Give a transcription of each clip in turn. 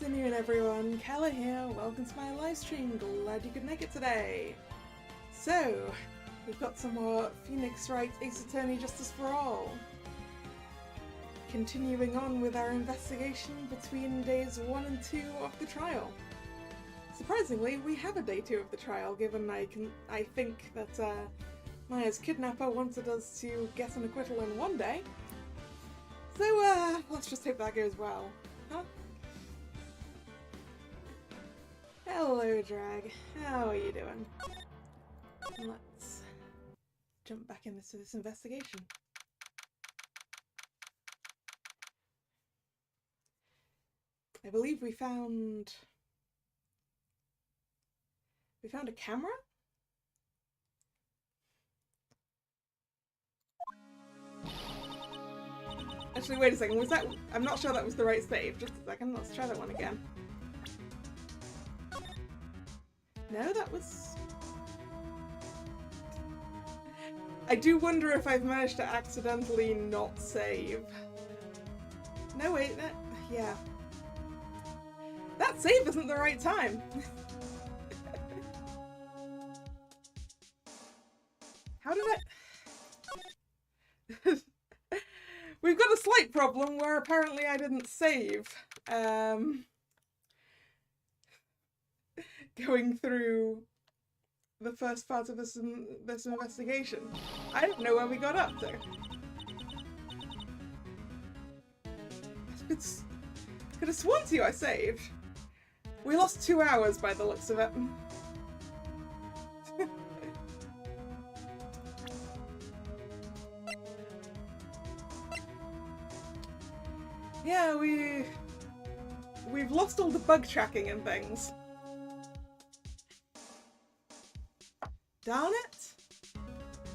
afternoon, everyone. Kalla here. Welcome to my live stream. Glad you could make it today. So, we've got some more Phoenix Wright Ace Attorney Justice for All. Continuing on with our investigation between days 1 and 2 of the trial. Surprisingly, we have a day 2 of the trial, given I think that Maya's kidnapper wanted us to get an acquittal in one day. So, let's just hope that goes well. Huh? Hello, Drag. How are you doing? Let's jump back into this investigation. I believe we found a camera? Actually, wait a second, was that... I'm not sure that was the right save. Just a second, let's try that one again. No, that was... I do wonder if I've managed to accidentally not save. No, wait, that... yeah. That save isn't the right time! How did I... We've got a slight problem where apparently I didn't save. Going through the first part of this investigation. I don't know where we got up to. Could have sworn to you I saved. We lost 2 hours by the looks of it. Yeah, we've lost all the bug tracking and things. Darn it!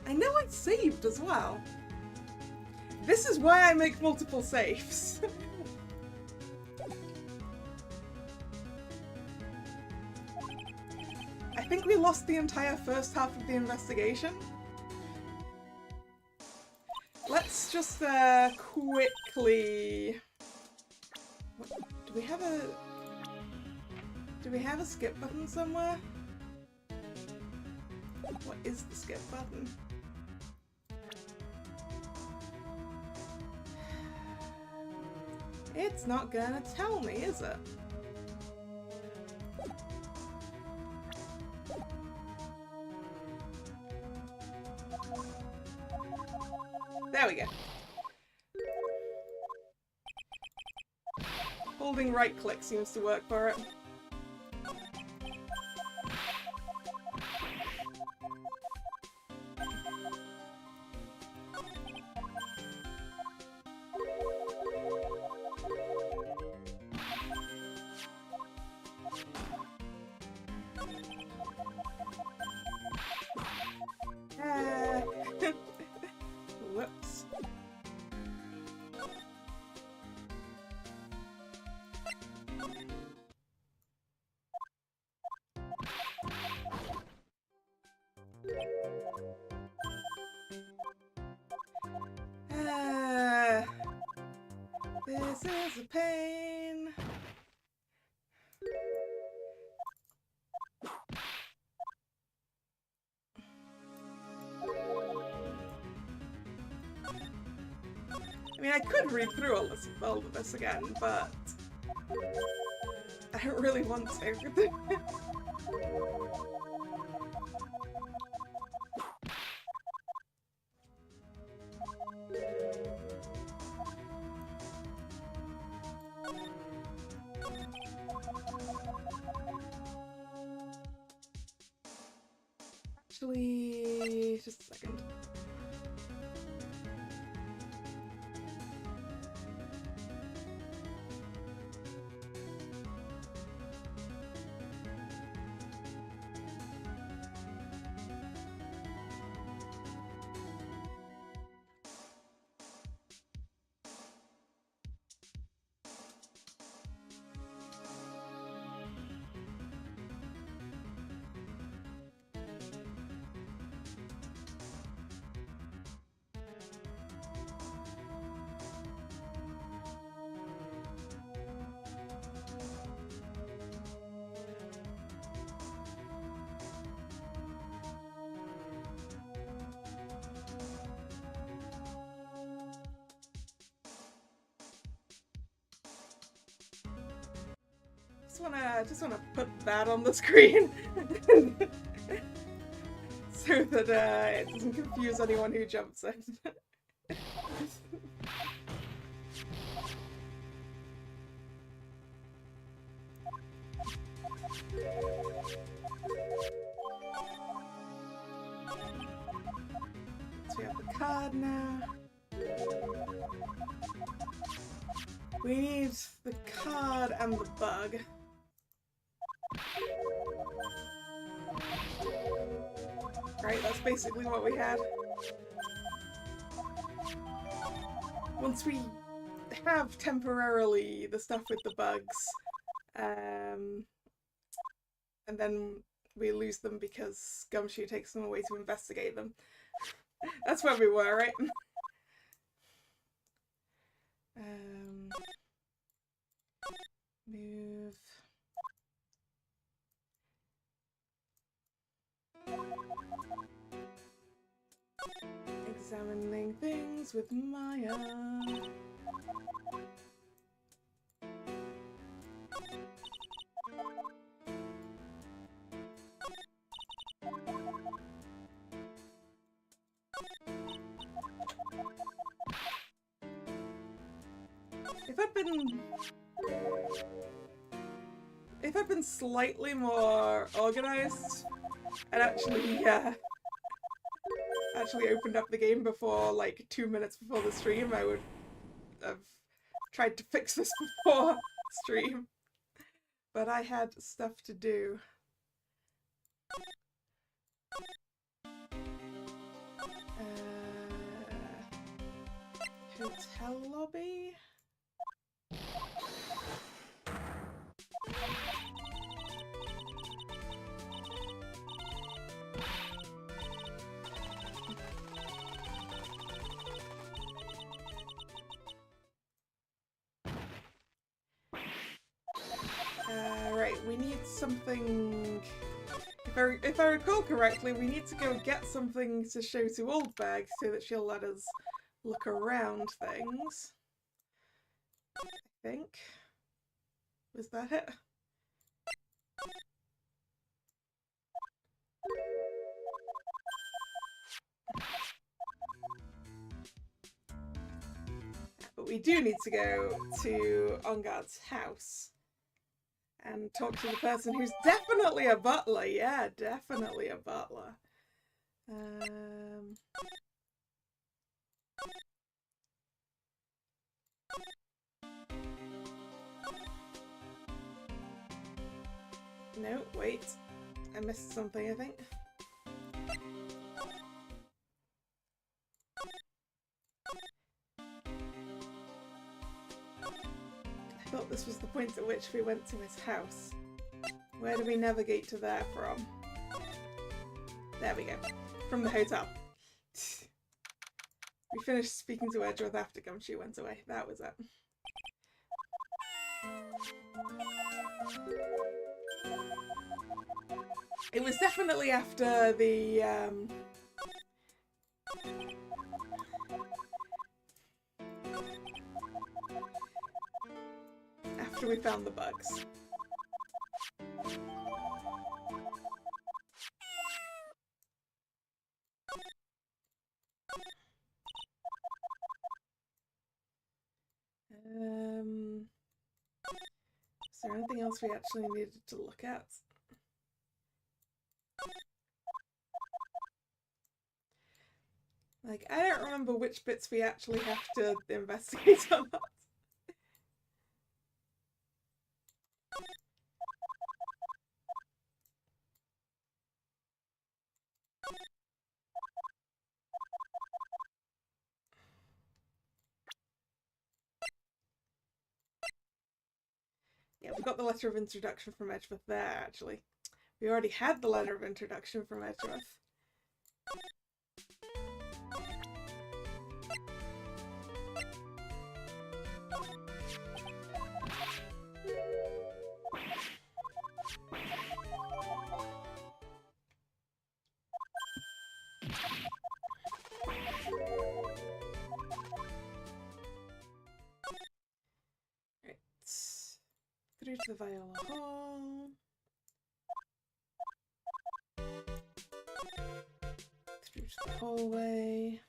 I know I saved as well. This is why I make multiple saves. I think we lost the entire first half of the investigation. Let's just quickly... Do we have a skip button somewhere? What is the skip button? It's not gonna tell me, is it? There we go. Holding right click seems to work for it. Whoops. This is a pain. I mean, I could read through all of this again, but I don't really want to. Actually, just a second. wanna put that on the screen so that it doesn't confuse anyone who jumps in. So we have the card now. We need the card and the bug. Right, that's basically what we had. Once we have temporarily the stuff with the bugs, and then we lose them because Gumshoe takes them away to investigate them. That's where we were, right? Move. Examining things with Maya. If I'd been slightly more organized, I'd actually opened up the game before, like, 2 minutes before the stream. I would have tried to fix this before stream. But I had stuff to do. Hotel lobby? Right, we need something... If I recall correctly, we need to go get something to show to Oldbag so that she'll let us look around things. I think. Was that it? But we do need to go to Onguard's house and talk to the person who's definitely a butler. Yeah, definitely a butler. No, wait. I missed something, I think. I thought this was the point at which we went to his house. Where do we navigate to there from? There we go. From the hotel. We finished speaking to Edgeworth after Gumshoe went away. That was it. It was definitely after the, after we found the bugs. Is there anything else we actually needed to look at? Like, I don't remember which bits we actually have to investigate or not. Yeah, we got the letter of introduction from Edgeworth there, actually. We already had the letter of introduction from Edgeworth. Through to the Viola Hall. Through to the hallway.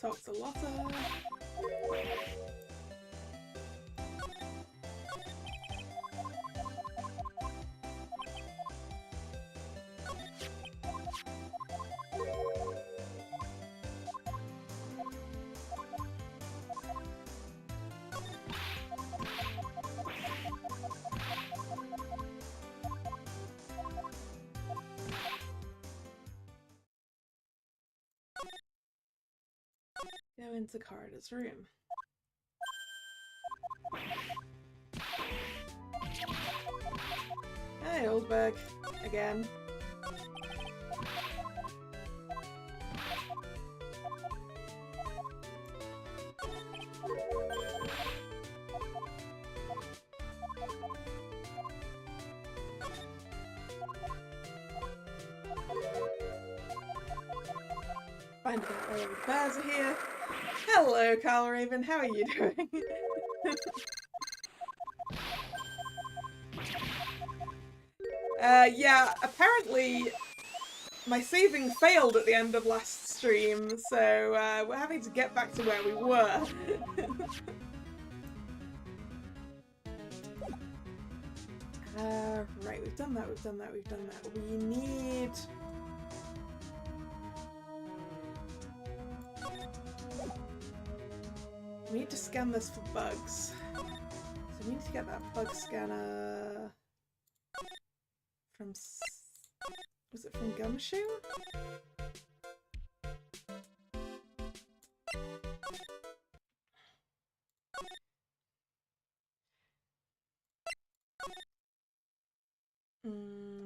Talk to Lotta. Go into Corridor's room. Hey, Oldberg. Again. Find out where the bears are here. Hello, Kyle Raven. How are you doing? Yeah, apparently my saving failed at the end of last stream, so we're having to get back to where we were. Right, we've done that. We need... We need to scan this for bugs. So we need to get that bug scanner from... Was it from Gumshoe?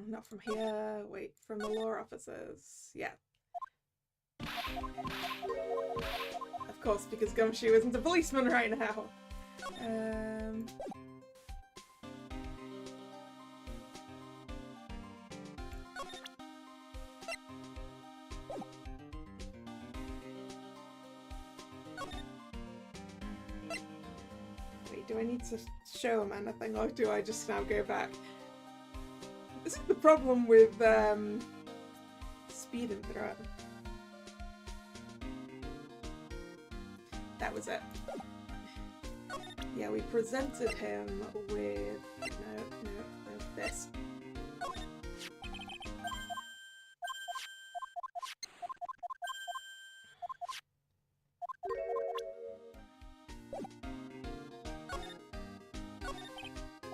Not from here. Wait, from the law officers. Yeah. Of course, because Gumshoe isn't a policeman right now. Wait, do I need to show him anything, or do I just now go back? This is the problem with speeding through it. That was it. Yeah, we presented him with... No, this.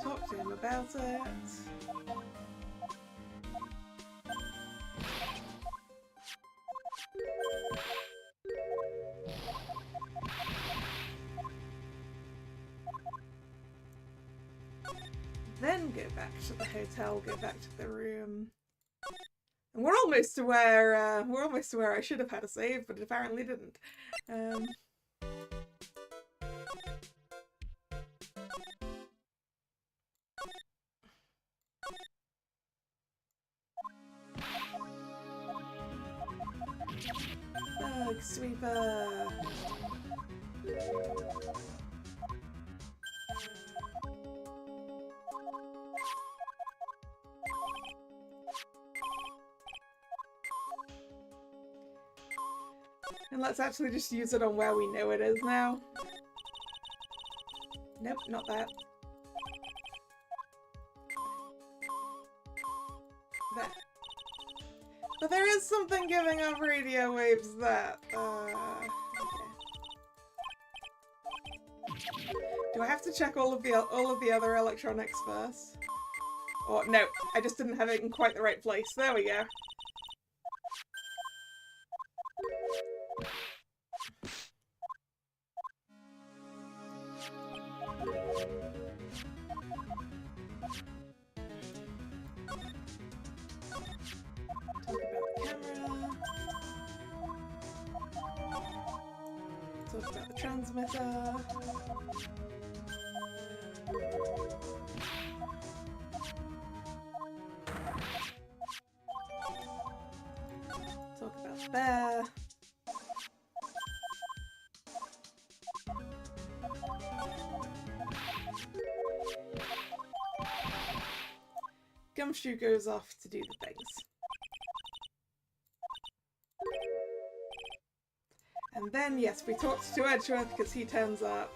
Talk to him about it. Then go back to the hotel, go back to the room. And we're almost to where I should have had a save, but it apparently didn't. Bug sweeper. And let's actually just use it on where we know it is now. Nope, not that. There. But there is something giving off radio waves that, okay. Do I have to check all of the other electronics first? Or no, I just didn't have it in quite the right place. There we go. Talk about the transmitter. Talk about the bear. Gumshoe goes off to do the things. And then, yes, we talked to Edgeworth because he turns up.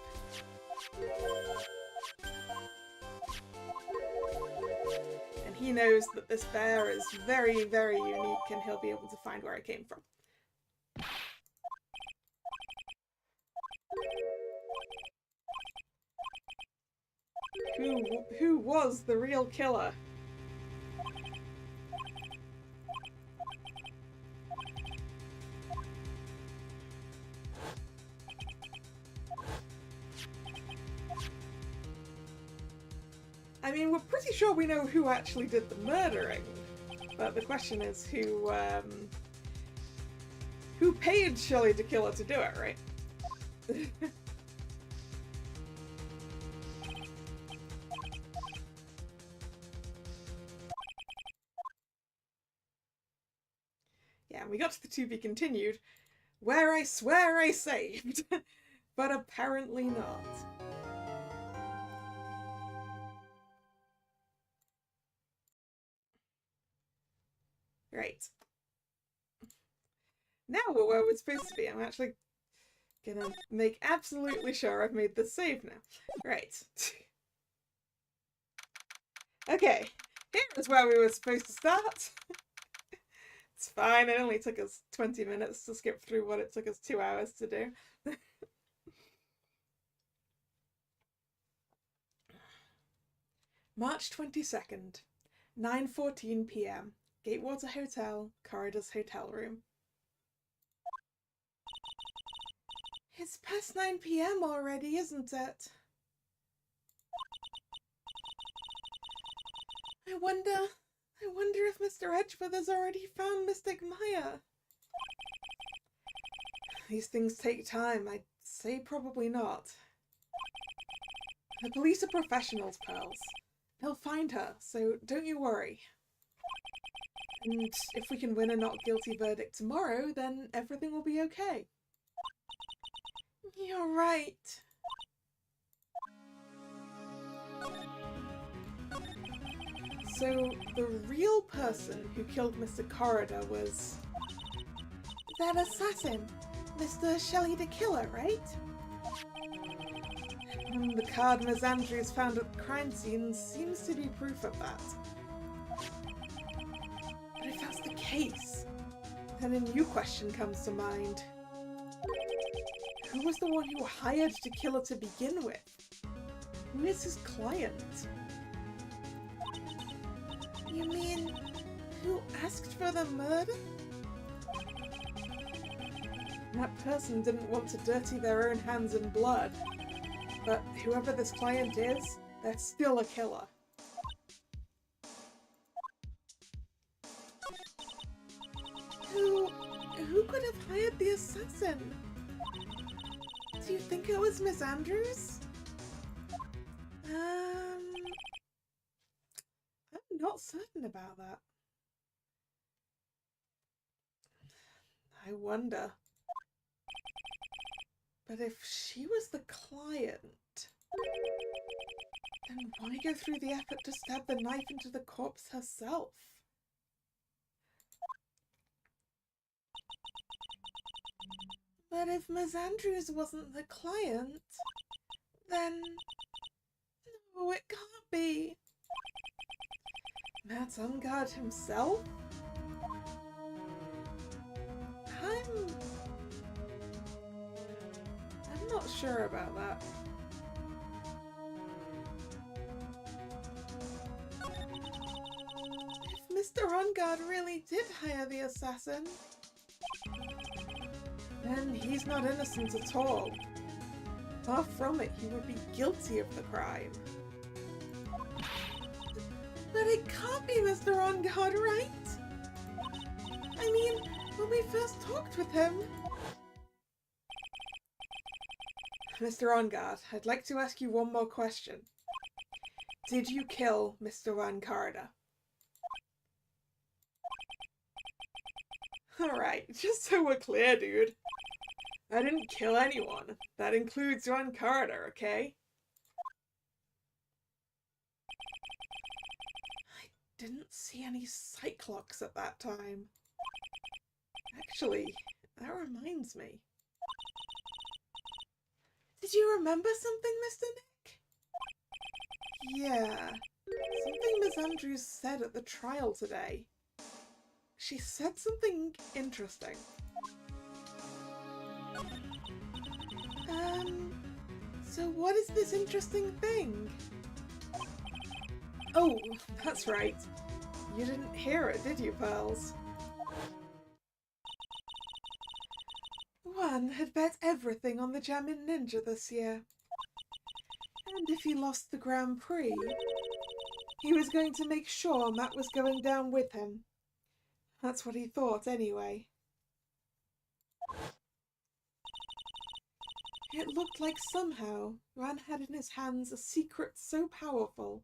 And he knows that this bear is very, very unique and he'll be able to find where it came from. Who was the real killer? I mean, we're pretty sure we know who actually did the murdering, but the question is who paid Shelley to kill her to do it, right? Yeah, and we got to the to be continued, where I swear I saved, but apparently not. Right. Now we're where we're supposed to be. I'm actually gonna make absolutely sure I've made this save now. Right. Okay, here is where we were supposed to start. It's fine, it only took us 20 minutes to skip through what it took us 2 hours to do. March 22nd, 9:14 p.m. Gatewater Hotel, Corridor's hotel room. It's past 9 p.m. already, isn't it? I wonder if Mr. Edgeworth has already found Mystic Maya. These things take time. I'd say probably not. The police are professionals, Pearls. They'll find her, so don't you worry. And if we can win a not guilty verdict tomorrow, then everything will be okay. You're right. So, the real person who killed Mr. Corridor was... that assassin, Mr. Shelley the Killer, right? And the card Ms. Andrews found at the crime scene seems to be proof of that. But if that's the case, then a new question comes to mind. Who was the one who hired to kill her to begin with? Who is his client? You mean, who asked for the murder? That person didn't want to dirty their own hands in blood. But whoever this client is, they're still a killer. Who could have hired the assassin? Do you think it was Miss Andrews? I'm not certain about that. I wonder. But if she was the client, then why go through the effort to stab the knife into the corpse herself? But if Miss Andrews wasn't the client, then... no, it can't be. Matt's on guard himself? I'm not sure about that. If Mr. On-Guard really did hire the assassin, then he's not innocent at all. Far from it, he would be guilty of the crime. But it can't be Mr. On-Guard, right? I mean, when we first talked with him... Mr. On-Guard, I'd like to ask you one more question. Did you kill Mr. Van Corridor? Alright, just so we're clear, dude. I didn't kill anyone. That includes Van Corridor, okay? didn't see any Cyclops at that time. Actually, that reminds me. Did you remember something, Mr. Nick? Yeah, something Miss Andrews said at the trial today. She said something interesting. So what is this interesting thing? Oh, that's right. You didn't hear it, did you, Pearls? Juan had bet everything on the Jamin Ninja this year. And if he lost the Grand Prix, he was going to make sure Matt was going down with him. That's what he thought, anyway. It looked like somehow Juan had in his hands a secret so powerful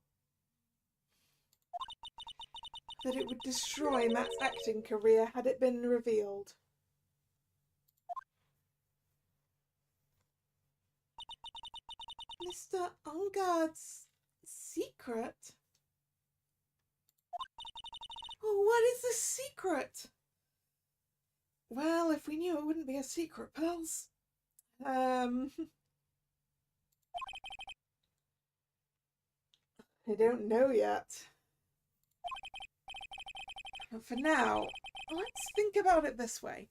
that it would destroy Matt's acting career had it been revealed. Mr. Enguerrad's secret? Oh, what is the secret? Well, if we knew it wouldn't be a secret, Pearls. I don't know yet. But for now, let's think about it this way.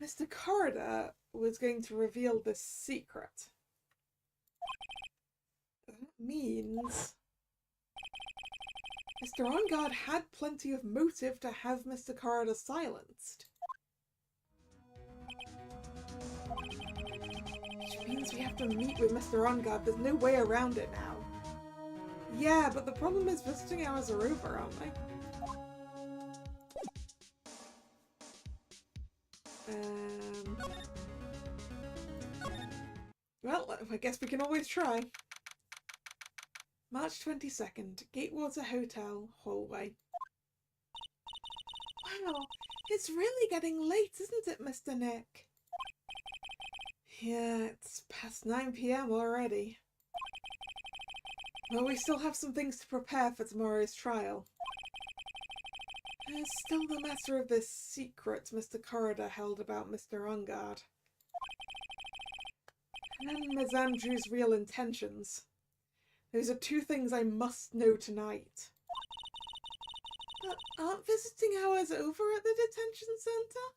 Mr. Corridor was going to reveal this secret. That means Mr. Enguerrad had plenty of motive to have Mr. Corridor silenced. Which means we have to meet with Mr. Enguerrad. There's no way around it now. Yeah, but the problem is visiting hours are over, aren't they? Well, I guess we can always try. March 22nd, Gatewater Hotel, hallway. Wow, it's really getting late, isn't it, Mr. Nick? Yeah, it's past 9 PM already. Well, we still have some things to prepare for tomorrow's trial. There's still the matter of this secret Mr. Corridor held about Mr. Enguerrad. And then Miss Andrews' real intentions. Those are two things I must know tonight. But aren't visiting hours over at the detention centre?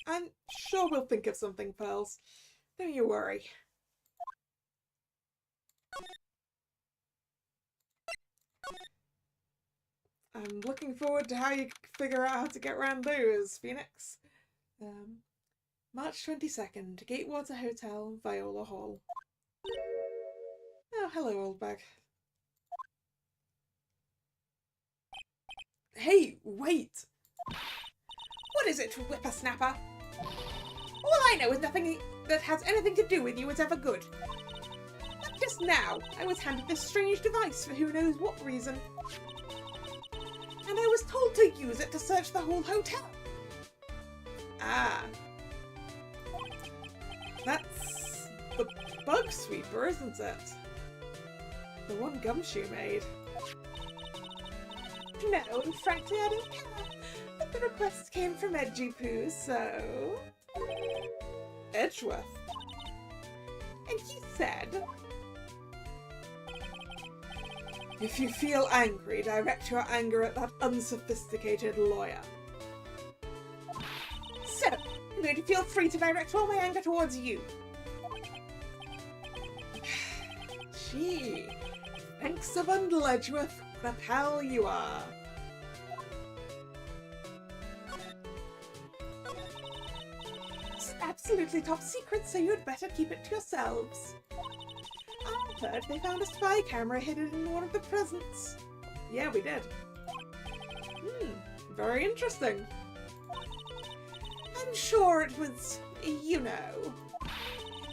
I'm sure we'll think of something, Pearls. Don't you worry. I'm looking forward to how you figure out how to get around those, Phoenix. March 22nd, Gatewater Hotel, Viola Hall. Oh, hello, old bag. Hey, wait! What is it, whippersnapper? All I know is nothing that has anything to do with you is ever good. But just now, I was handed this strange device for who knows what reason. And I was told to use it to search the whole hotel. Ah. That's the bug sweeper, isn't it? The one Gumshoe made. No, frankly I don't care. But the request came from Edgypoo, so... Edgeworth. And he said... If you feel angry, direct your anger at that unsophisticated lawyer. So, I'm going to feel free to direct all my anger towards you. Gee, thanks a bundle, Edgeworth. What a pal you are. It's absolutely top secret, so you'd better keep it to yourselves. I heard they found a spy camera hidden in one of the presents. Yeah, we did. Very interesting. I'm sure it was, you know,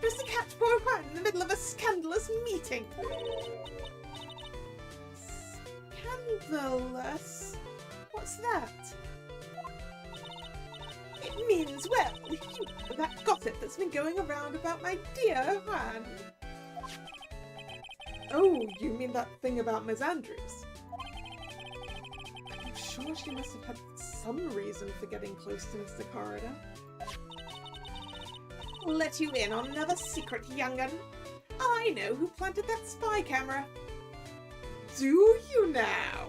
just to catch poor Juan in the middle of a scandalous meeting. Scandalous? What's that? It means, well, you know, that gossip that's been going around about my dear Juan. Oh, you mean that thing about Miss Andrews? I'm sure she must have had some reason for getting close to Mr. Corridor. Let you in on another secret, young'un. I know who planted that spy camera. Do you now?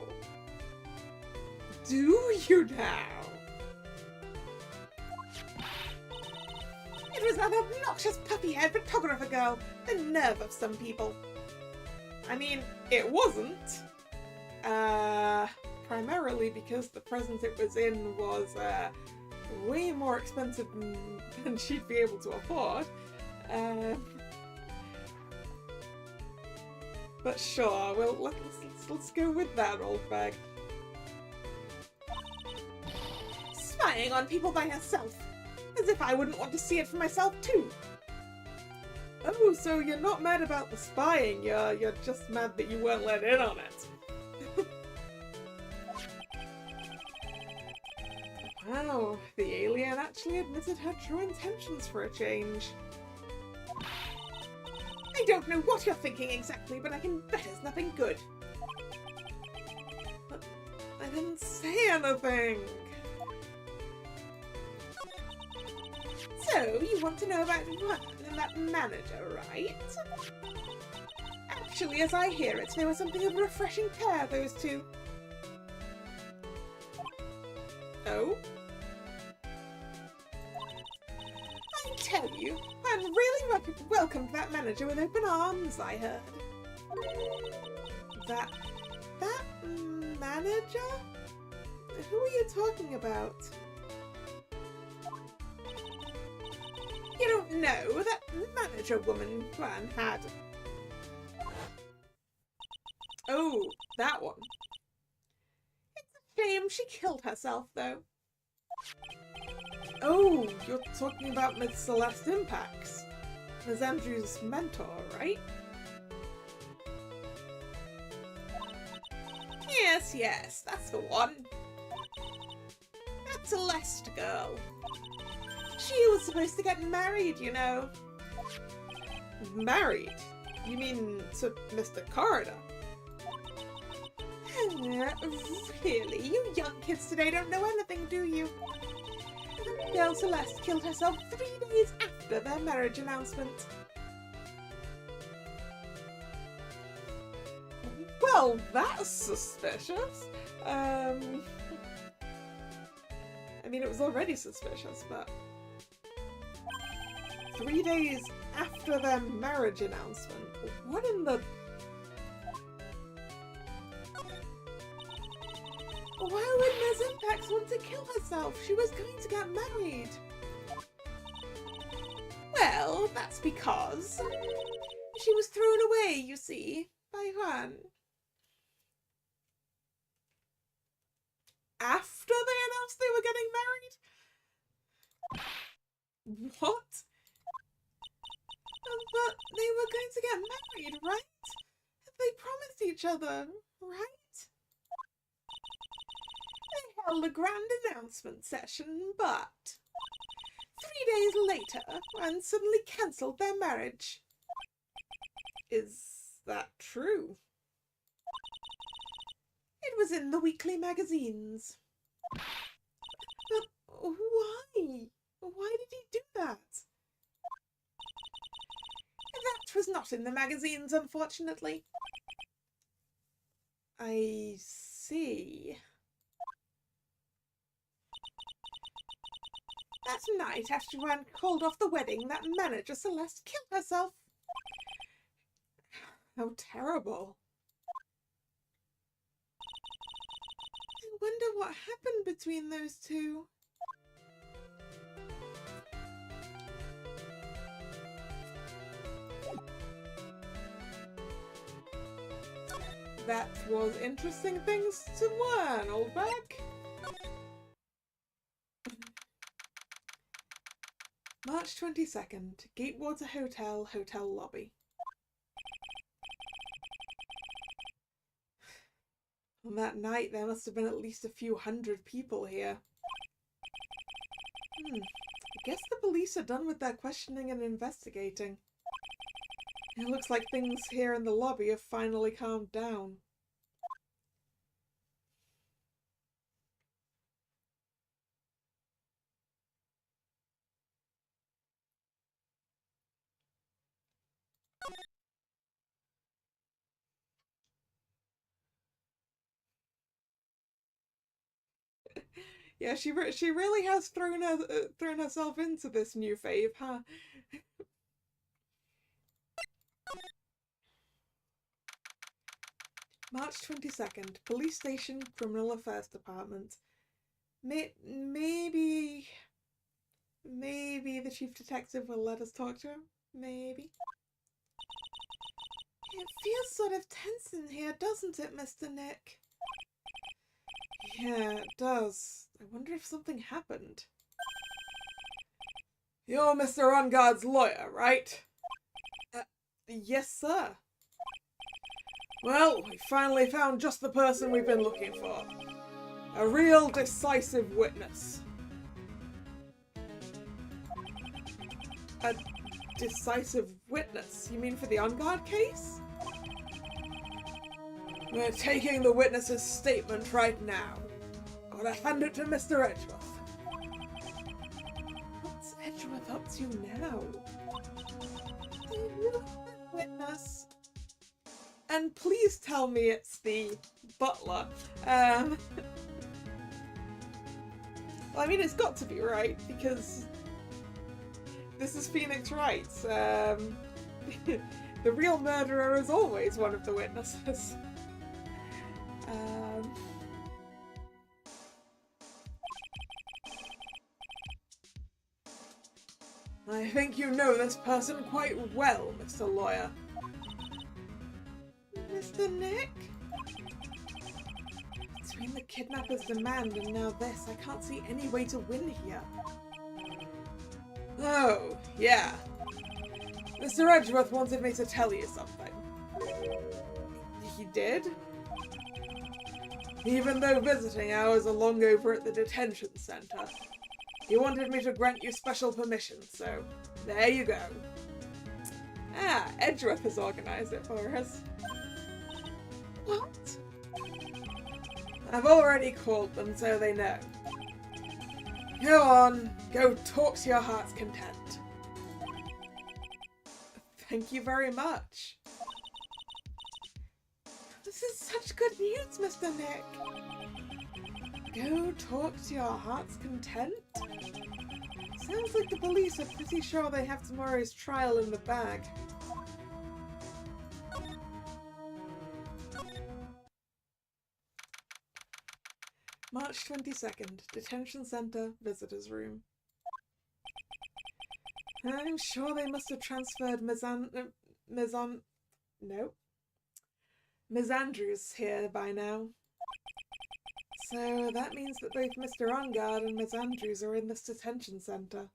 Do you now? It was that obnoxious puppy-haired photographer girl. The nerve of some people. I mean, it wasn't. Primarily because the present it was in was way more expensive than she'd be able to afford. But sure, well, let's go with that, old bag. Spying on people by herself. As if I wouldn't want to see it for myself too. Oh, so you're not mad about the spying, you're just mad that you weren't let in on it. Wow, the alien actually admitted her true intentions for a change. I don't know what you're thinking exactly, but I can bet it's nothing good. But I didn't say anything. So, you want to know about Juan and that manager, right? Actually, as I hear it, they were something of a refreshing pair, those two. Oh? I tell you, Juan really welcomed that manager with open arms, I heard. That manager? Who are you talking about? You don't know that manager woman Juan had. Oh, that one. It's a shame she killed herself, though. Oh, you're talking about Miss Celeste Impax, Miss Andrews' mentor, right? Yes, that's the one. That Celeste girl. She was supposed to get married, you know. Married? You mean to Mr. Corridor? Really? You young kids today don't know anything, do you? The girl Celeste killed herself 3 days after their marriage announcement. Well, that's suspicious. I mean, it was already suspicious, but 3 days after their marriage announcement. What in the... Why would Ms. Impax want to kill herself? She was going to get married. Well, that's because she was thrown away, you see, by Juan. After they announced they were getting married? What? But they were going to get married, right? They promised each other, right? They held a grand announcement session, but 3 days later, Juan suddenly cancelled their marriage. Is that true? It was in the weekly magazines. But why? Why did he do that? That was not in the magazines, unfortunately. I see. That night, after Juan called off the wedding, that manager Celeste killed herself. How terrible. I wonder what happened between those two. That was interesting things to learn, old bag. March 22nd, Gatewater Hotel, hotel lobby. On that night, there must have been at least a few hundred people here. I guess the police are done with their questioning and investigating. It looks like things here in the lobby have finally calmed down. Yeah, she really has thrown herself into this new fave, huh? March 22nd, Police Station, Criminal Affairs Department. Maybe the chief detective will let us talk to him. Maybe. It feels sort of tense in here, doesn't it, Mr. Nick? Yeah, it does. I wonder if something happened. You're Mr. Unguard's lawyer, right? Yes, sir. Well, we finally found just the person we've been looking for. A real decisive witness. A decisive witness? You mean for the Unguard case? We're taking the witness's statement right now. Gotta hand it to Mr. Edgeworth. What's Edgeworth up to now? Witness. And please tell me it's the butler. Well, I mean, it's got to be, right? Because this is Phoenix Wright. The real murderer is always one of the witnesses. I think you know this person quite well, Mr. Lawyer. Mr. Nick? Between the kidnapper's demand and now this, I can't see any way to win here. Oh, yeah. Mr. Edgeworth wanted me to tell you something. He did? Even though visiting hours are long over at the detention center, he wanted me to grant you special permission, so there you go. Ah, Edgeworth has organized it for us. What? I've already called them so they know. Go on, go talk to your heart's content. Thank you very much. This is such good news, Mr. Nick. Go talk to your heart's content? Sounds like the police are pretty sure they have tomorrow's trial in the bag. March 22nd, Detention Center, Visitors Room. I'm sure they must have transferred Ms. Andrews here by now. So that means that both Mr. Ungard and Ms. Andrews are in this detention center.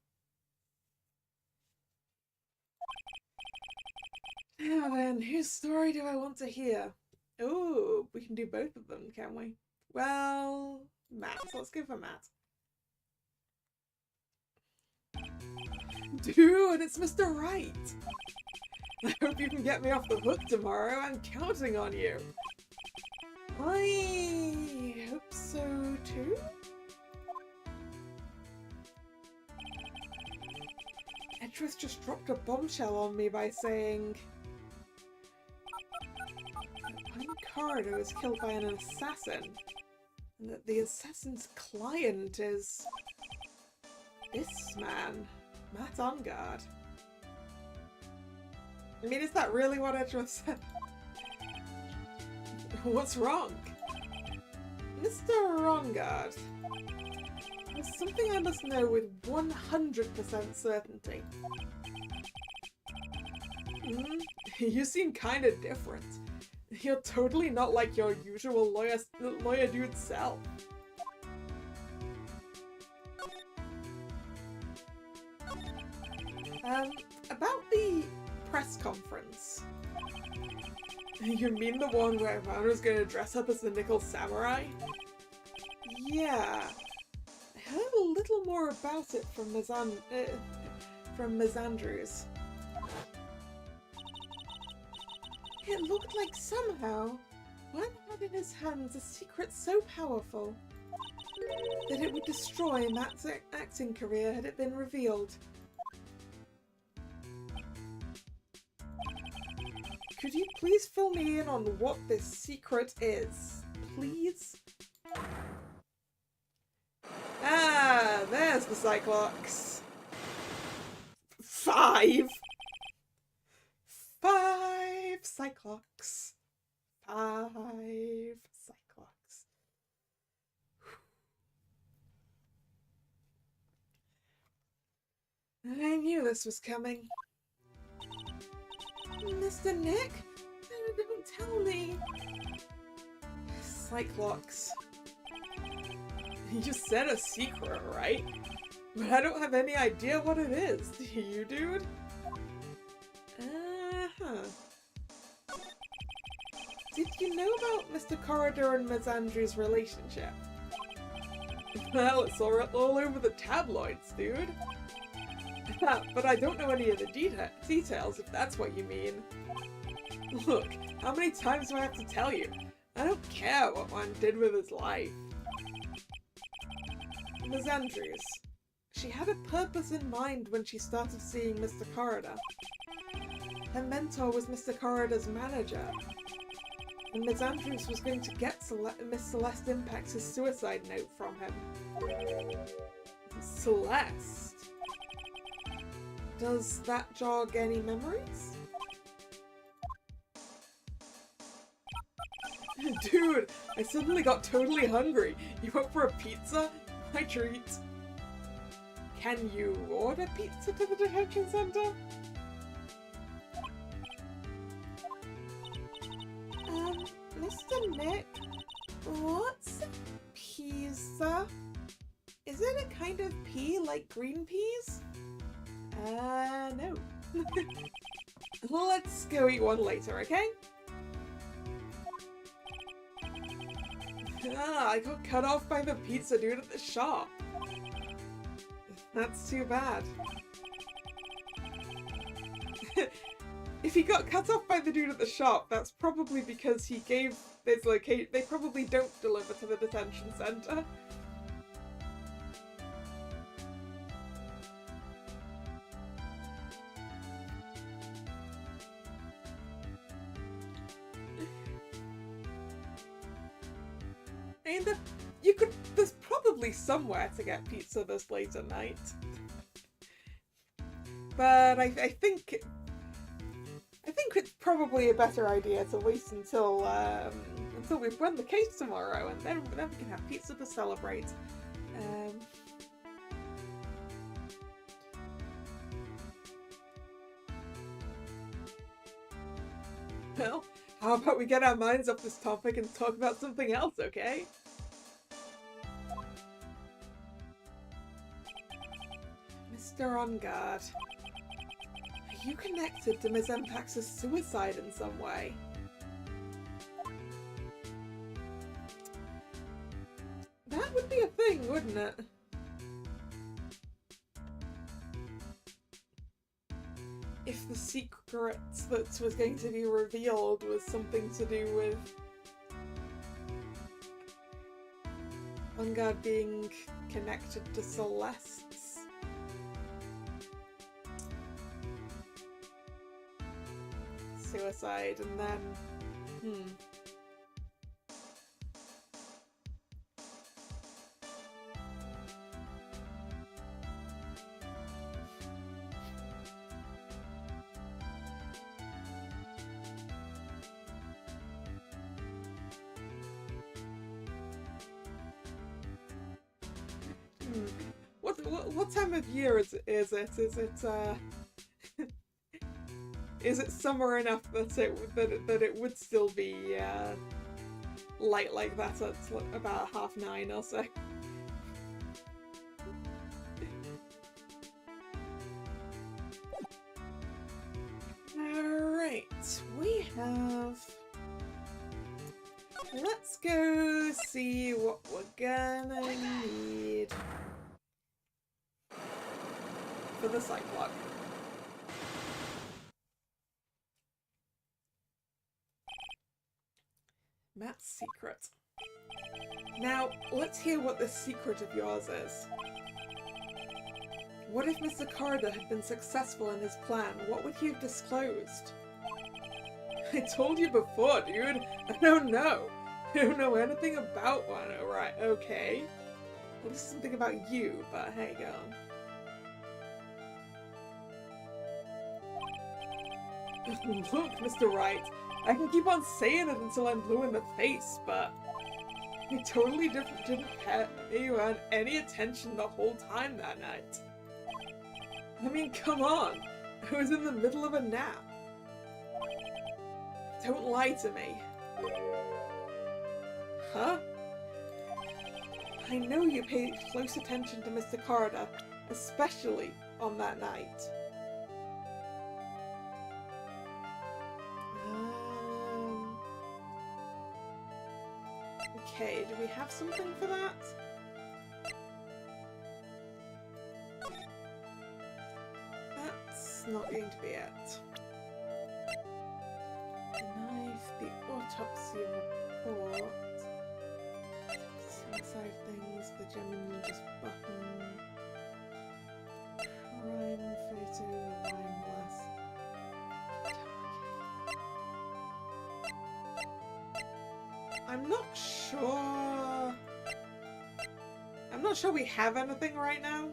Now then, whose story do I want to hear? Oh, we can do both of them, can we? Well, Matt. Let's go for Matt. Dude, it's Mr. Wright! I hope you can get me off the hook tomorrow. I'm counting on you. I hope so too. Edgeworth just dropped a bombshell on me by saying that Corridor was killed by an assassin, and that the assassin's client is this man, Matt Ungard. I mean, is that really what Edgeworth said? What's wrong? Mr. Ungard, there's something I must know with 100% certainty. You seem kind of different. You're totally not like your usual lawyer dude self. About the press conference. You mean the one where Vanna's gonna dress up as the Nickel Samurai? Yeah. I heard a little more about it from Ms. Andrews. It looked like somehow one had in his hands a secret so powerful that it would destroy Matt's acting career had it been revealed. Could you please fill me in on what this secret is, please? Ah, there's the Cyclops. 5 Cyclops. 5 Cyclops. I knew this was coming. Mr. Nick? Don't tell me. Cyclops. You just said a secret, right? But I don't have any idea what it is. Do you, dude? Did you know about Mr. Corridor and Ms. Andrews' relationship? Well, it's all over the tabloids, dude. But I don't know any of the details, if that's what you mean. Look, how many times do I have to tell you? I don't care what one did with his life. Ms. Andrews. She had a purpose in mind when she started seeing Mr. Corridor. Her mentor was Mr. Corridor's manager. And Ms. Andrews was going to get Miss Celeste Impact's suicide note from him. Celeste? Does that jog any memories? Dude, I suddenly got totally hungry. You up for a pizza? My treat. Can you order pizza to the detention center? Mr. Nick, what's pizza? Is it a kind of pea like green peas? No. Let's go eat one later, okay? I got cut off by the pizza dude at the shop. That's too bad. If he got cut off by the dude at the shop, that's probably because he gave his location. They probably don't deliver to the detention center. I mean, there's probably somewhere to get pizza this late at night. But I think it's probably a better idea to wait until we've won the case tomorrow, and then we can have pizza to celebrate. Well, how about we get our minds off this topic and talk about something else, okay? Mr. On Guard. Are you connected to Ms. Empax's suicide in some way? That would be a thing, wouldn't it? If the secret that was going to be revealed was something to do with On Guard being connected to Celeste's suicide, and then What time of year is it? Is it summer enough that it would still be light like that at about 9:30 or so? Alright, we have... Let's go see what we're gonna need for the Cyclops. Matt's secret. Now, let's hear what this secret of yours is. What if Mr. Corridor had been successful in his plan? What would he have disclosed? I told you before, dude. I don't know. I don't know anything about one. Alright, okay. Well, this is something about you, but hey, go on. Look, Mr. Wright, I can keep on saying it until I'm blue in the face, but I totally didn't pay you any attention the whole time that night. I mean, come on. I was in the middle of a nap. Don't lie to me. Huh? I know you paid close attention to Mr. Corridor, especially on that night. Okay, do we have something for that? That's not going to be it. The knife, the autopsy report, suicide things, the Gemini's button, crime photo, the wine glass. I'm not sure we have anything right now.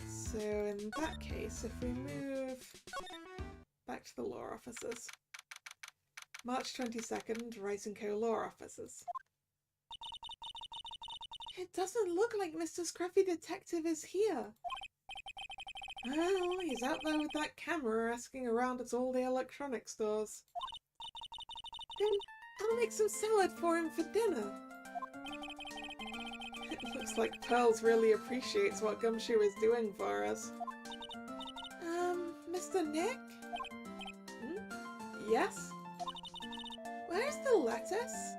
So in that case, if we move back to the law offices. March 22nd, Rice & Co. law offices. It doesn't look like Mr. Scruffy Detective is here. Well, he's out there with that camera asking around at all the electronics stores. Then I'll make some salad for him for dinner. It looks like Pearls really appreciates what Gumshoe is doing for us. Mr. Nick? Yes? Where's the lettuce?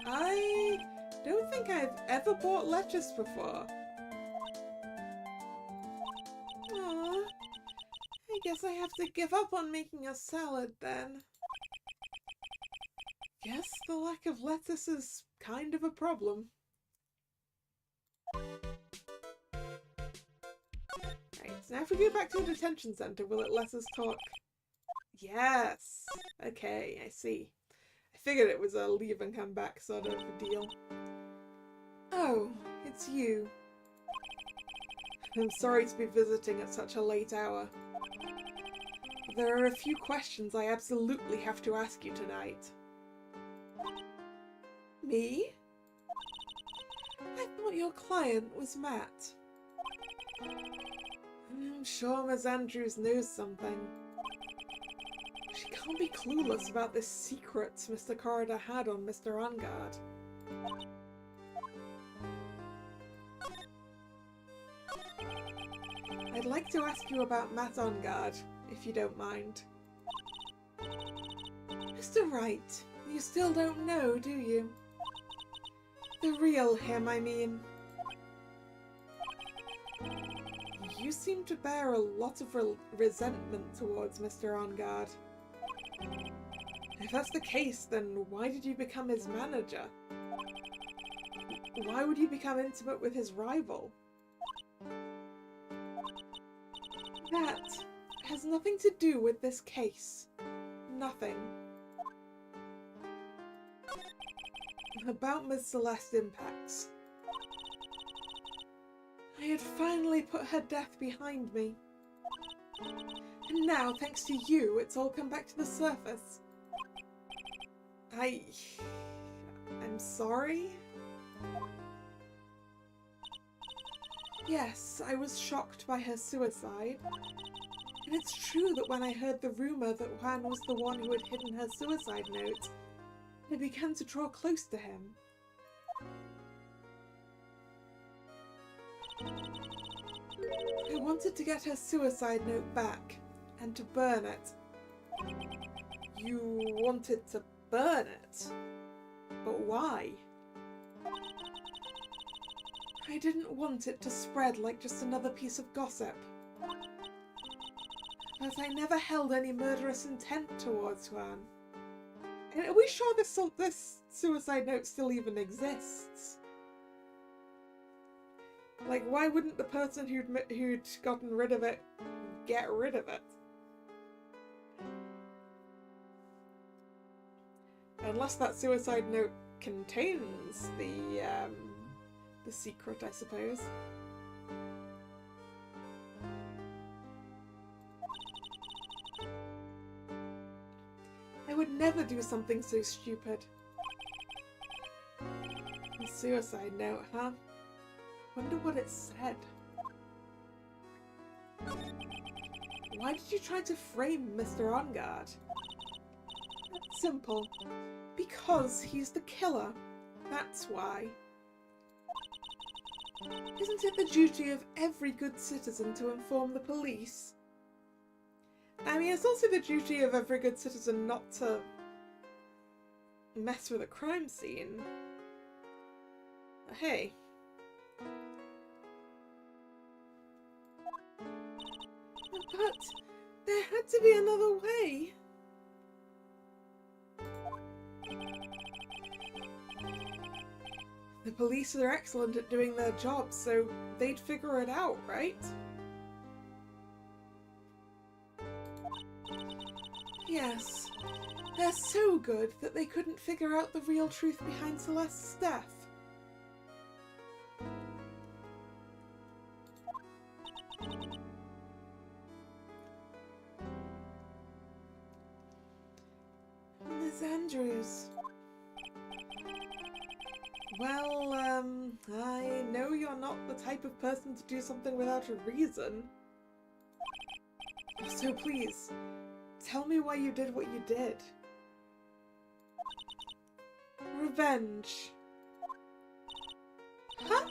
I don't think I've ever bought lettuce before. Aww. I guess I have to give up on making a salad then. Guess the lack of lettuce is kind of a problem. Right, so now if we go back to the detention center, will it let us talk? Yes! Okay, I see. I figured it was a leave and come back sort of deal. Oh, it's you. I'm sorry to be visiting at such a late hour. There are a few questions I absolutely have to ask you tonight. Me? I thought your client was Matt. I'm sure Miss Andrews knows something. She can't be clueless about this secret Mr. Corridor had on Mr. Ungard. I'd like to ask you about Matt Ungard, if you don't mind. Mr. Wright, you still don't know, do you? The real him, I mean. You seem to bear a lot of resentment towards Mr. Ungard. If that's the case, then why did you become his manager? Why would you become intimate with his rival? That has nothing to do with this case. Nothing. About Miss Celeste Impacts. I had finally put her death behind me. And now, thanks to you, it's all come back to the surface. I'm sorry? Yes, I was shocked by her suicide. And it's true that when I heard the rumour that Juan was the one who had hidden her suicide note, I began to draw close to him. I wanted to get her suicide note back, and to burn it. You wanted to burn it? But why? I didn't want it to spread like just another piece of gossip. But I never held any murderous intent towards Juan. And are we sure this suicide note still even exists? Like, why wouldn't the person who'd gotten rid of it get rid of it? Unless that suicide note contains the secret, I suppose. I would never do something so stupid. A suicide note, huh? Wonder what it said. Why did you try to frame Mr. Ongard? Simple. Because he's the killer. That's why. Isn't it the duty of every good citizen to inform the police? I mean, it's also the duty of every good citizen not to mess with a crime scene. Hey. But there had to be another way. The police are excellent at doing their job, so they'd figure it out, right? Yes, they're so good that they couldn't figure out the real truth behind Celeste's death. Miss Andrews. Well, I know you're not the type of person to do something without a reason. So please, tell me why you did what you did. Revenge. Huh?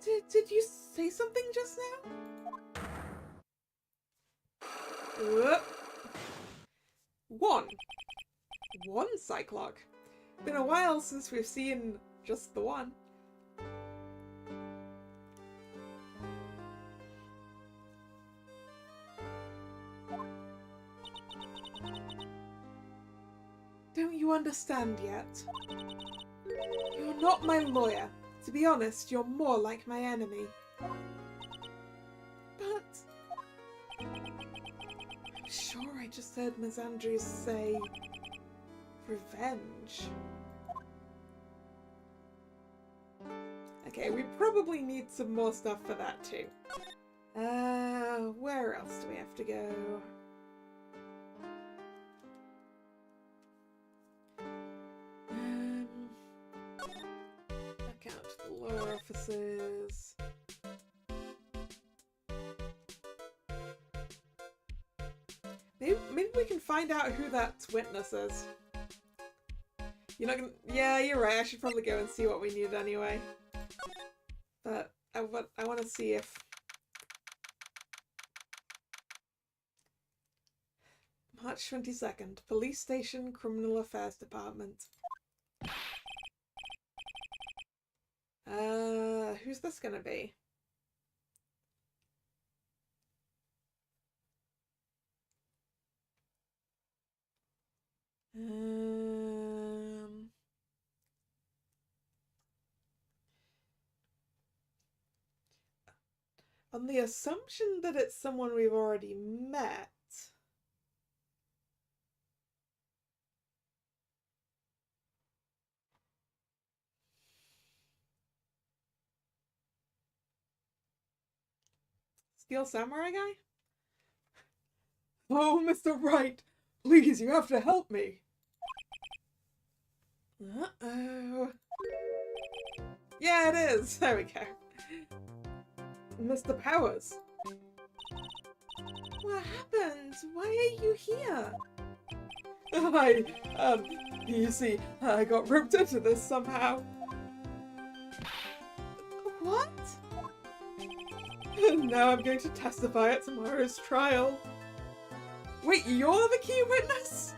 Did you say something just now? One Cyclog. Been a while since we've seen just the one. Don't you understand yet? You're not my lawyer. To be honest, you're more like my enemy. But I'm sure I just heard Miss Andrews say revenge. Okay, we probably need some more stuff for that too. Where else do we have to go? Back out to the lower offices. Maybe we can find out who that witness is. You're not gonna... Yeah, you're right. I should probably go and see what we need anyway. But I want to see if... March 22nd. Police Station, Criminal Affairs Department. Who's this gonna be? On the assumption that it's someone we've already met. Steel Samurai guy? Oh, Mr. Wright, please, you have to help me. Uh-oh. Yeah, it is. There we go. Mr. Powers. What happened? Why are you here? You see, I got roped into this somehow. What? And now I'm going to testify at tomorrow's trial. Wait, you're the key witness?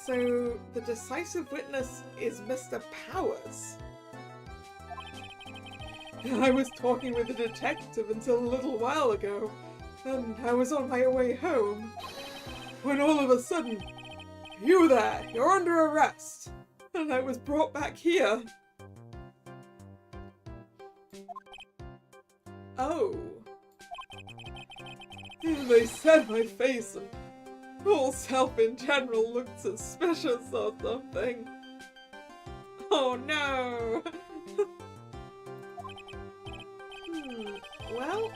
So the decisive witness is Mr. Powers. I was talking with a detective until a little while ago, and I was on my way home, when all of a sudden, "You there, you're under arrest!" And I was brought back here. Oh. They said my face and whole self in general looked suspicious or something. Oh no! Well,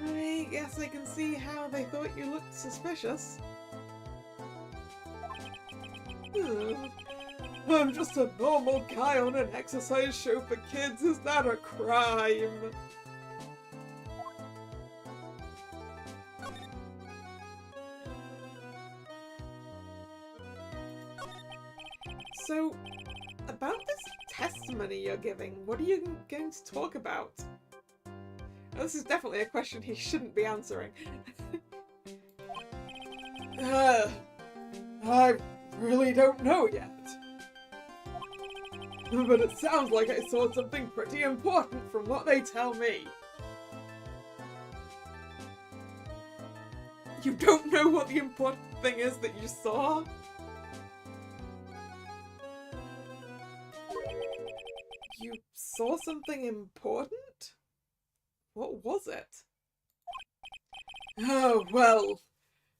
I guess I can see how they thought you looked suspicious. I'm just a normal guy on an exercise show for kids. Is that a crime? So, about this testimony you're giving, what are you going to talk about? Now, this is definitely a question he shouldn't be answering. I really don't know yet. But it sounds like I saw something pretty important from what they tell me. You don't know what the important thing is that you saw? You saw something important? What was it? Oh, well,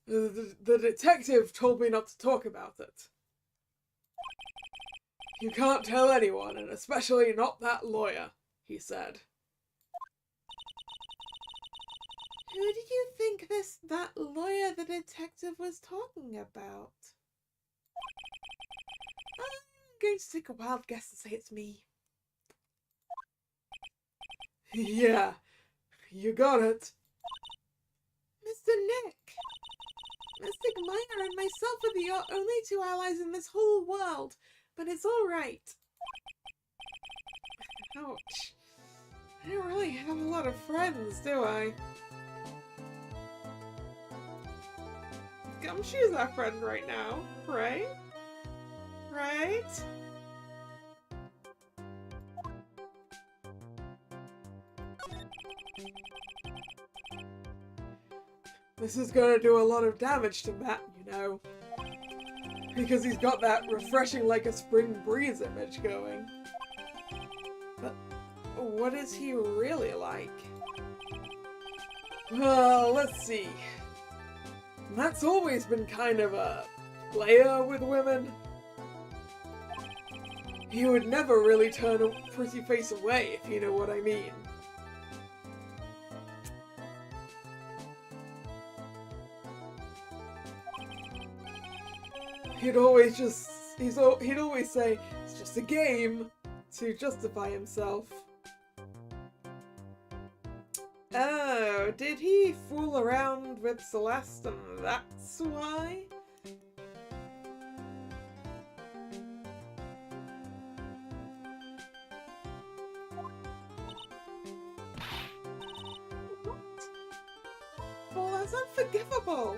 the detective told me not to talk about it. You can't tell anyone, and especially not that lawyer, he said. Who do you think that lawyer the detective was talking about? I'm going to take a wild guess and say it's me. Yeah, you got it. Mr. Nick! Mystic Minor and myself are the only two allies in this whole world, but it's alright. Ouch. I don't really have a lot of friends, do I? Gumshoe's our friend right now, right? Right? This is gonna do a lot of damage to Matt, you know. Because he's got that refreshing like a spring breeze image going. But what is he really like? Well, let's see. Matt's always been kind of a player with women. He would never really turn a pretty face away, if you know what I mean. He'd always say, "It's just a game," to justify himself. Oh, did he fool around with Celeste and that's why? Well, that's unforgivable!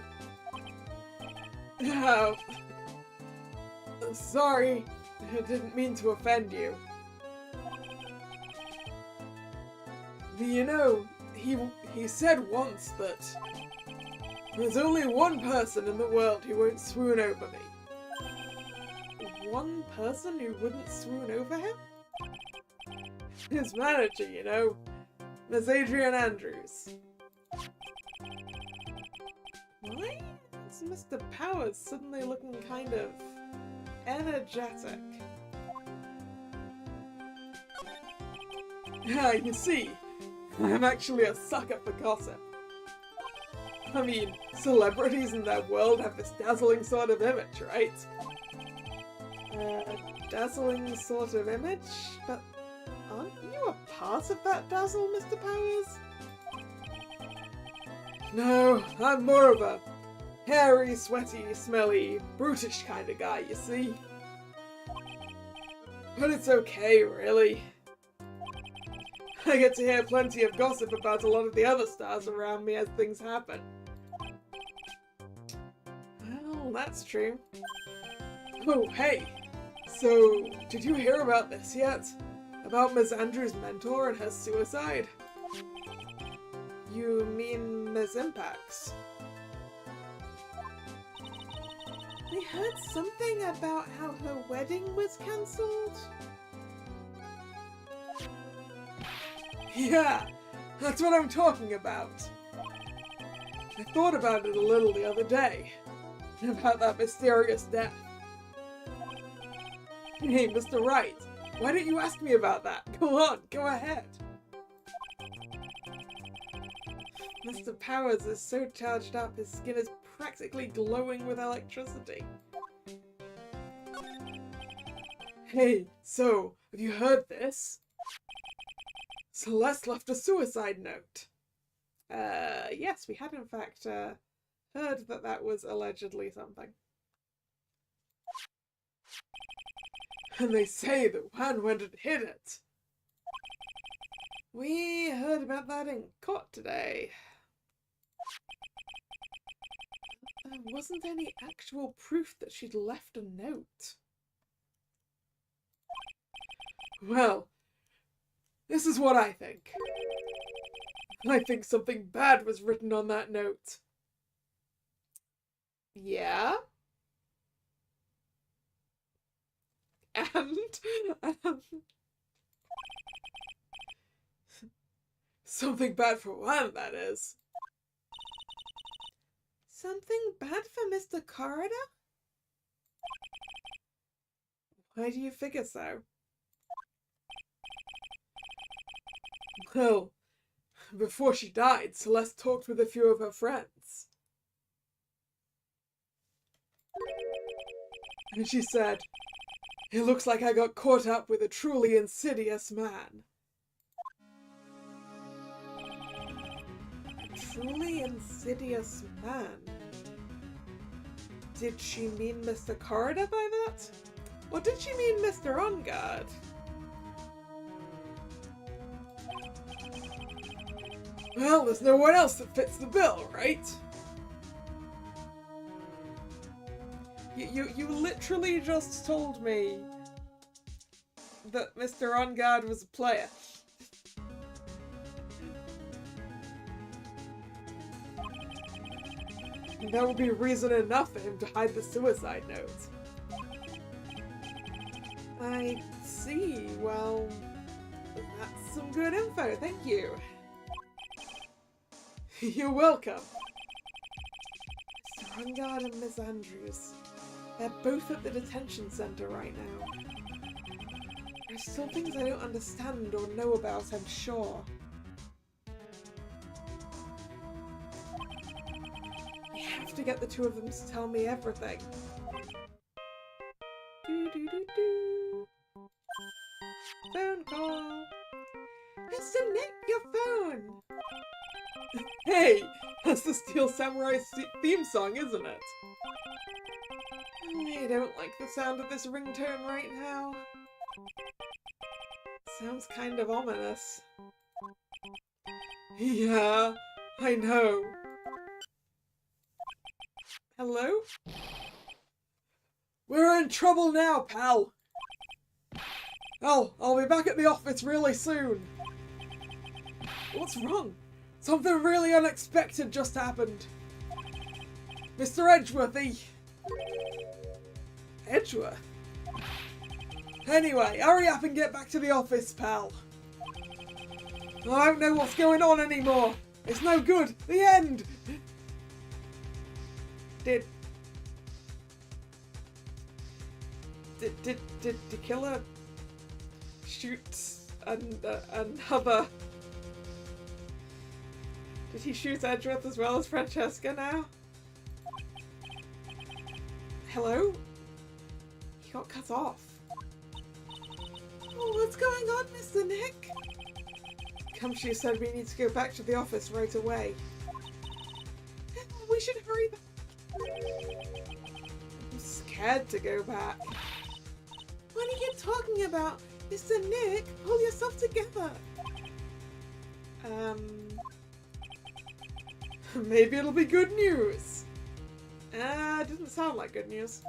Oh. Sorry, I didn't mean to offend you. You know, he said once that there's only one person in the world who won't swoon over me. One person who wouldn't swoon over him? His manager, you know, Miss Adrian Andrews. Why is Mr. Powers suddenly looking kind of energetic? You see, I'm actually a sucker for gossip. I mean, celebrities in their world have this dazzling sort of image, right? Dazzling sort of image? But aren't you a part of that dazzle, Mr. Powers? No, I'm more of a hairy, sweaty, smelly, brutish kind of guy, you see? But it's okay, really. I get to hear plenty of gossip about a lot of the other stars around me as things happen. Well, that's true. Oh, hey! So, did you hear about this yet? About Miss Andrews' mentor and her suicide? You mean Miss Impax? I heard something about how her wedding was cancelled. Yeah, that's what I'm talking about. I thought about it a little the other day. About that mysterious death. Hey, Mr. Wright, why don't you ask me about that? Go on, go ahead. Mr. Powers is so charged up, his skin is practically glowing with electricity. Hey, so, have you heard this? Celeste left a suicide note. Yes, we had in fact heard that that was allegedly something. And they say that Juan went and hid it. We heard about that in court today. There wasn't any actual proof that she'd left a note. Well, this is what I think. I think something bad was written on that note. Yeah? And something bad for Juan, that is. Something bad for Mr. Corridor? Why do you figure so? Well, before she died, Celeste talked with a few of her friends. And she said, "It looks like I got caught up with a truly insidious man." A truly insidious man? Did she mean Mr. Corridor by that? Or did she mean Mr. On Guard? Well, there's no one else that fits the bill, right? You literally just told me that Mr. On Guard was a player. And that would be reason enough for him to hide the suicide note. I see. Well, that's some good info. Thank you. You're welcome. Mr. On Guard and Miss Andrews. They're both at the detention center right now. There's still things I don't understand or know about, I'm sure. I have to get the two of them to tell me everything. Do. Phone call. Mr. Nick, your phone! Hey! That's the Steel Samurai theme song, isn't it? I don't like the sound of this ringtone right now. Sounds kind of ominous. Yeah, I know. Hello? We're in trouble now, pal! I'll be back at the office really soon. What's wrong? Something really unexpected just happened. Mr. Edgeworth, Edgeworth? Anyway, hurry up and get back to the office, pal. I don't know what's going on anymore. It's no good. The end. Did the killer shoot another? Did he shoot Edgeworth as well as Francesca now? Hello? He got cut off. Oh, what's going on, Mr. Nick? Kamshi said we need to go back to the office right away. We should hurry back. I'm scared to go back. What are you talking about? Mr. Nick, pull yourself together. Maybe it'll be good news. Didn't sound like good news.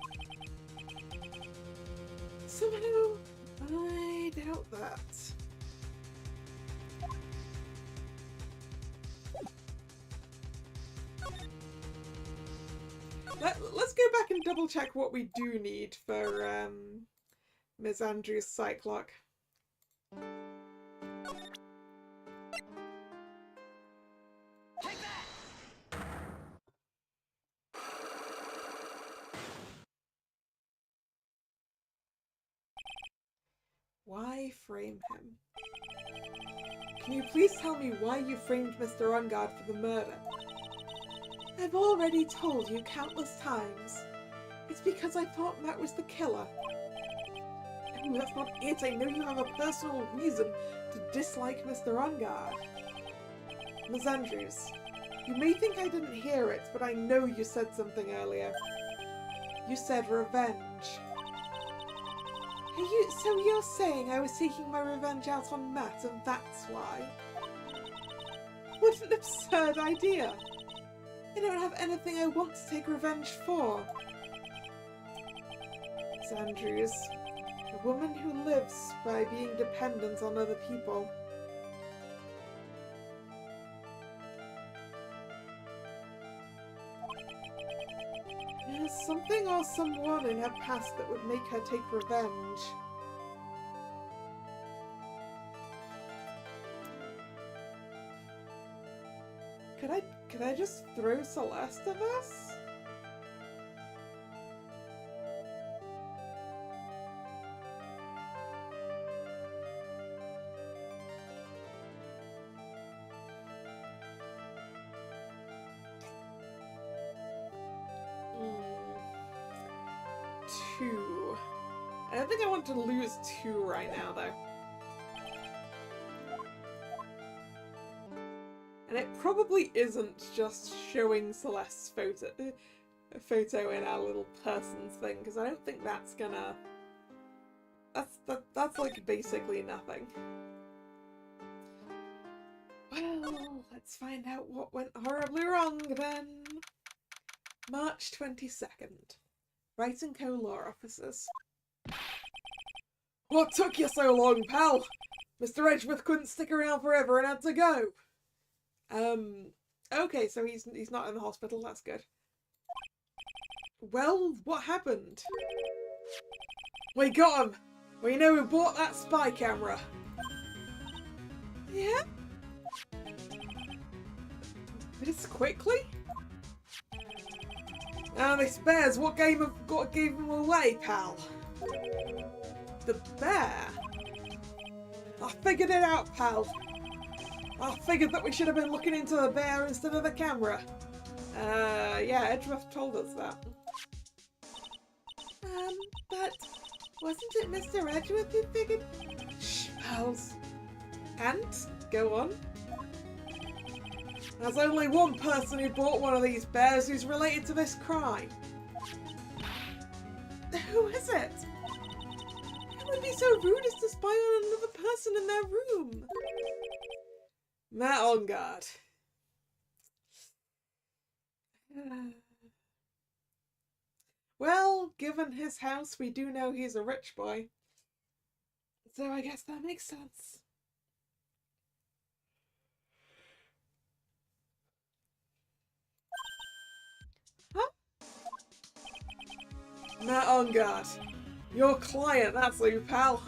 Somehow, I doubt that. Let's go back and double check what we do need for Ms. Andrews' psych clock. Take that! Why frame him? Can you please tell me why you framed Mr. Ungard for the murder? I've already told you countless times. It's because I thought Matt was the killer. No, that's not it. I know you have a personal reason to dislike Mr. Ungard. Ms. Andrews, you may think I didn't hear it, but I know you said something earlier. You said revenge. So you're saying I was taking my revenge out on Matt and that's why? What an absurd idea! I don't have anything I want to take revenge for. Ms. Andrews, a woman who lives by being dependent on other people. There's something or someone in her past that would make her take revenge. Could I just throw Celeste at this? Two. I don't think I want to lose two right now, though. And it probably isn't just showing Celeste's photo in our little persons thing, because I don't think that's gonna... That's like basically nothing. Well, let's find out what went horribly wrong then. March 22nd. Wright & Co. Law Officers. What took you so long, pal? Mr. Edgeworth couldn't stick around forever and had to go. Okay, so he's not in the hospital, that's good. Well, what happened? We got him! We know who bought that spy camera. Yeah? This quickly? Now this bear's what gave him away, pal. The bear? I figured it out, pal. I figured that we should have been looking into the bear instead of the camera. Yeah, Edgeworth told us that. But wasn't it Mr. Edgeworth who figured? Shh, pals. And? Go on. There's only one person who bought one of these bears who's related to this crime. Who is it? Who would be so rude as to spy on another person in their room? Matt Ungard. Well, given his house, we do know he's a rich boy. So I guess that makes sense. Huh? Matt Ungard. Your client, that's who, pal.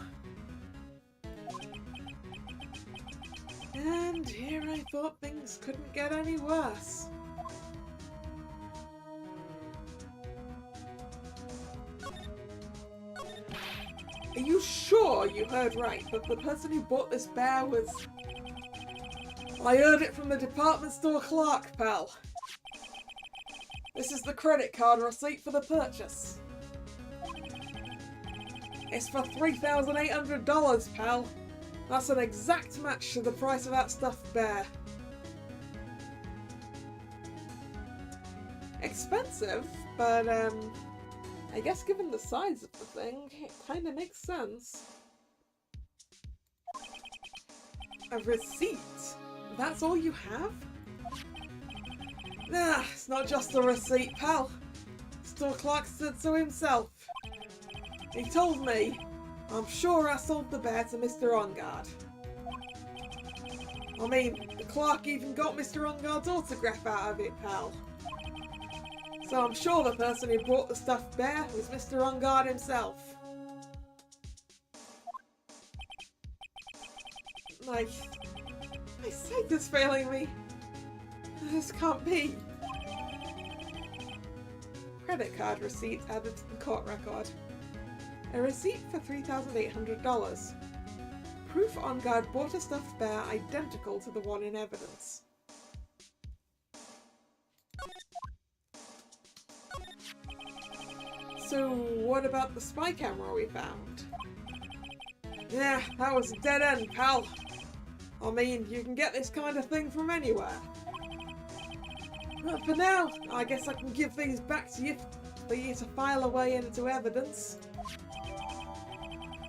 And here I thought things couldn't get any worse. Are you sure you heard right, that the person who bought this bear was... I heard it from the department store clerk, pal. This is the credit card receipt for the purchase. It's for $3,800, pal. That's an exact match to the price of that stuffed bear. Expensive, but I guess given the size of the thing, it kinda makes sense. A receipt? That's all you have? Nah, it's not just a receipt, pal. store clerk said so himself. He told me, I'm sure I sold the bear to Mr. On Guard. I mean, the clerk even got Mr. On Guard's autograph out of it, pal. So I'm sure the person who bought the stuffed bear was Mr. On Guard himself. My sight is failing me. This can't be. Credit card receipt added to the court record. A receipt for $3,800. Proof On Guard bought a stuffed bear identical to the one in evidence. So what about the spy camera we found? Yeah, that was a dead end, pal. I mean, you can get this kind of thing from anywhere. But for now, I guess I can give these back to you for you to file away into evidence.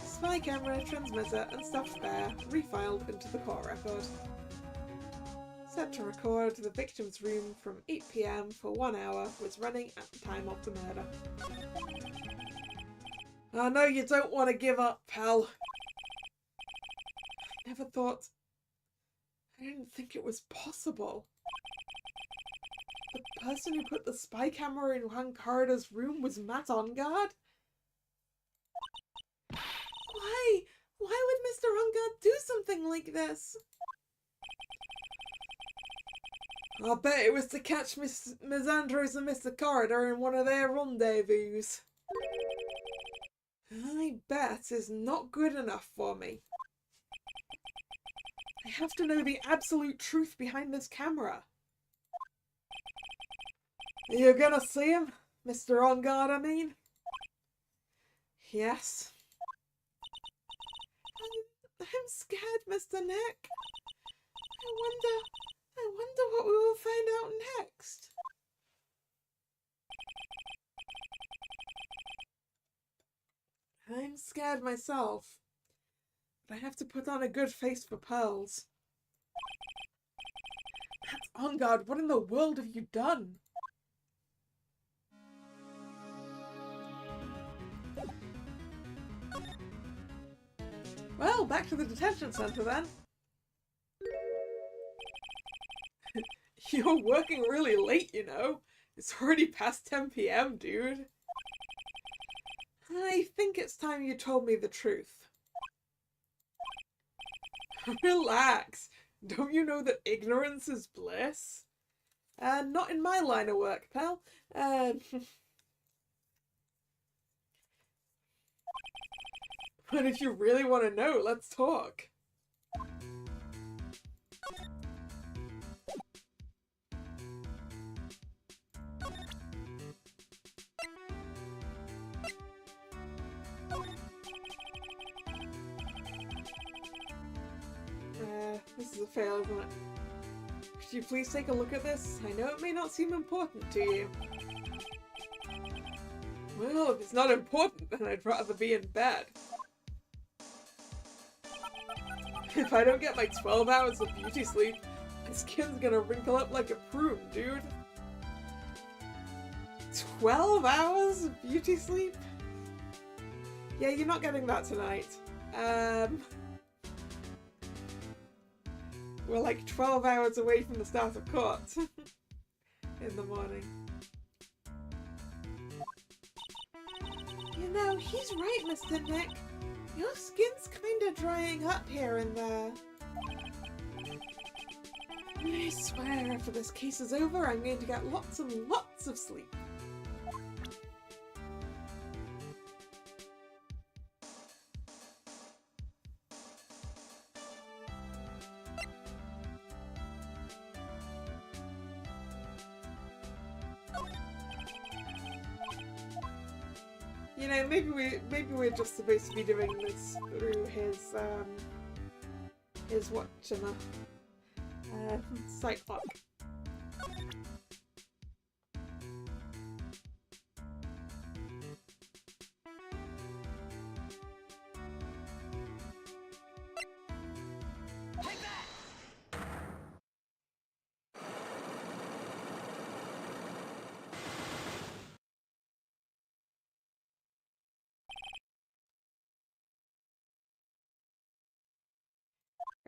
Spy camera, transmitter, and stuffed bear refiled into the court record. Set to record the victim's room from 8 PM for 1 hour was running at the time of the murder. I know you don't want to give up, pal. I never thought... I didn't think it was possible. The person who put the spy camera in Juan Carter's room was Matt On Guard? Why? Why would Mr. On Guard do something like this? I bet it was to catch Miss Andrews and Mr. Carter in one of their rendezvous. I bet is not good enough for me. I have to know the absolute truth behind this camera. You're gonna see him? Mr. On Guard, I mean? Yes. I'm scared, Mr. Nick. I wonder what we will find out next. I'm scared myself. But I have to put on a good face for Pearls. That's On Guard, what in the world have you done? Well, back to the detention center then. You're working really late, you know. It's already past 10 PM, dude. I think it's time you told me the truth. Relax. Don't you know that ignorance is bliss? Not in my line of work, pal. But if you really want to know, let's talk. This is a fail, isn't it? Could you please take a look at this? I know it may not seem important to you. Well, if it's not important, then I'd rather be in bed. If I don't get my 12 hours of beauty sleep, my skin's gonna wrinkle up like a prune, dude. 12 hours of beauty sleep? Yeah, you're not getting that tonight. We're like 12 hours away from the start of court. In the morning. You know, he's right, Mr. Nick. Your skin's kinda drying up here and there. I swear, after this case is over, I'm going to get lots and lots of sleep. You know, maybe we're just supposed to be doing this through his sight clock.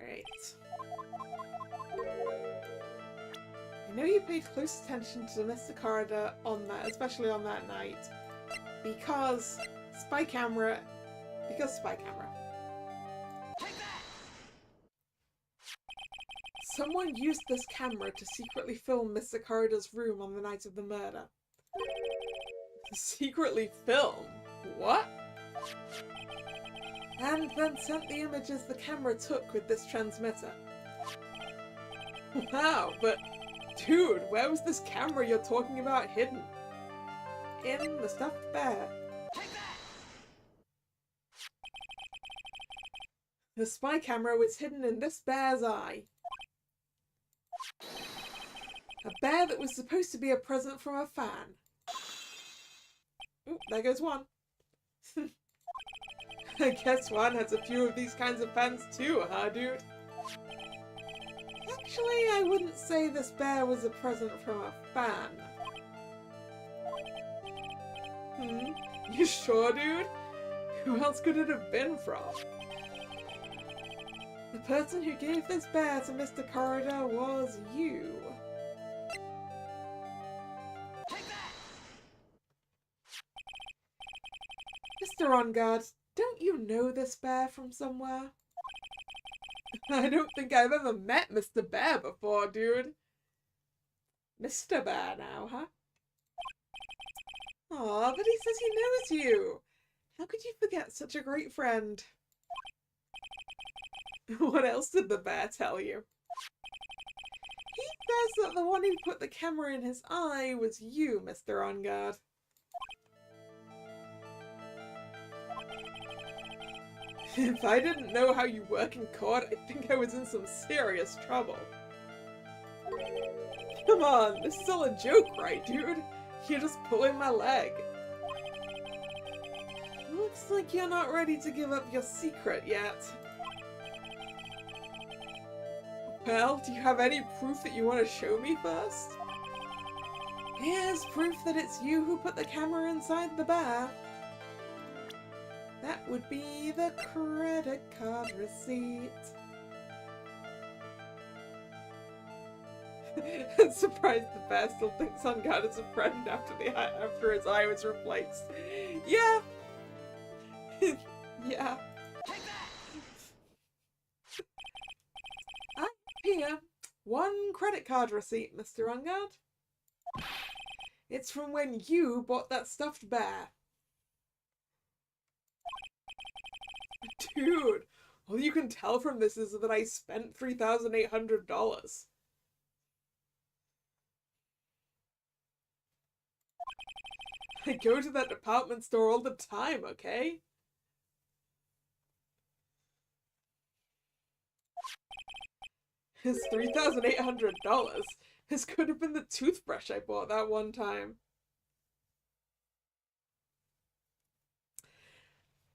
Right. I know you paid close attention to Mr. Corridor on that, especially on that night, because spy camera. Someone used this camera to secretly film Mr. Corridor's room on the night of the murder. Secretly film? What? And then sent the images the camera took with this transmitter. Wow, but dude, where was this camera you're talking about hidden? In the stuffed bear. The spy camera was hidden in this bear's eye. A bear that was supposed to be a present from a fan. Ooh, there goes one. I guess one has a few of these kinds of fans too, huh, dude? Actually, I wouldn't say this bear was a present from a fan. You sure, dude? Who else could it have been from? The person who gave this bear to Mr. Corridor was you. Mr. On Guard, don't you know this bear from somewhere? I don't think I've ever met Mr. Bear before, dude. Mr. Bear now, huh? Aw, but he says he knows you. How could you forget such a great friend? What else did the bear tell you? He says that the one who put the camera in his eye was you, Mr. On Guard. If I didn't know how you work in court, I think I was in some serious trouble. Come on, this is all a joke, right, dude? You're just pulling my leg. Looks like you're not ready to give up your secret yet. Well, do you have any proof that you want to show me first? Here's proof that it's you who put the camera inside the bear. That would be the credit card receipt. I'm surprised the bear still thinks On Guard is a friend after his eye was replaced. Yeah. Yeah. Here, one credit card receipt, Mr. On Guard. It's from when you bought that stuffed bear. Dude, all you can tell from this is that I spent $3,800. I go to that department store all the time, okay? His $3,800. This could have been the toothbrush I bought that one time.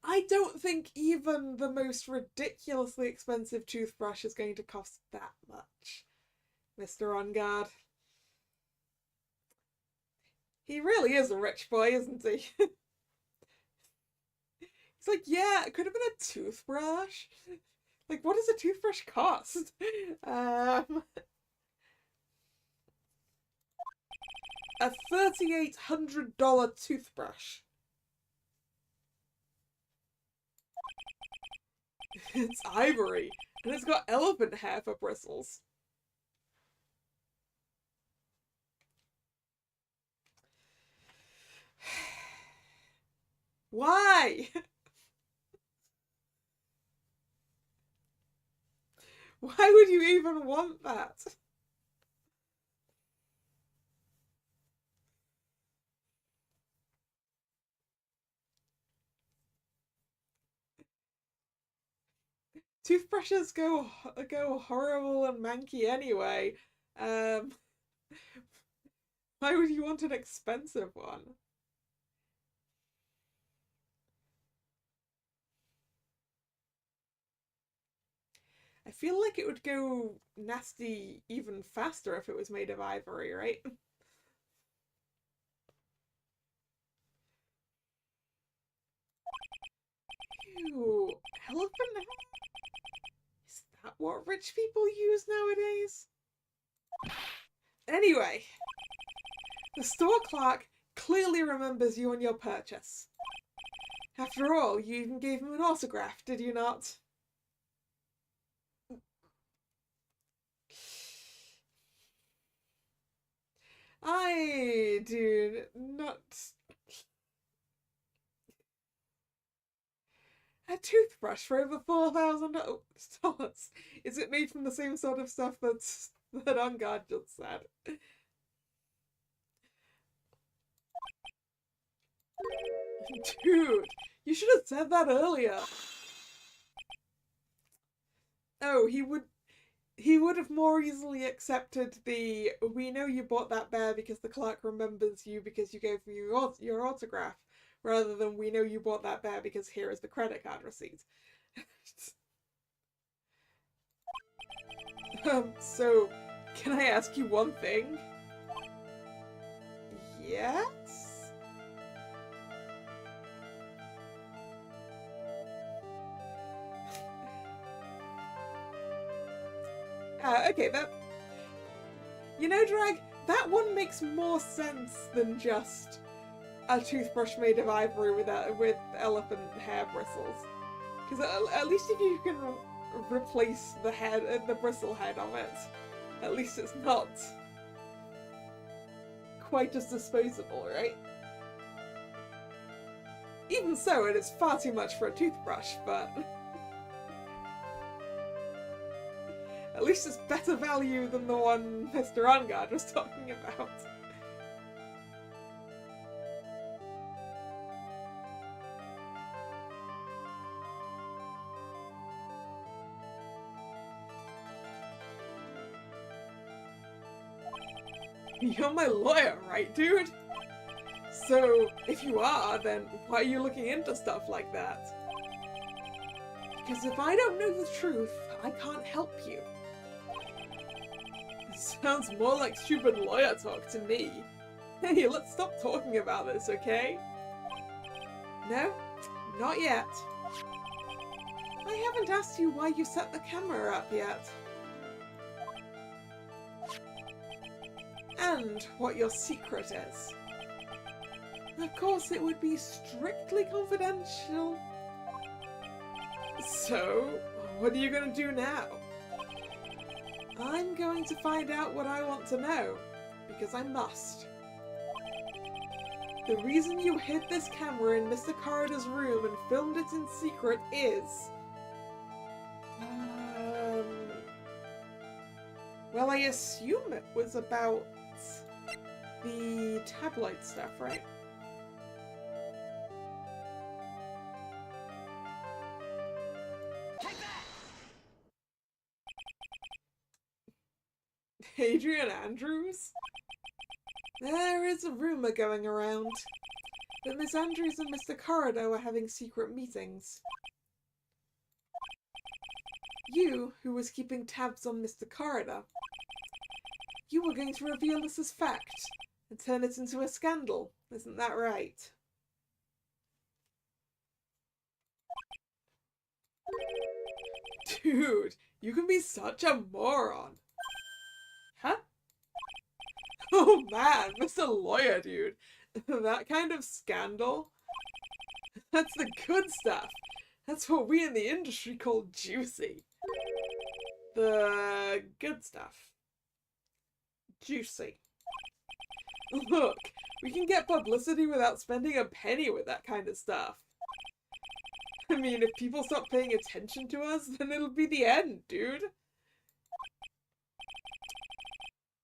I don't think even the most ridiculously expensive toothbrush is going to cost that much, Mr. On Guard. He really is a rich boy, isn't he? He's like, yeah, it could have been a toothbrush. Like, what does a toothbrush cost? A $3,800 toothbrush. It's ivory, and it's got elephant hair for bristles. Why? Why would you even want that? Toothbrushes go horrible and manky anyway. Why would you want an expensive one? I feel like it would go nasty even faster if it was made of ivory, right? Ew, elephant hair? Is that what rich people use nowadays? Anyway, the store clerk clearly remembers you and your purchase. After all, you even gave him an autograph, did you not? I do not... A toothbrush for over $4,000. Is it made from the same sort of stuff that On Guard just said? Dude, you should have said that earlier. Oh, he would have more easily accepted the "we know you bought that bear because the clerk remembers you because you gave me your autograph," rather than "we know you bought that bear because here is the credit card receipt." So, can I ask you one thing? Yes? Okay, that... You know, Drag, that one makes more sense than just a toothbrush made of ivory with elephant hair bristles. Because at least if you can replace the bristle head of it, at least it's not quite as disposable, right? Even so, it is far too much for a toothbrush, but at least it's better value than the one Mr. Ongard was talking about. You're my lawyer, right, dude? So, if you are, then why are you looking into stuff like that? Because if I don't know the truth, I can't help you. Sounds more like stupid lawyer talk to me. Hey, let's stop talking about this, okay? No? Not yet. I haven't asked you why you set the camera up yet. And what your secret is. Of course, it would be strictly confidential. So, what are you going to do now? I'm going to find out what I want to know, because I must. The reason you hid this camera in Mr. Corridor's room and filmed it in secret is... Well, I assume it was about the tabloid stuff, right? Take that! Adrian Andrews? There is a rumor going around that Miss Andrews and Mr. Corridor were having secret meetings. You, who was keeping tabs on Mr. Corridor, you were going to reveal this as fact and turn it into a scandal, isn't that right? Dude, you can be such a moron. Huh? Oh man, Mr. Lawyer, dude. That kind of scandal? That's the good stuff. That's what we in the industry call juicy. The good stuff. Juicy. Look, we can get publicity without spending a penny with that kind of stuff. I mean, if people stop paying attention to us, then it'll be the end, dude.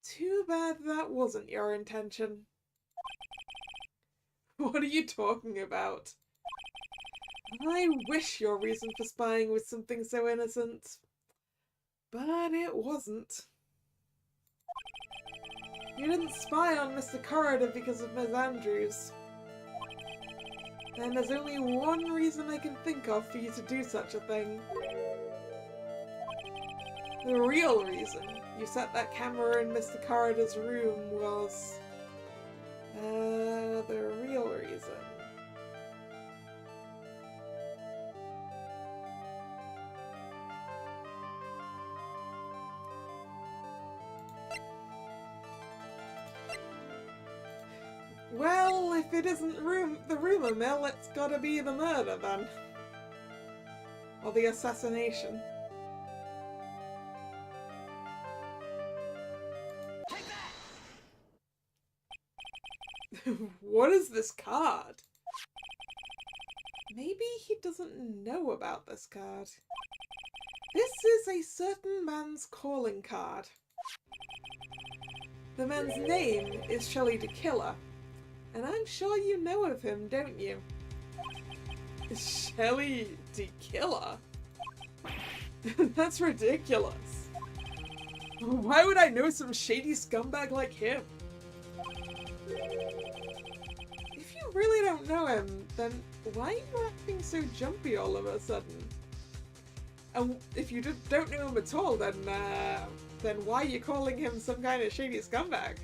Too bad that wasn't your intention. What are you talking about? I wish your reason for spying was something so innocent. But it wasn't. You didn't spy on Mr. Corridor because of Miss Andrews. And there's only one reason I can think of for you to do such a thing. The real reason you set that camera in Mr. Corridor's room was... the real reason. If it isn't the rumor mill, it's gotta be the murder then. Or the assassination. Take that! What is this card? Maybe he doesn't know about this card. This is a certain man's calling card. The man's name is Shelly the Killer, and I'm sure you know of him, don't you? Shelly the Killer? That's ridiculous. Why would I know some shady scumbag like him? If you really don't know him, then why are you acting so jumpy all of a sudden? And if you don't know him at all, then why are you calling him some kind of shady scumbag?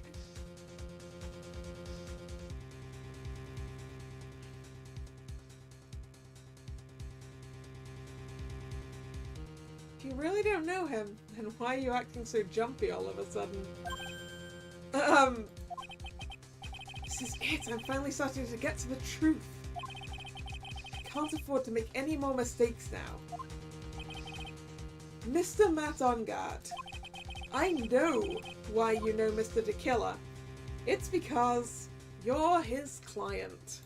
If you really don't know him, then why are you acting so jumpy all of a sudden? This is it. I'm finally starting to get to the truth. I can't afford to make any more mistakes now. Mr. Matt On Guard, I know why you know Mr. the Killer. It's because you're his client.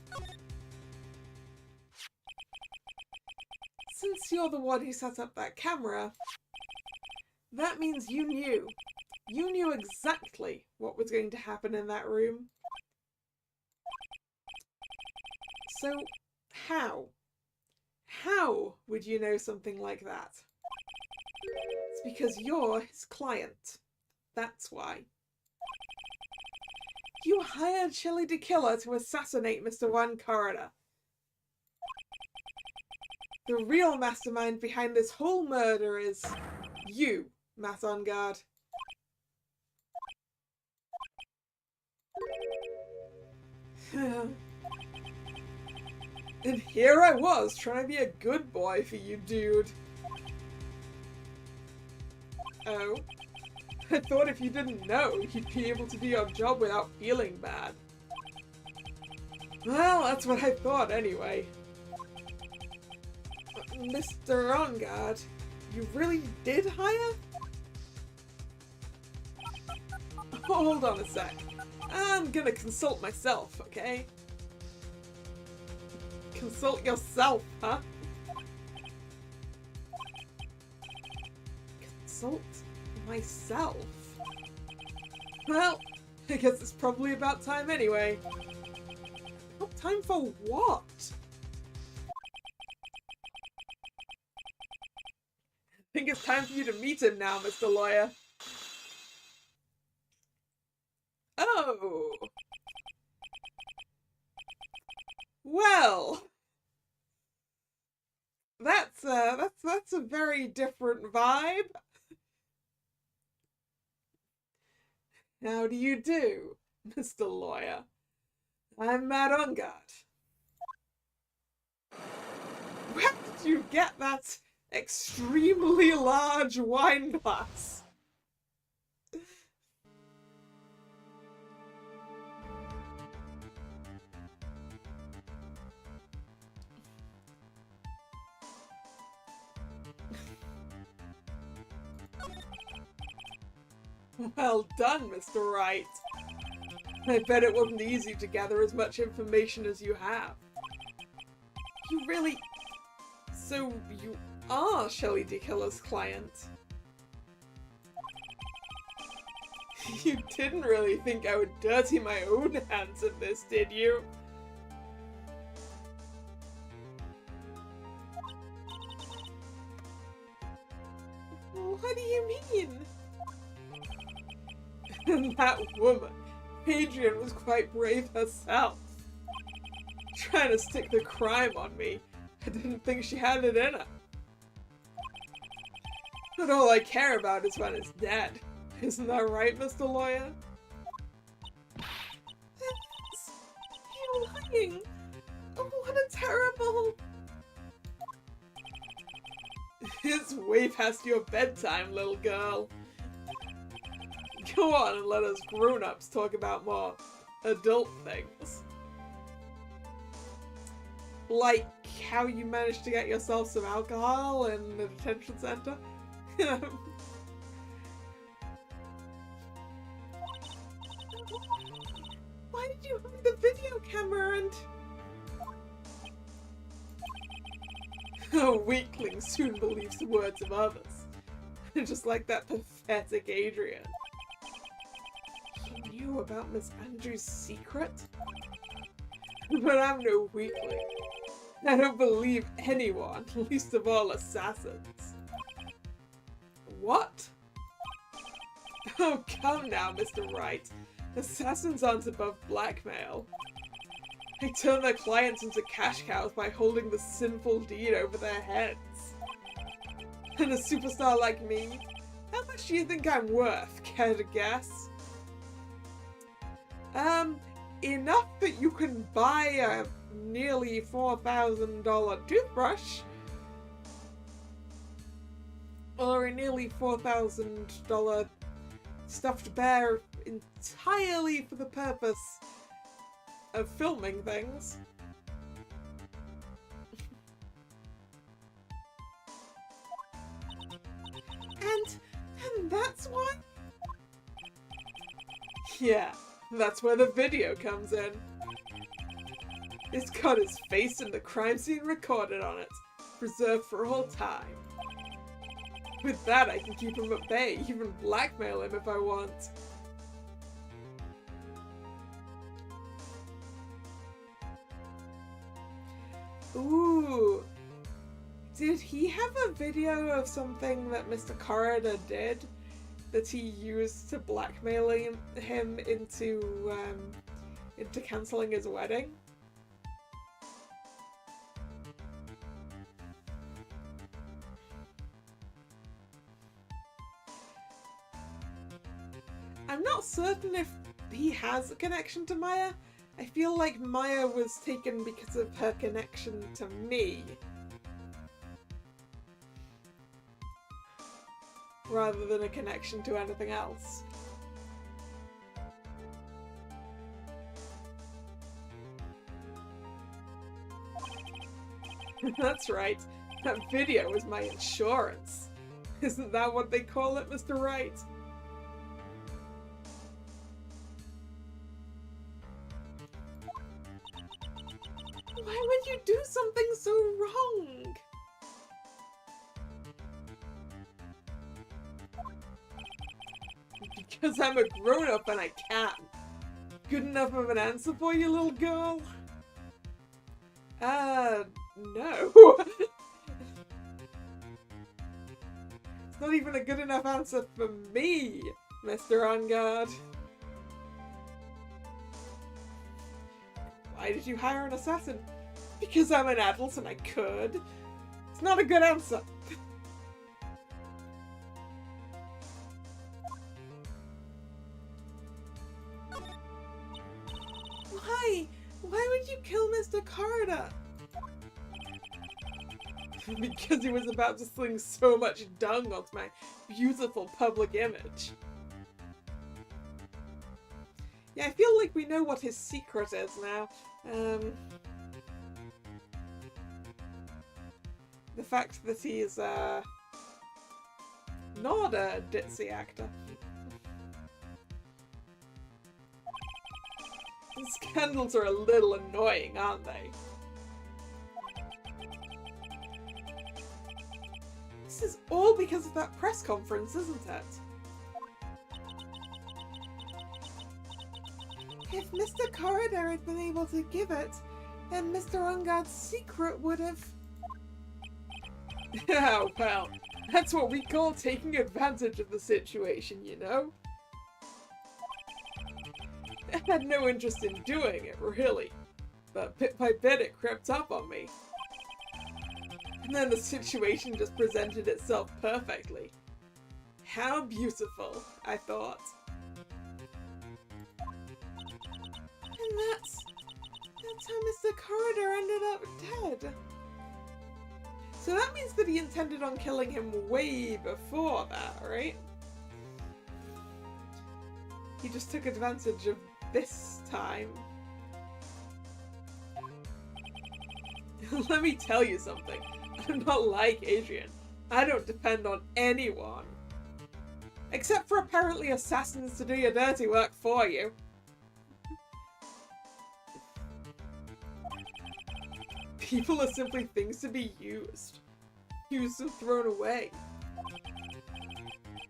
Since you're the one who set up that camera, that means you knew. You knew exactly what was going to happen in that room. So, how? How would you know something like that? It's because you're his client. That's why. You hired Shelly the Killer to assassinate Mr. One Corridor. The real mastermind behind this whole murder is you, Matt On Guard. And here I was, trying to be a good boy for you, dude. Oh? I thought if you didn't know, you'd be able to do your job without feeling bad. Well, that's what I thought anyway. Mr. On Guard, you really did hire? Hold on a sec. I'm gonna consult myself, okay? Consult yourself, huh? Consult myself? Well, I guess it's probably about time anyway. About time for what? I think it's time for you to meet him now, Mr. Lawyer. Oh! Well, that's a very different vibe. How do you do, Mr. Lawyer? I'm Matt On Guard. Where did you get that extremely large wine glass? Well done, Mr. Wright. I bet it wasn't easy to gather as much information as you have. You really... So, you are Shelly the Killer's client? You didn't really think I would dirty my own hands at this, did you? What do you mean? And that woman, Adrian, was quite brave herself. Trying to stick the crime on me. I didn't think she had it in her. But all I care about is when it's dead. Isn't that right, Mr. Lawyer? You're lying! Oh, what a terrible... It's way past your bedtime, little girl. Go on and let us grown-ups talk about more adult things. Like how you managed to get yourself some alcohol in the detention center. Why did you hide the video camera and... A weakling soon believes the words of others. Just like that pathetic Adrian. He knew about Miss Andrews' secret? But I'm no weakling. I don't believe anyone, least of all assassins. What? Oh, come now, Mr. Wright. Assassins aren't above blackmail. They turn their clients into cash cows by holding the sinful deed over their heads. And a superstar like me? How much do you think I'm worth? Care to guess? Enough that you can buy a nearly $4,000 toothbrush. Or a nearly $4,000 stuffed bear entirely for the purpose of filming things. And that's why? Yeah, that's where the video comes in. It's got his face and the crime scene recorded on it, preserved for all time. With that, I can keep him at bay, even blackmail him if I want. Ooh. Did he have a video of something that Mr. Corridor did that he used to blackmail him into cancelling his wedding? I'm not certain if he has a connection to Maya. I feel like Maya was taken because of her connection to me, rather than a connection to anything else. That's right, that video was my insurance. Isn't that what they call it, Mr. Wright? Why would you do something so wrong? Because I'm a grown-up and I can. Good enough of an answer for you, little girl? No. It's not even a good enough answer for me, Mr. On Guard. Why did you hire an assassin? Because I'm an adult and I could. It's not a good answer. Why? Why would you kill Mr. Corridor? Because he was about to sling so much dung onto my beautiful public image. Yeah, I feel like we know what his secret is now. The fact that he is not a ditzy actor. The scandals are a little annoying, aren't they? This is all because of that press conference, isn't it? If Mr. Corridor had been able to give it, then Mr. Ungard's secret would have... Oh, well, that's what we call taking advantage of the situation, you know? I had no interest in doing it, really. But bit by bit it crept up on me. And then the situation just presented itself perfectly. How beautiful, I thought. And that's how Mr. Corridor ended up dead. So that means that he intended on killing him way before that, right? He just took advantage of this time. Let me tell you something. I'm not like Adrian. I don't depend on anyone. Except for apparently assassins to do your dirty work for you. People are simply things to be used. Used and thrown away.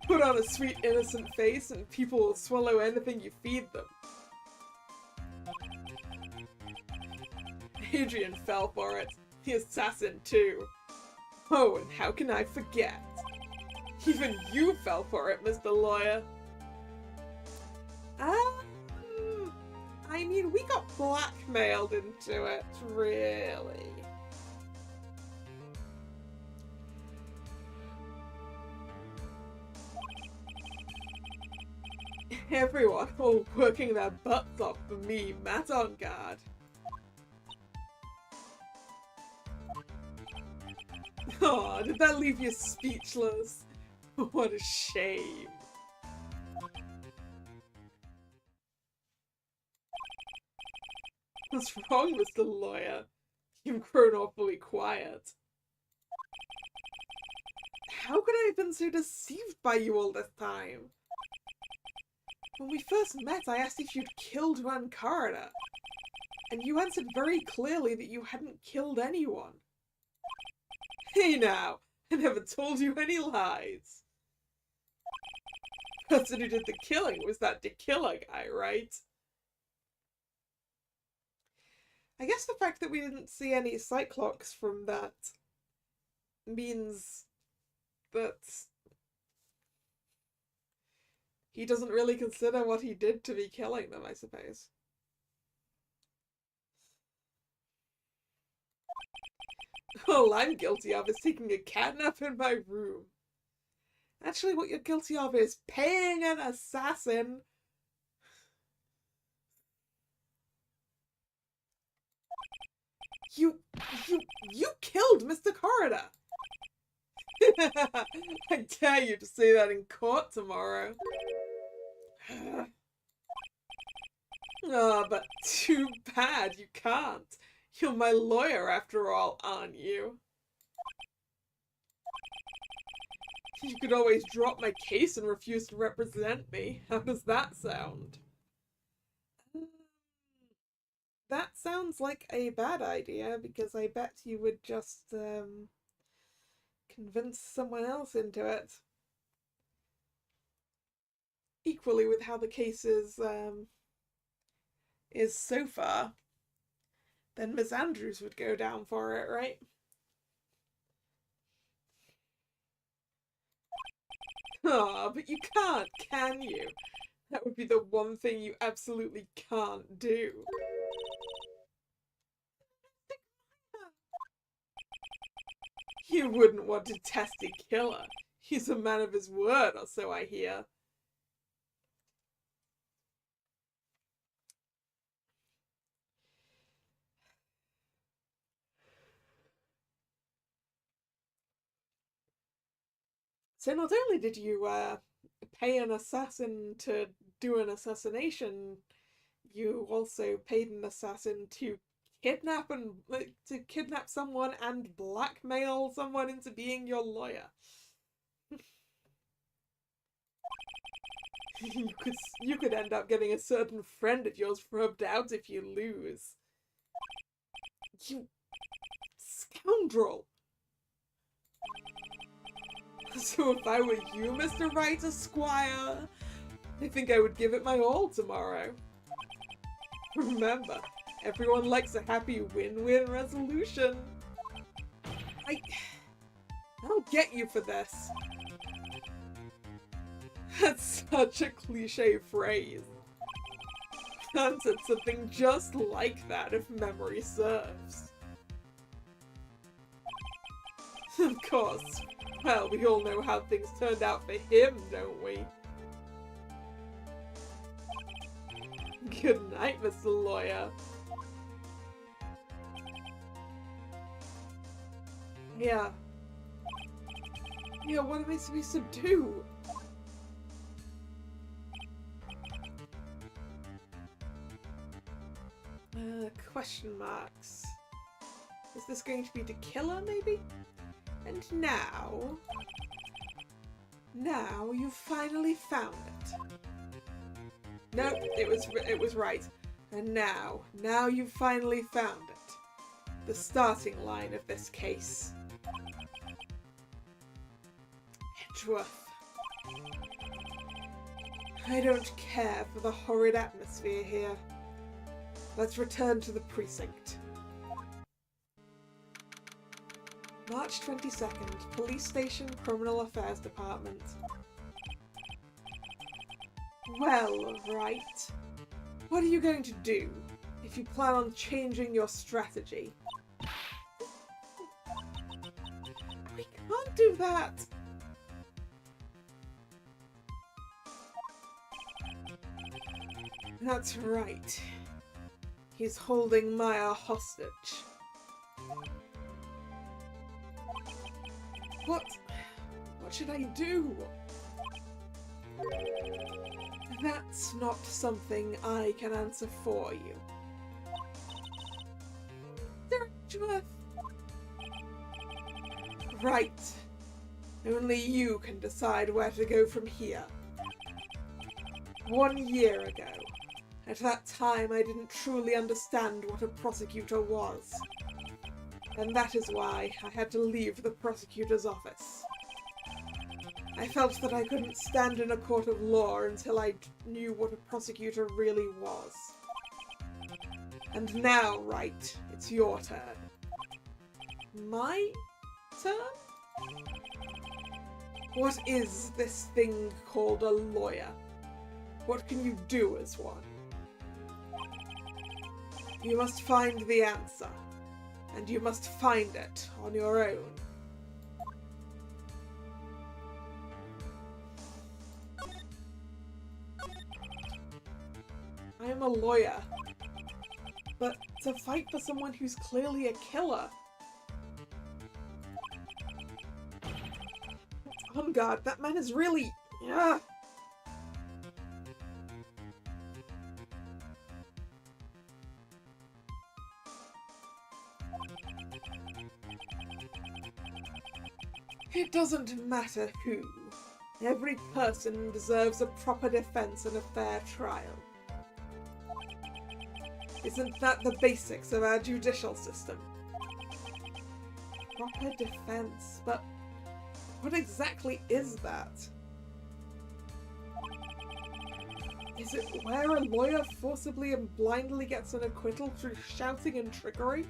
Put on a sweet innocent face and people will swallow anything you feed them. Adrian fell for it. The assassin too. Oh, and how can I forget? Even you fell for it, Mr. Lawyer. I mean, we got blackmailed into it, really. Everyone all working their butts off for me, Matt on guard. Oh, did that leave you speechless? What a shame. What's wrong, Mr. Lawyer? You've grown awfully quiet. How could I have been so deceived by you all this time? When we first met, I asked if you'd killed Juan Carter, and you answered very clearly that you hadn't killed anyone. Hey now, I never told you any lies. The person who did the killing was that Tequila guy, right? I guess the fact that we didn't see any sight clocks from that means that he doesn't really consider what he did to be killing them, I suppose. All I'm guilty of is taking a catnap in my room. Actually, what you're guilty of is paying an assassin. You killed Mr. Corridor. I dare you to say that in court tomorrow. Oh, but too bad you can't. You're my lawyer after all, aren't you? You could always drop my case and refuse to represent me. How does that sound? That sounds like a bad idea, because I bet you would just convince someone else into it. Equally with how the case is so far, then Miss Andrews would go down for it, right? Ah, but you can't, can you? That would be the one thing you absolutely can't do. You wouldn't want to test a killer. He's a man of his word, or so I hear. So not only did you pay an assassin to do an assassination, you also paid an assassin to kidnap someone and blackmail someone into being your lawyer. You could end up getting a certain friend of yours rubbed out if you lose. You scoundrel! So if I were you, Mr. Wright Esquire, I think I would give it my all tomorrow. Remember, everyone likes a happy win-win resolution. I'll get you for this. That's such a cliche phrase. Kant said something just like that, if memory serves. Of course. Well, we all know how things turned out for him, don't we? Good night, Mr. Lawyer. Yeah. Yeah, what am I supposed to do? Question marks. Is this going to be to kill her, maybe? And now... Now you've finally found it. No, it was right. And now you've finally found it. The starting line of this case. Edgeworth. I don't care for the horrid atmosphere here. Let's return to the precinct. March 22nd, Police Station, Criminal Affairs Department. Well, right. What are you going to do if you plan on changing your strategy? We can't do that! That's right. He's holding Maya hostage. What should I do? That's not something I can answer for you. Edgeworth. Right. Only you can decide where to go from here. 1 year ago. At that time, I didn't truly understand what a prosecutor was. And that is why I had to leave the prosecutor's office. I felt that I couldn't stand in a court of law until I knew what a prosecutor really was. And now, right, it's your turn. My turn? What is this thing called a lawyer? What can you do as one? You must find the answer, and you must find it on your own. I am a lawyer, but to fight for someone who's clearly a killer. On guard, that man is really... Ugh. It doesn't matter who. Every person deserves a proper defense and a fair trial. Isn't that the basics of our judicial system? Proper defense, but what exactly is that? Is it where a lawyer forcibly and blindly gets an acquittal through shouting and trickery?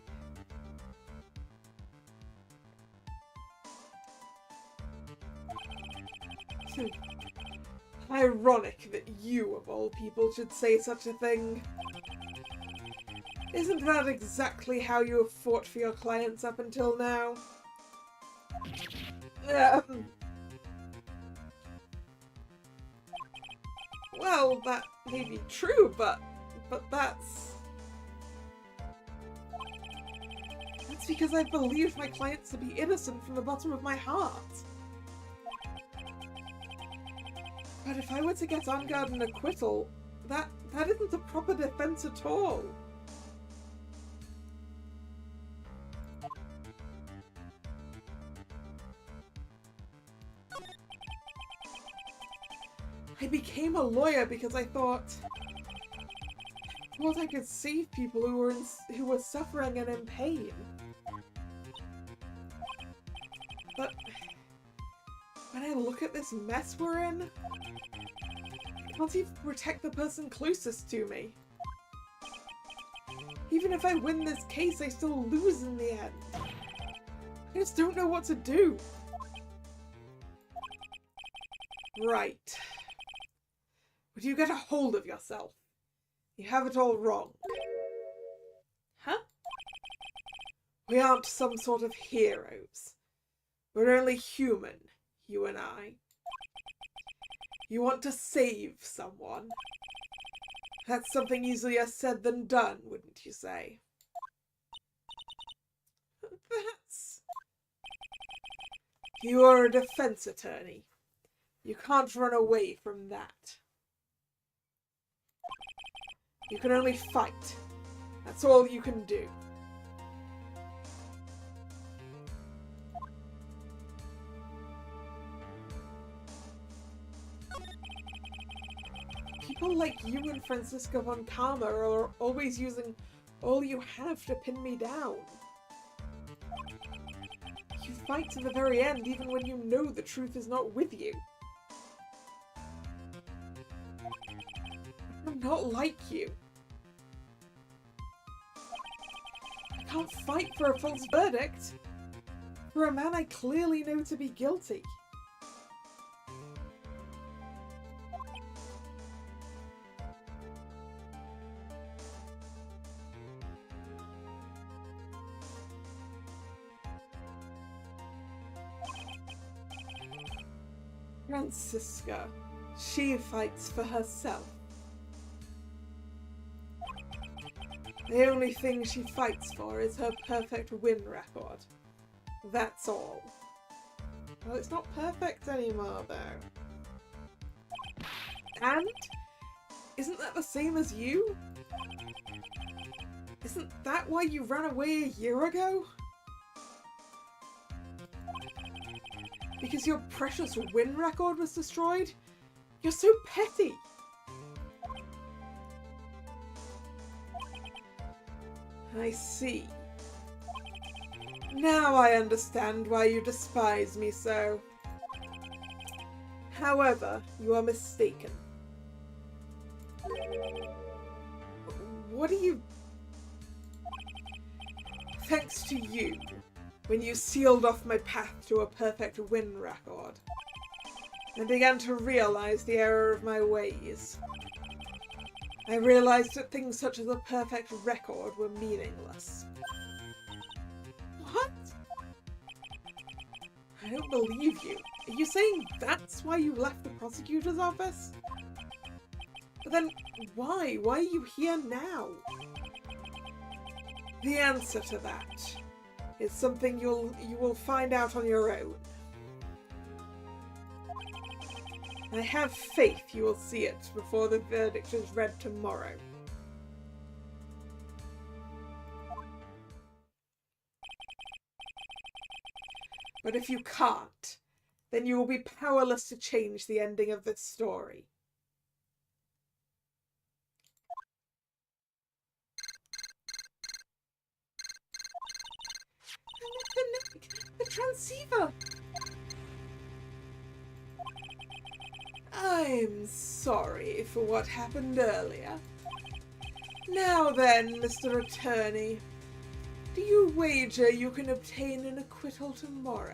Ironic that you, of all people, should say such a thing. Isn't that exactly how you have fought for your clients up until now? Well, that may be true, but that's because I believe my clients to be innocent from the bottom of my heart. But if I were to get on guard and acquittal, that isn't a proper defense at all. I became a lawyer because I thought I could save people who were suffering and in pain. But when I look at this mess we're in, I can't even protect the person closest to me. Even if I win this case, I still lose in the end. I just don't know what to do. Right. Would you get a hold of yourself? You have it all wrong. Huh? We aren't some sort of heroes. We're only human, you and I. You want to save someone. That's something easier said than done, wouldn't you say? That's... You are a defense attorney. You can't run away from that. You can only fight. That's all you can do. People like you and Francisco von Karma are always using all you have to pin me down. You fight to the very end even when you know the truth is not with you. I'm not like you. I can't fight for a false verdict for a man I clearly know to be guilty. Francisca, she fights for herself. The only thing she fights for is her perfect win record. That's all. Well, it's not perfect anymore, though. And? Isn't that the same as you? Isn't that why you ran away a year ago? Because your precious win record was destroyed? You're so petty! I see. Now I understand why you despise me so. However, you are mistaken. What are you... Thanks to you, when you sealed off my path to a perfect win record, I began to realize the error of my ways. I realized that things such as a perfect record were meaningless. What? I don't believe you. Are you saying that's why you left the prosecutor's office? But then, why? Why are you here now? The answer to that is something you will find out on your own. I have faith you will see it before the verdict is read tomorrow. But if you can't, then you will be powerless to change the ending of this story. The transceiver! I'm sorry for what happened earlier. Now then, Mr. Attorney, do you wager you can obtain an acquittal tomorrow?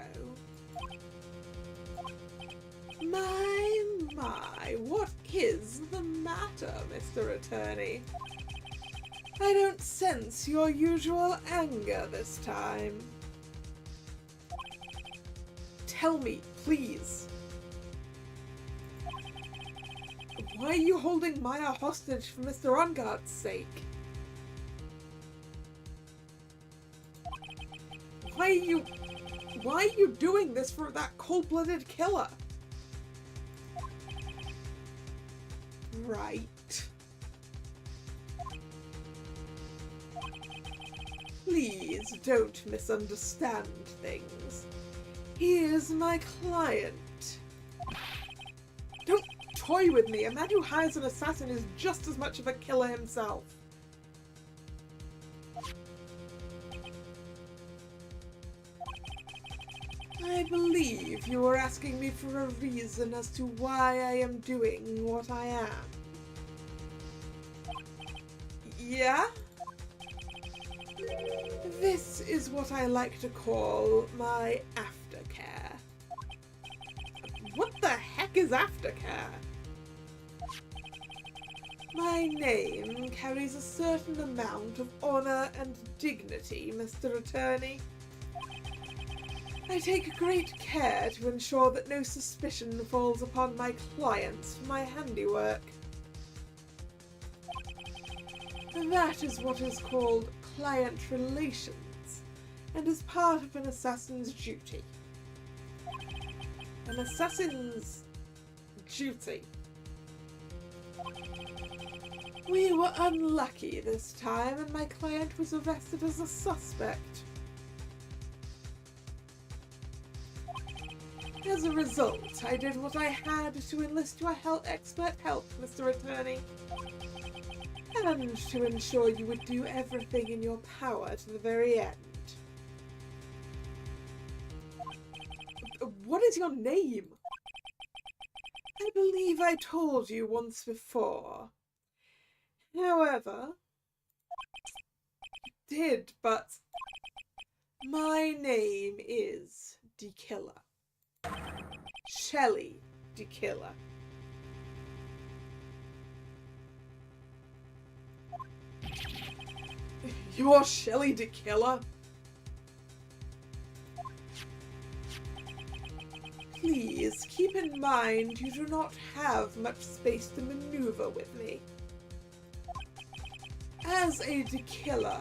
My, what is the matter, Mr. Attorney? I don't sense your usual anger this time. Tell me, please. Why are you holding Maya hostage for Mr. Ongart's sake? Why are you doing this for that cold-blooded killer? Right. Please don't misunderstand things. He is my client. Don't toy with me. A man who hires an assassin is just as much of a killer himself. I believe you are asking me for a reason as to why I am doing what I am. Yeah? This is what I like to call my aftercare. What the heck is aftercare? My name carries a certain amount of honor and dignity, Mr. Attorney. I take great care to ensure that no suspicion falls upon my clients for my handiwork. That is what is called client relations, and is part of an assassin's duty. An assassin's duty. We were unlucky this time, and my client was arrested as a suspect. As a result, I did what I had to enlist your expert help, Mr. Attorney. And to ensure you would do everything in your power to the very end. What is your name? I believe I told you once before. However, did, but my name is Killa. Shelley Killa. You're Shelley Killa? Please keep in mind you do not have much space to maneuver with me. As a killer,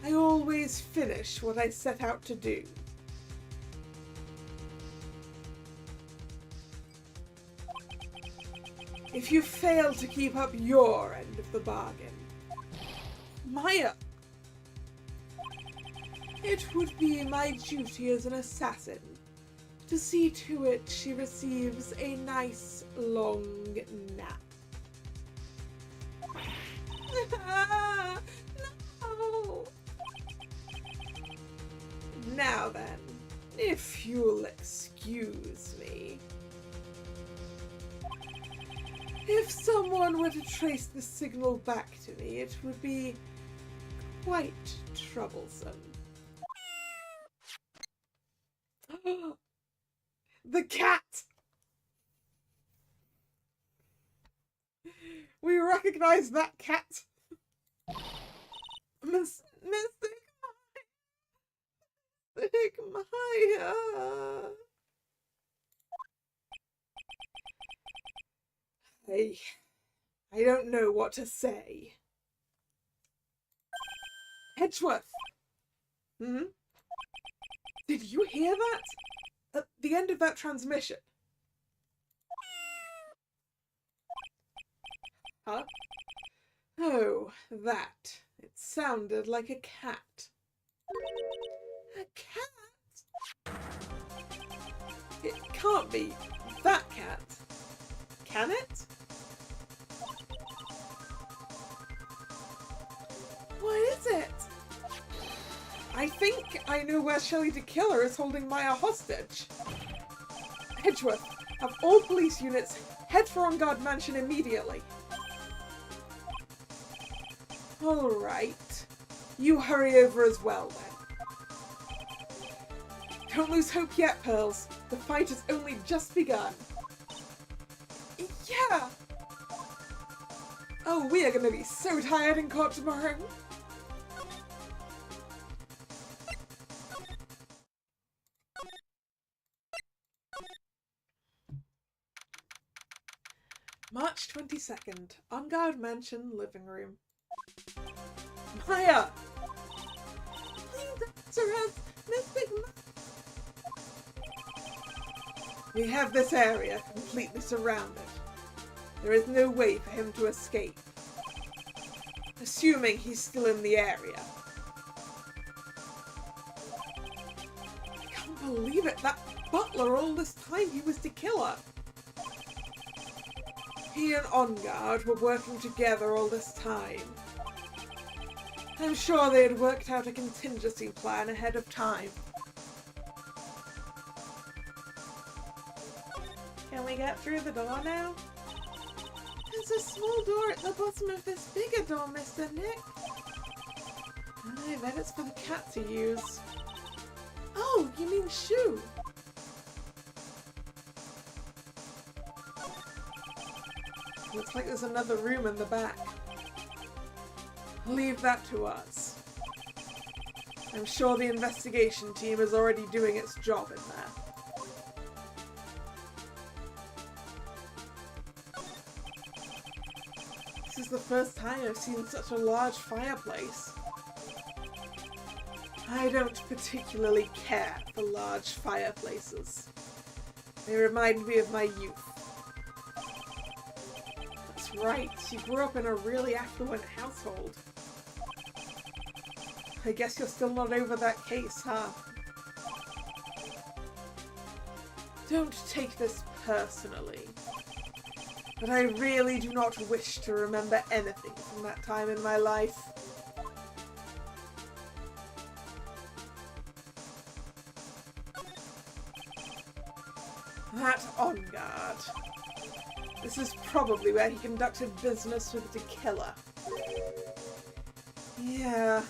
I always finish what I set out to do. If you fail to keep up your end of the bargain, Maya, it would be my duty as an assassin to see to it she receives a nice long nap. No! Now then, if you'll excuse me. If someone were to trace the signal back to me, it would be quite troublesome. The cat! We recognize that cat! Mystic Maya! I don't know what to say. Edgeworth! Hmm? Did you hear that? At the end of that transmission. Huh? Oh, that. It sounded like a cat. A cat? It can't be that cat. Can it? What is it? I think I know where Shelley Killa is holding Maya hostage. Edgeworth, have all police units head for On Guard Mansion immediately. Alright. You hurry over as well then. Don't lose hope yet, Pearls. The fight has only just begun. Yeah! Oh, we are gonna be so tired in court tomorrow. March 22nd, On Guard Mansion living room. Maya! Please answer us, Mystic Maya! We have this area completely surrounded. There is no way for him to escape. Assuming he's still in the area. I can't believe it, that butler all this time he was the killer. He and On Guard were working together all this time. I'm sure they had worked out a contingency plan ahead of time. Can we get through the door now? There's a small door at the bottom of this bigger door, Mr. Nick. I bet it's for the cat to use. Oh, you mean Shoo? Looks like there's another room in the back. Leave that to us. I'm sure the investigation team is already doing its job in there. This is the first time I've seen such a large fireplace. I don't particularly care for large fireplaces. They remind me of my youth. That's right, you grew up in a really affluent household. I guess you're still not over that case, huh? Don't take this personally, but I really do not wish to remember anything from that time in my life. That On Guard. This is probably where he conducted business with the killer. Yeah.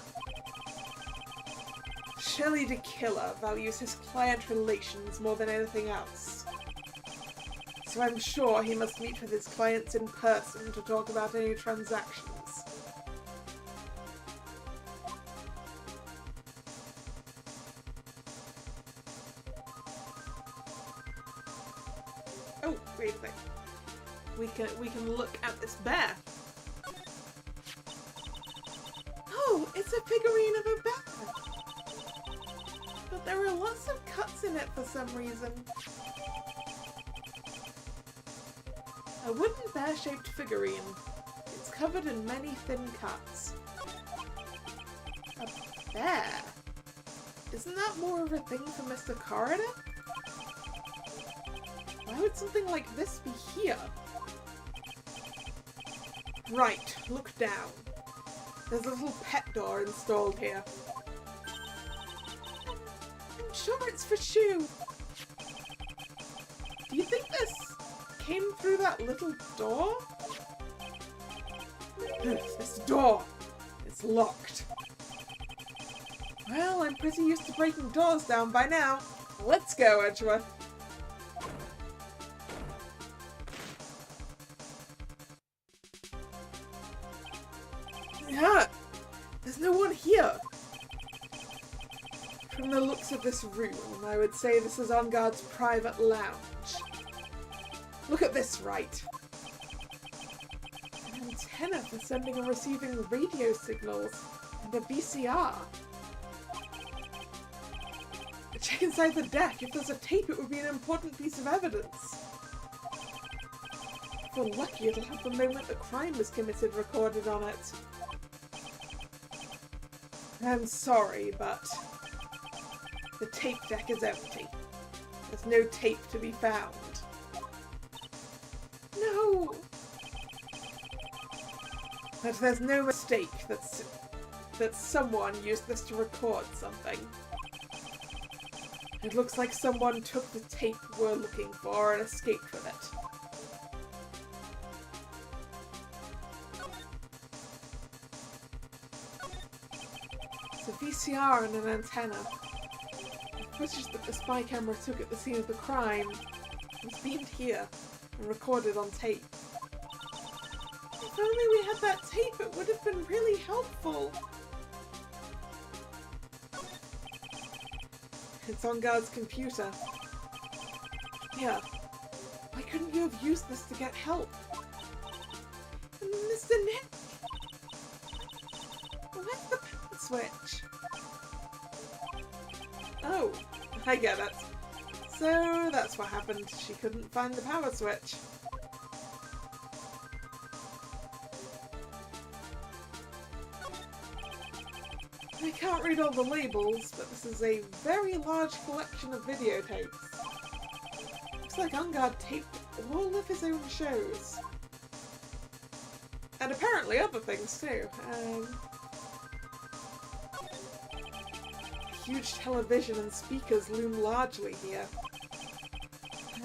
Shelley the Killer values his client relations more than anything else. So I'm sure he must meet with his clients in person to talk about any transactions. Oh, wait a sec. We can look at this bear. Oh, it's a figurine of a bear. But there are lots of cuts in it for some reason. A wooden bear-shaped figurine. It's covered in many thin cuts. A bear? Isn't that more of a thing for Mr. Corridor? Why would something like this be here? Right, look down. There's a little pet door installed here. I'm sure it's for Shu. Do you think this came through that little door? This door. It's locked. Well, I'm pretty used to breaking doors down by now. Let's go, Edgeworth. Yeah, there's no one here. From the looks of this room, I would say this is On Guard's private lounge. Look at this right. An antenna for sending and receiving radio signals, and a VCR. Check inside the deck. If there's a tape, it would be an important piece of evidence. If we're lucky, it'll have the moment the crime was committed recorded on it. I'm sorry, but the tape deck is empty. There's no tape to be found. No! But there's no mistake that someone used this to record something. It looks like someone took the tape we're looking for and escaped with it. It's a VCR and an antenna. The footage that the spy camera took at the scene of the crime was beamed here and recorded on tape. If only we had that tape, it would have been really helpful. It's On Guard's computer. Yeah. Why couldn't you have used this to get help? Mr. Nick! Where's the power switch? Oh, I get it. So that's what happened. She couldn't find the power switch. I can't read all the labels, but this is a very large collection of videotapes. Looks like On Guard taped all of his own shows. And apparently other things too. Huge television and speakers loom largely here.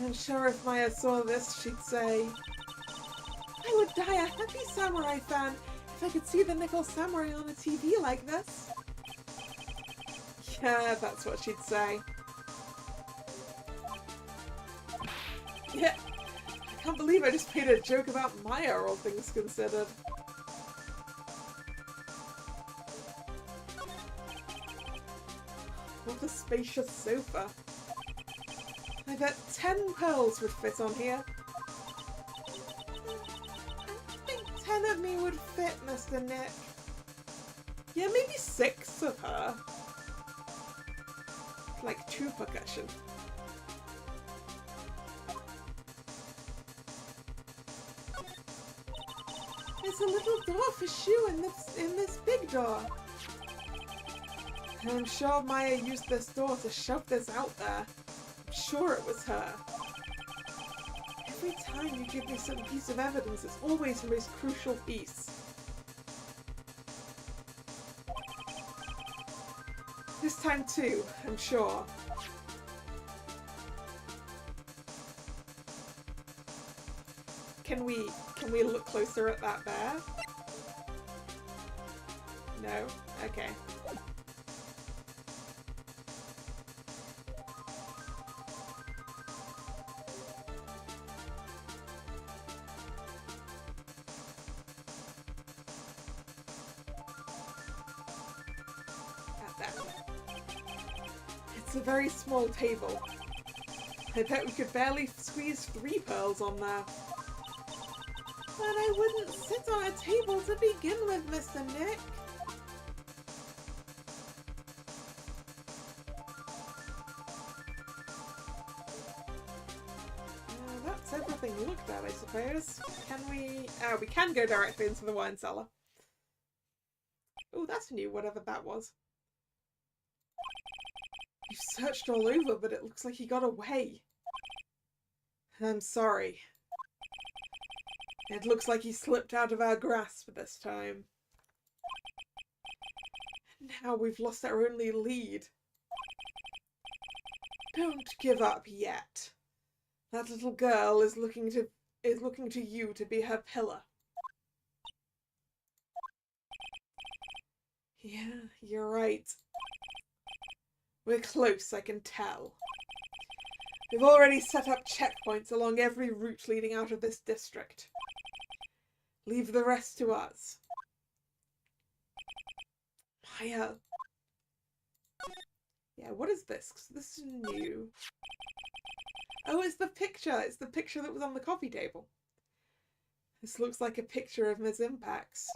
I'm sure if Maya saw this, she'd say, I would die a happy samurai fan if I could see the Nickel Samurai on a TV like this. Yeah, that's what she'd say. Yeah, I can't believe I just made a joke about Maya, all things considered. What a spacious sofa. I bet 10 pearls would fit on here. I think 10 of me would fit, Mr. Nick. Yeah, maybe 6 of her. Like 2 percussion. There's a little door for Shu in this big door. I'm sure Maya used this door to shove this out there. I'm sure it was her. Every time you give me some piece of evidence, it's always the most crucial piece. This time too, I'm sure. Can we look closer at that bear? No? Okay. At that. It's a very small table. I bet we could barely squeeze 3 pearls on there. But I wouldn't sit on a table to begin with, Mr. Nick. That's everything looked at, I suppose. Can we... Oh, we can go directly into the wine cellar. Oh, that's new, whatever that was. You've searched all over, but it looks like he got away. I'm sorry. It looks like he slipped out of our grasp this time. Now we've lost our only lead. Don't give up yet. That little girl is looking to you to be her pillar. Yeah, you're right. We're close, I can tell. We've already set up checkpoints along every route leading out of this district. Leave the rest to us. Maya. Yeah, what is this? 'Cause this is new. Oh, it's the picture. It's the picture that was on the coffee table. This looks like a picture of Ms. Impax.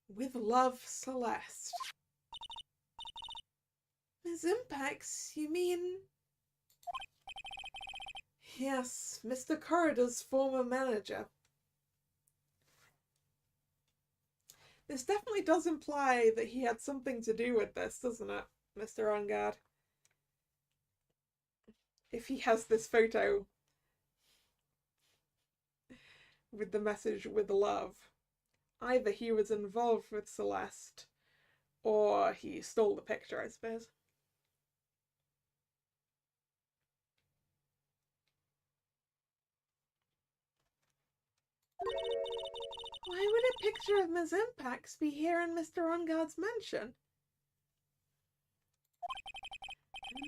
With love, Celeste. Ms. Impax, you mean... Yes, Mr. Corridor's former manager. This definitely does imply that he had something to do with this, doesn't it, Mr. Ongard? If he has this photo with the message with love, either he was involved with Celeste or he stole the picture, I suppose. Why would a picture of Ms. Impax be here in Mr. Ongard's mansion?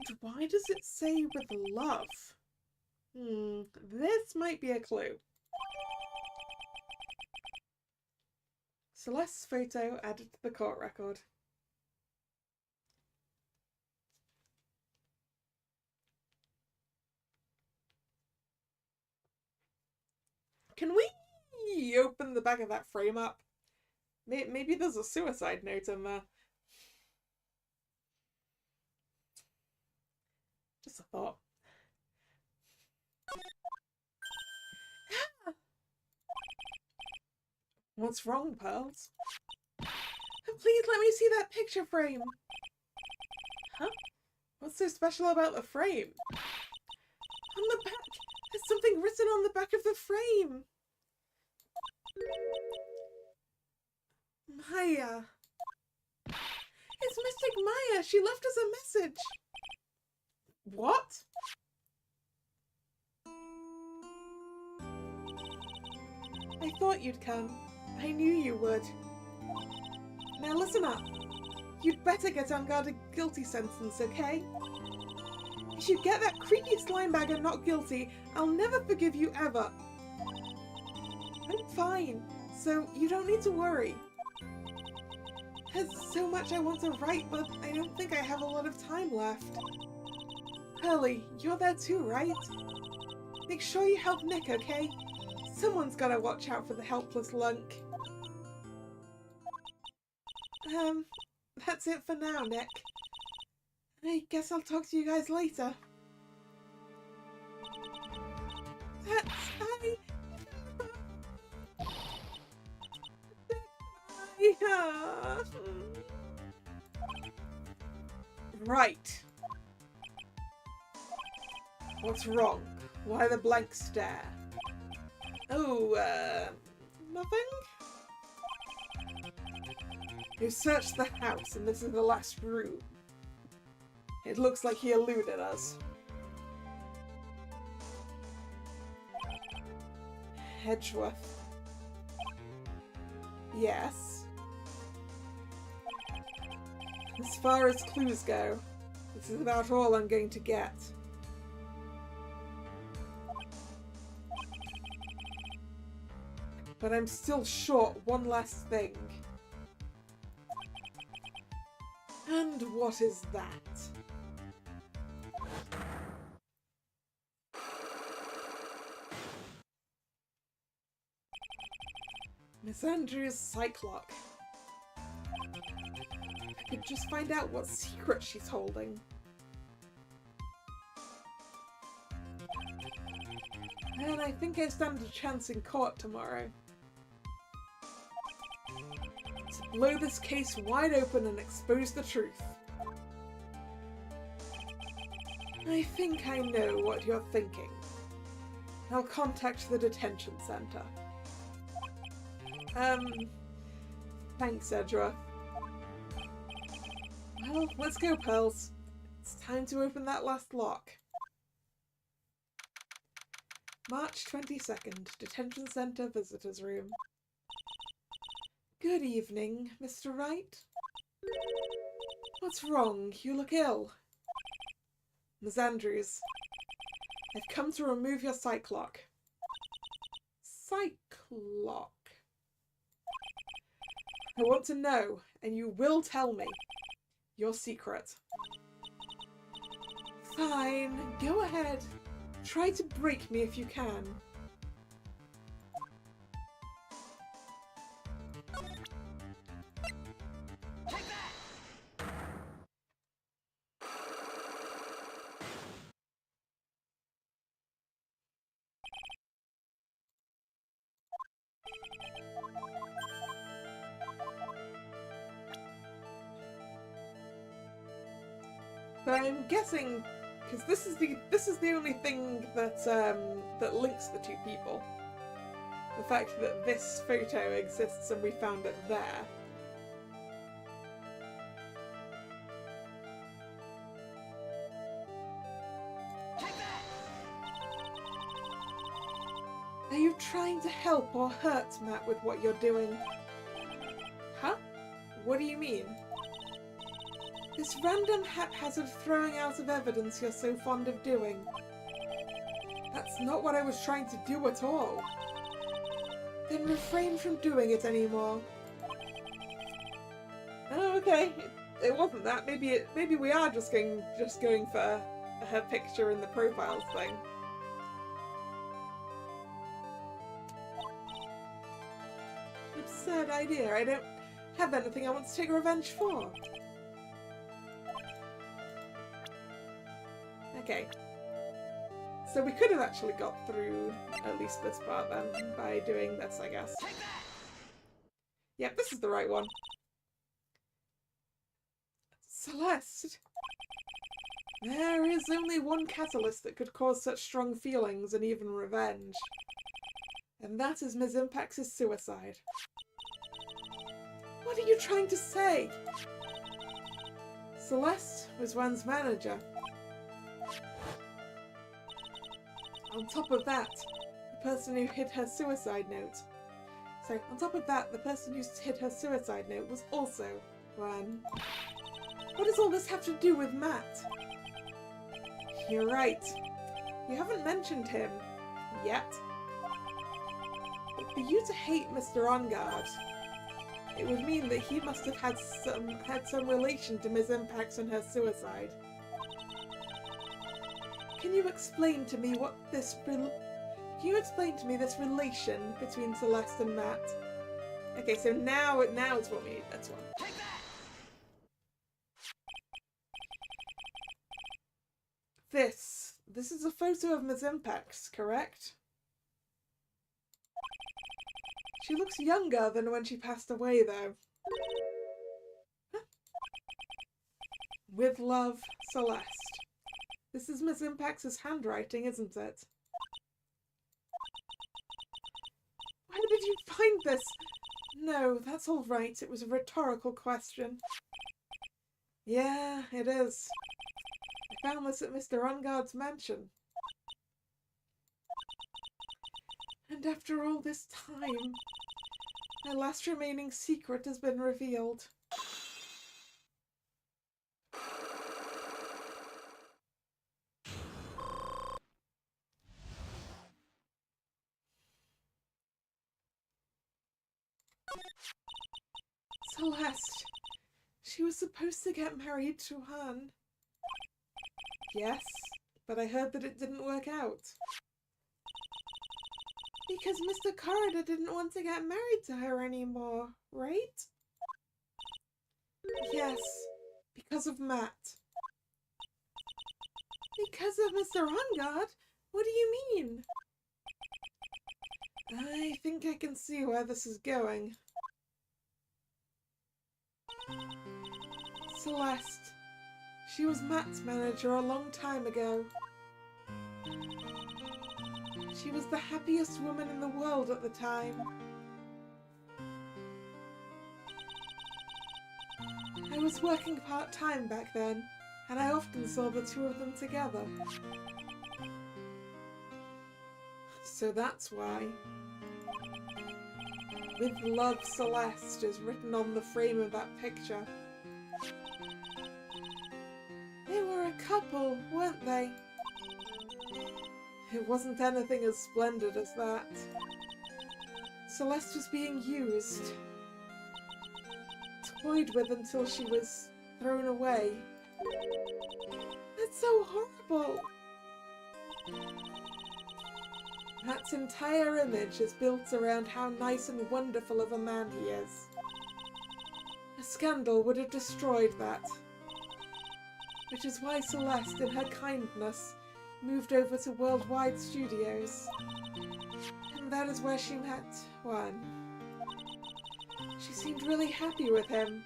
And why does it say with love? This might be a clue. Celeste's photo added to the court record. Can we open the back of that frame up? Maybe there's a suicide note in there. Just a thought. What's wrong, Pearls? Please let me see that picture frame. Huh? What's so special about the frame? On the back! There's something written on the back of the frame! Maya. It's Mystic Maya! She left us a message! What? I thought you'd come. I knew you would. Now listen up. You'd better get Ongard a guilty sentence, okay? If you get that creepy slimebagger not guilty, I'll never forgive you ever. I'm fine, so you don't need to worry. There's so much I want to write, but I don't think I have a lot of time left. Pearly, you're there too, right? Make sure you help Nick, okay? Someone's gotta watch out for the helpless lunk. That's it for now, Nick. I guess I'll talk to you guys later. Right. What's wrong? Why the blank stare? Oh, nothing? You searched the house and this is the last room. It looks like he eluded us. Edgeworth. Yes. As far as clues go, this is about all I'm going to get. But I'm still short one last thing. And what is that? Miss Andrews' Cyclock. I could just find out what secret she's holding. And I think I stand a chance in court tomorrow. To blow this case wide open and expose the truth. I think I know what you're thinking. I'll contact the detention center. Thanks, Edra. Well, let's go, Pearls. It's time to open that last lock. March 22nd, Detention Center Visitors Room. Good evening, Mr. Wright. What's wrong? You look ill. Ms. Andrews, I've come to remove your Cyclock. Cyclock? I want to know, and you will tell me, your secret. Fine, go ahead. Try to break me if you can. Take that! But I'm guessing, because this is the only thing that that links the two people. The fact that this photo exists and we found it there. Take that! Are you trying to help or hurt Matt with what you're doing? Huh? What do you mean? This random haphazard throwing out of evidence you're so fond of doing. That's not what I was trying to do at all. Then refrain from doing it anymore. Oh, okay. It wasn't that. Maybe we are just going for her picture in the profiles thing. Absurd idea. I don't have anything I want to take revenge for. Okay. So we could have actually got through at least this part then by doing this, I guess. Take that! Yep, this is the right one. Celeste! There is only one catalyst that could cause such strong feelings and even revenge. And that is Ms. Impax's suicide. What are you trying to say? Celeste was Wan's manager. On top of that, the person who hid her suicide note. So, on top of that, the person who hid her suicide note was also Wan. What does all this have to do with Matt? You're right. You haven't mentioned him. Yet. But for you to hate Mr. Onguard, it would mean that he must have had some relation to Ms. Impax and her suicide. Can you explain to me this relation between Celeste and Matt? Okay, so now it's what we need. That's one. Take that! This is a photo of Ms. Impax, correct? She looks younger than when she passed away, though. Huh? With love, Celeste. This is Miss Impax's handwriting, isn't it? Where did you find this? No, that's all right. It was a rhetorical question. Yeah, it is. I found this at Mr. Ungard's mansion. And after all this time, my last remaining secret has been revealed. Celeste. She was supposed to get married to Han. Yes, but I heard that it didn't work out. Because Mr. Corridor didn't want to get married to her anymore, right? Yes, because of Matt. Because of Mr. Ungard? What do you mean? I think I can see where this is going. Celeste. She was Matt's manager a long time ago. She was the happiest woman in the world at the time. I was working part-time back then, and I often saw the two of them together. So that's why. With love, Celeste is written on the frame of that picture. They were a couple, weren't they? It wasn't anything as splendid as that. Celeste was being used. Toyed with until she was thrown away. That's so horrible! Matt's entire image is built around how nice and wonderful of a man he is. A scandal would have destroyed that. Which is why Celeste, in her kindness, moved over to Worldwide Studios. And that is where she met Juan. She seemed really happy with him.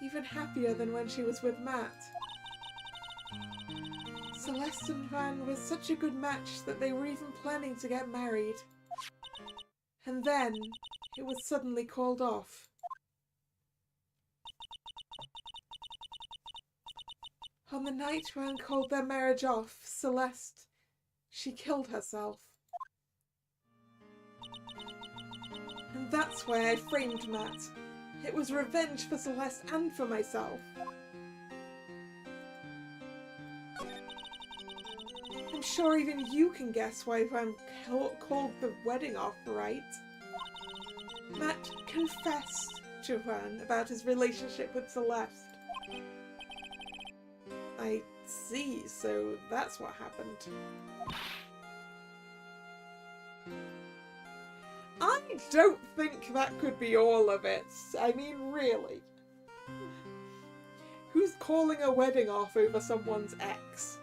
Even happier than when she was with Matt. Celeste and Juan was such a good match that they were even planning to get married. And then, it was suddenly called off. On the night Juan called their marriage off, Celeste, she killed herself. And that's why I framed Matt. It was revenge for Celeste and for myself. I'm sure even you can guess why Juan called the wedding off, right? Matt confessed to Juan about his relationship with Celeste. I see, so that's what happened. I don't think that could be all of it. I mean, really. Who's calling a wedding off over someone's ex?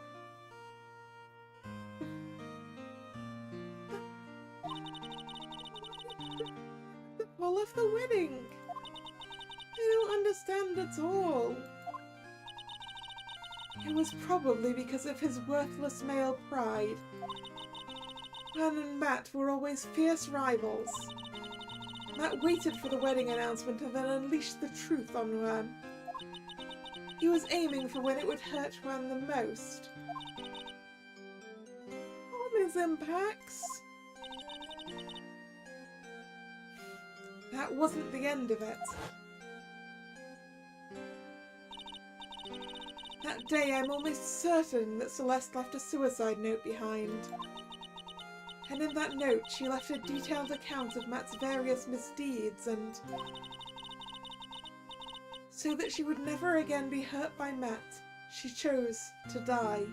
Call off the wedding. I don't understand at all. It was probably because of his worthless male pride. Juan and Matt were always fierce rivals. Matt waited for the wedding announcement and then unleashed the truth on Juan. He was aiming for when it would hurt Juan the most. On his impacts. That wasn't the end of it. That day, I'm almost certain that Celeste left a suicide note behind. And in that note, she left a detailed account of Matt's various misdeeds and... so that she would never again be hurt by Matt, she chose to die.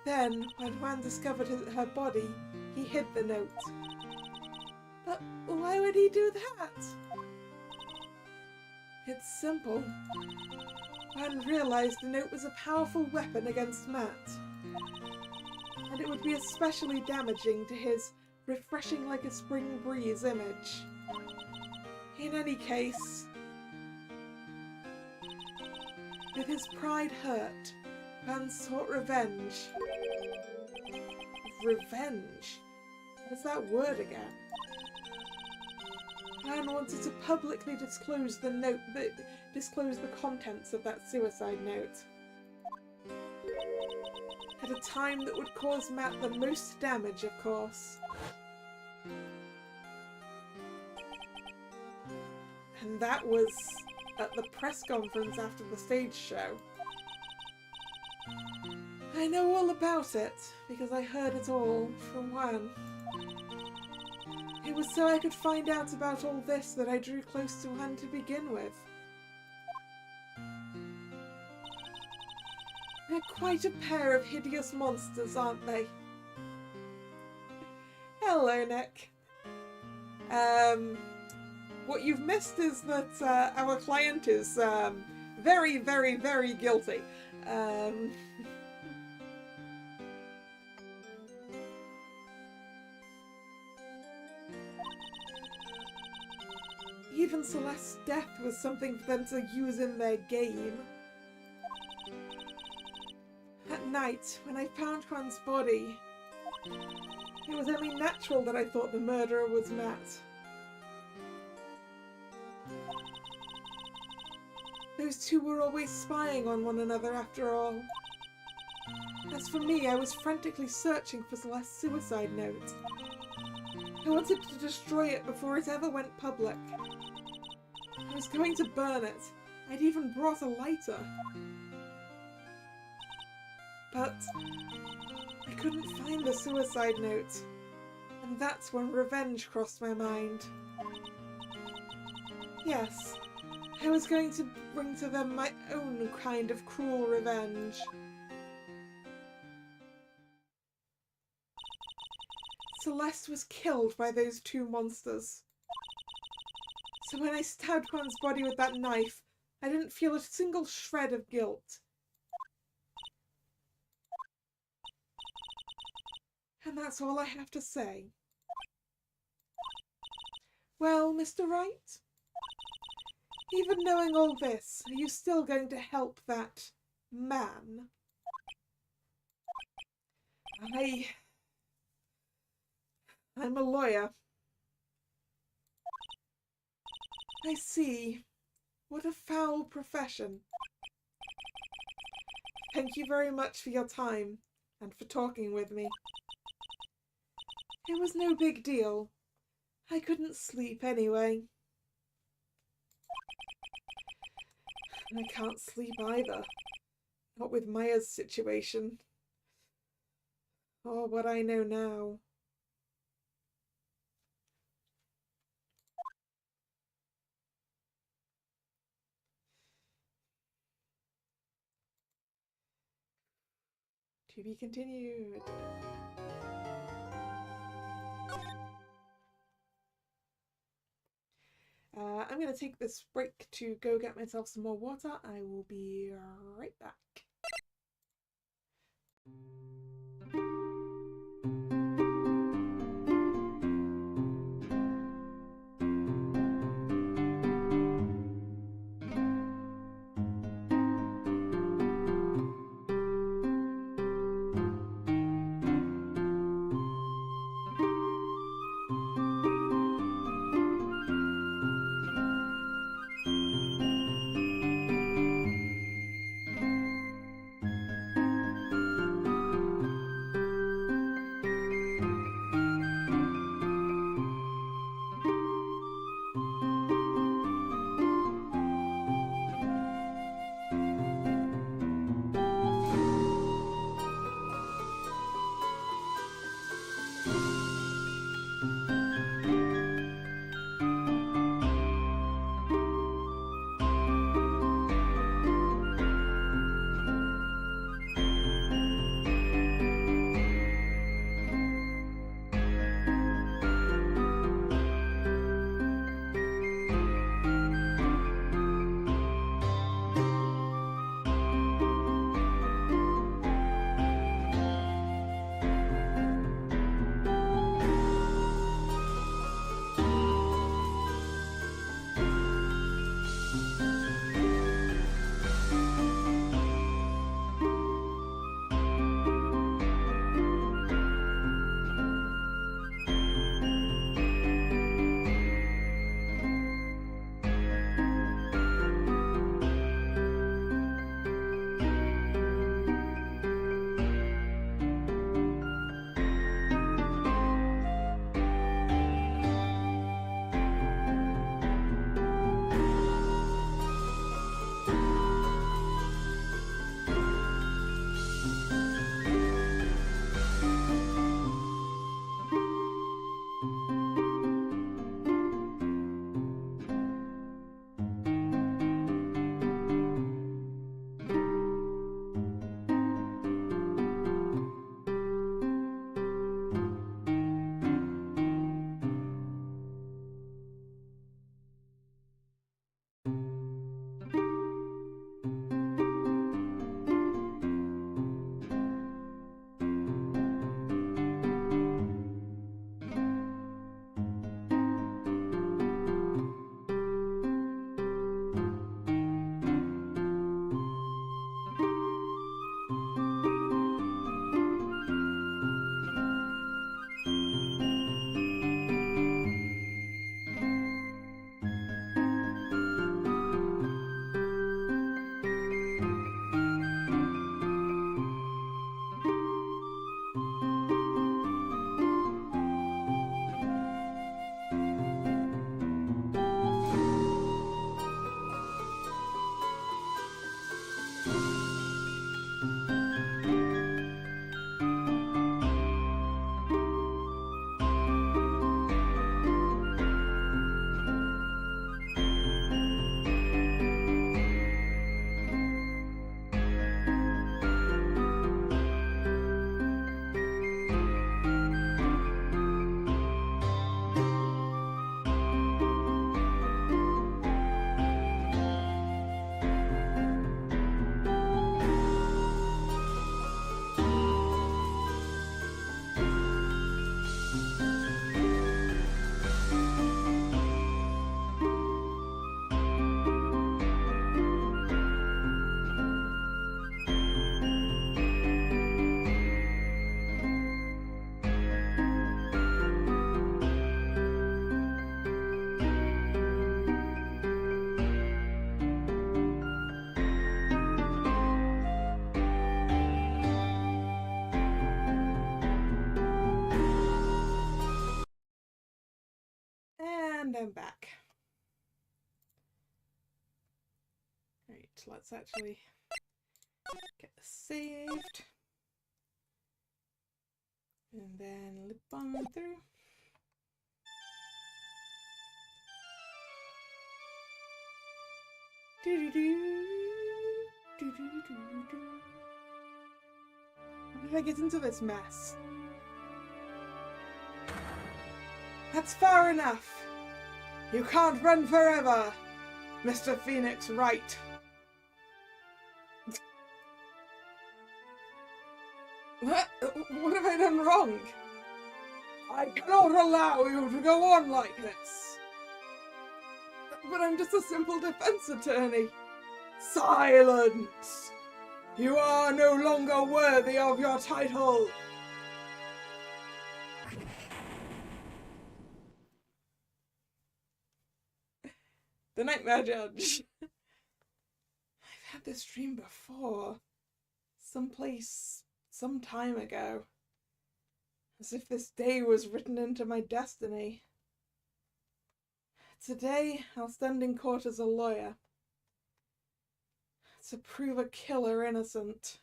Then, when Juan discovered her body, he hid the note. But why would he do that? It's simple. Juan realized the note was a powerful weapon against Matt. And it would be especially damaging to his refreshing like a spring breeze image. In any case, with his pride hurt, Juan Pan sought revenge. Revenge? What's that word again? Pan wanted to publicly disclose the contents of that suicide note. At a time that would cause Matt the most damage, of course. And that was at the press conference after the stage show. I know all about it, because I heard it all from Juan. It was so I could find out about all this that I drew close to Juan to begin with. They're quite a pair of hideous monsters, aren't they? Hello, Nick. What you've missed is that our client is very, very, very guilty. Even Celeste's death was something for them to use in their game. At night, when I found Juan's body, it was only natural that I thought the murderer was Matt. Those two were always spying on one another after all. As for me, I was frantically searching for Celeste's suicide note. I wanted to destroy it before it ever went public. I was going to burn it. I'd even brought a lighter. But I couldn't find the suicide note. And that's when revenge crossed my mind. Yes, I was going to bring to them my own kind of cruel revenge. Celeste was killed by those two monsters. So when I stabbed Juan's body with that knife, I didn't feel a single shred of guilt. And that's all I have to say. Well, Mr. Wright? Even knowing all this, are you still going to help that man? I'm a lawyer. I see. What a foul profession. Thank you very much for your time and for talking with me. It was no big deal. I couldn't sleep anyway. And I can't sleep either. Not with Maya's situation. Or what I know now. To be continued. I'm going to take this break to go get myself some more water. I will be right back. And I'm back. Right, let's actually get this saved. And then lip balm through. How did I get into this mess? That's far enough. You can't run forever, Mr. Phoenix Wright. What have I done wrong? I cannot allow you to go on like this. But I'm just a simple defense attorney. Silence! You are no longer worthy of your title. The Nightmare Judge. I've had this dream before. Someplace, some time ago. As if this day was written into my destiny. Today, I'll stand in court as a lawyer. To prove a killer innocent.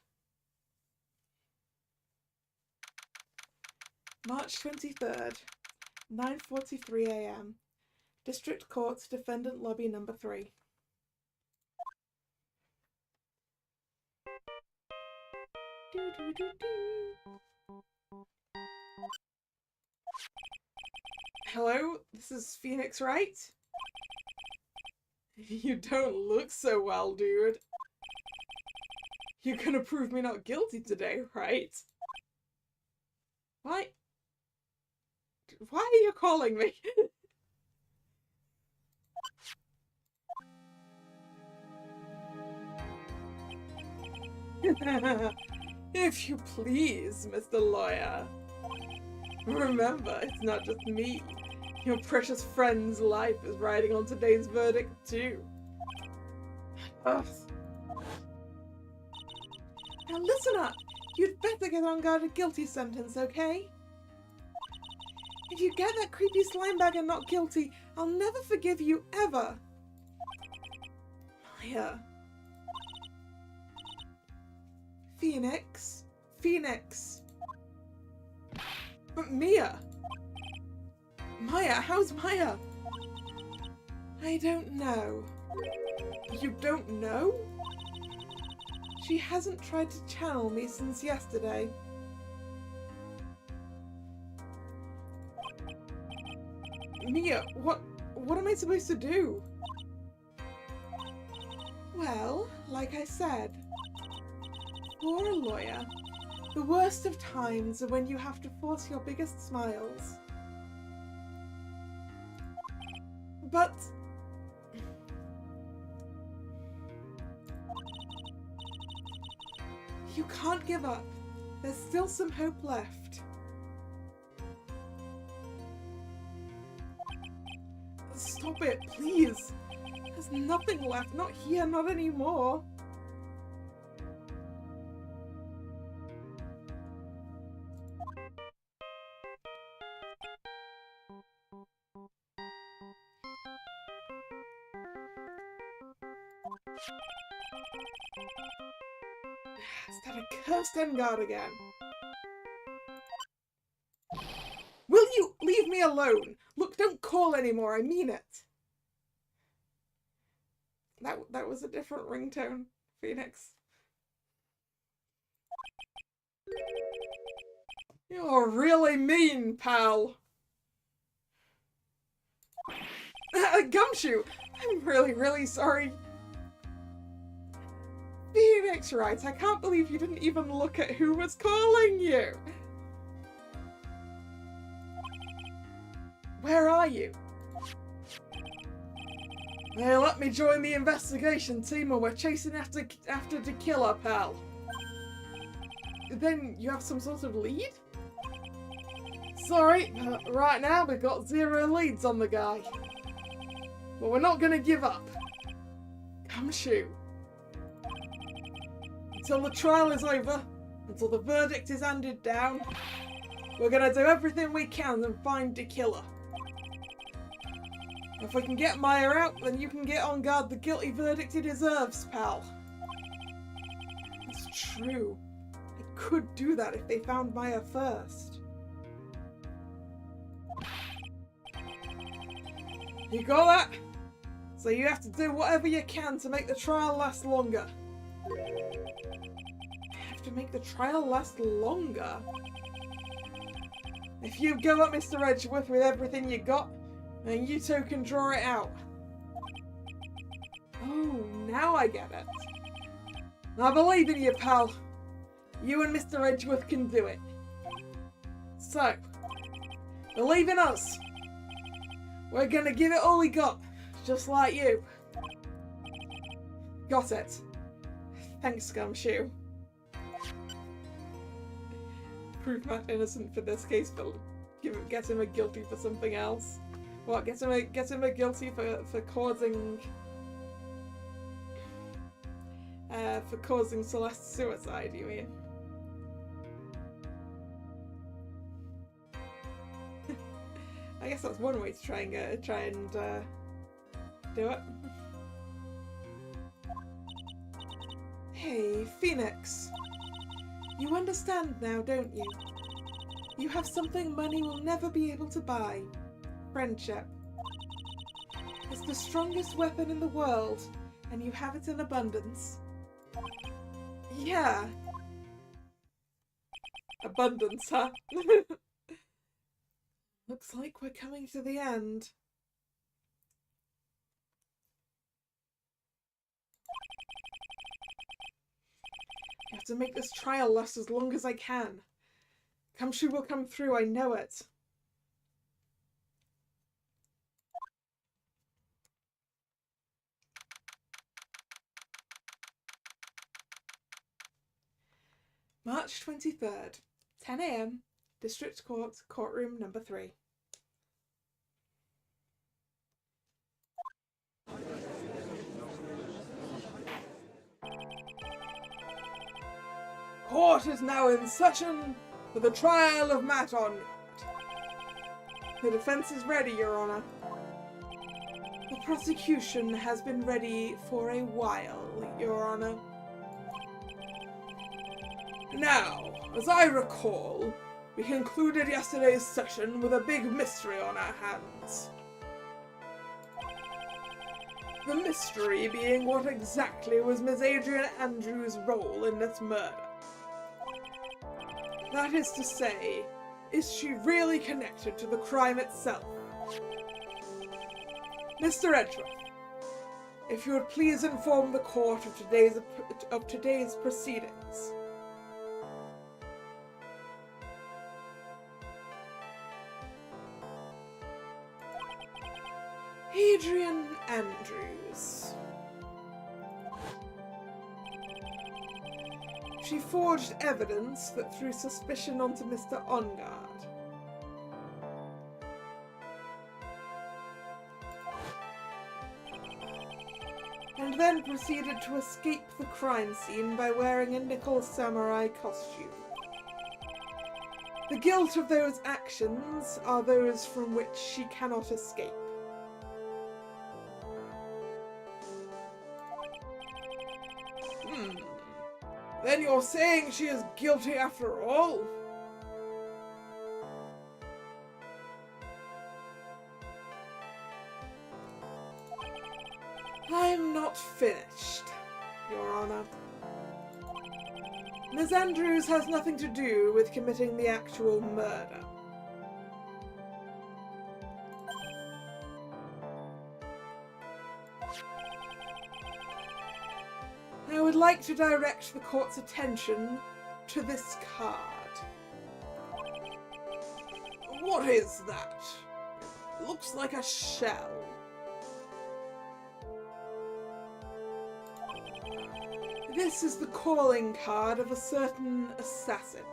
March 23rd, 9:43 AM. District Court, Defendant Lobby Number 3. Hello, this is Phoenix Wright? You don't look so well, dude. You're gonna prove me not guilty today, right? Why? Why are you calling me? If you please, Mr. Lawyer. Remember, it's not just me. Your precious friend's life is riding on today's verdict, too. Ugh. Now listen up. You'd better get on guard a guilty sentence, okay? If you get that creepy slimebagger not guilty, I'll never forgive you, ever. Maya. Phoenix. Phoenix. But Mia. Maya, how's Maya? I don't know. You don't know? She hasn't tried to channel me since yesterday. Mia, what am I supposed to do? Well, like I said, for a lawyer, the worst of times are when you have to force your biggest smiles. But you can't give up. There's still some hope left. Stop it, please. There's nothing left. Not here, not anymore. Is that a cursed Engard again? Will you leave me alone? Look, don't call anymore, I mean it. That was a different ringtone, Phoenix. You're really mean, pal. Gumshoe, I'm really sorry. Phoenix Wright, I can't believe you didn't even look at who was calling you. Where are you? Hey, let me join the investigation team and we're chasing after the killer, pal. Then you have some sort of lead? Sorry, but right now we've got 0 leads on the guy. But we're not gonna give up. Come shoot. Until the trial is over, until the verdict is handed down, we're gonna do everything we can and find the killer. If we can get Maya out, then you can get on guard the guilty verdict he deserves, pal. It's true. I could do that if they found Maya first. You got that? So you have to do whatever you can to make the trial last longer. I have to make the trial last longer? If you go up Mr. Edgeworth with everything you got, then you two can draw it out. Oh, now I get it. I believe in you, pal. You and Mr. Edgeworth can do it. So, believe in us. We're gonna give it all we got, just like you. Got it. Thanks, Gumshoe. Prove Matt innocent for this case, but get him a guilty for something else. What? Get him a guilty for causing Celeste's suicide, you mean? I guess that's one way to try and do it. Hey, Phoenix. You understand now, don't you? You have something money will never be able to buy. Friendship. It's the strongest weapon in the world, and you have it in abundance. Yeah. Abundance, huh? Looks like we're coming to the end. I have to make this trial last as long as I can. Gumshoe will come through, I know it. March 23rd, 10 AM, District Court, Courtroom number 3. Court is now in session for the trial of Matt Onyard. The defense is ready, Your Honor. The prosecution has been ready for a while, Your Honor. Now, as I recall, we concluded yesterday's session with a big mystery on our hands. The mystery being what exactly was Miss Adrian Andrews' role in this murder. That is to say, is she really connected to the crime itself? Mr. Edgeworth, if you would please inform the court of today's proceedings. Adrian Andrews. She forged evidence that threw suspicion onto Mr. Onyard. And then proceeded to escape the crime scene by wearing a nickel samurai costume. The guilt of those actions are those from which she cannot escape. Then you're saying she is guilty after all? I'm not finished, Your Honor. Miss Andrews has nothing to do with committing the actual murder. I would like to direct the court's attention to this card. What is that? It looks like a shell. This is the calling card of a certain assassin.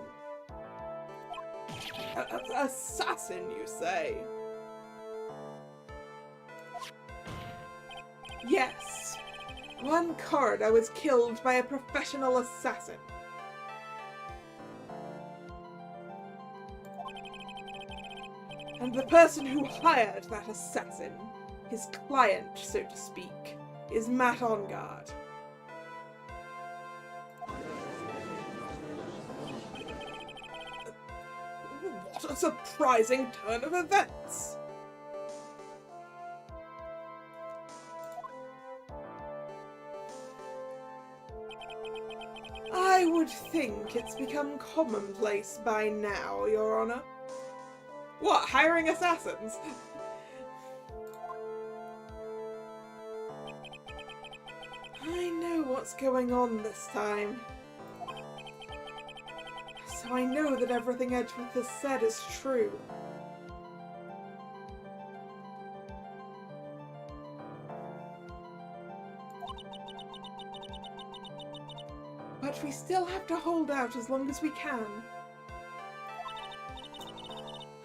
Assassin, you say? Yes. One coroner was killed by a professional assassin. And the person who hired that assassin His client, so to speak, is Matt on guard. What a surprising turn of events! I would think it's become commonplace by now, Your Honor. What, hiring assassins? I know what's going on this time. So I know that everything Edgeworth has said is true. But we still have to hold out as long as we can.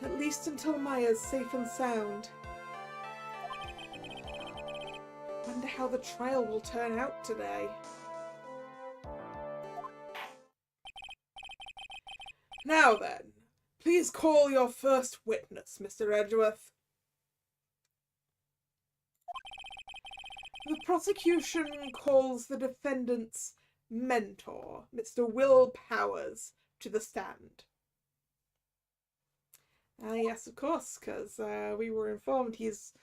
At least until Maya's safe and sound. Wonder how the trial will turn out today. Now then, please call your first witness, Mr. Edgeworth. The prosecution calls the defendant's mentor, Mr. Will Powers, to the stand. Yes, of course, because we were informed he's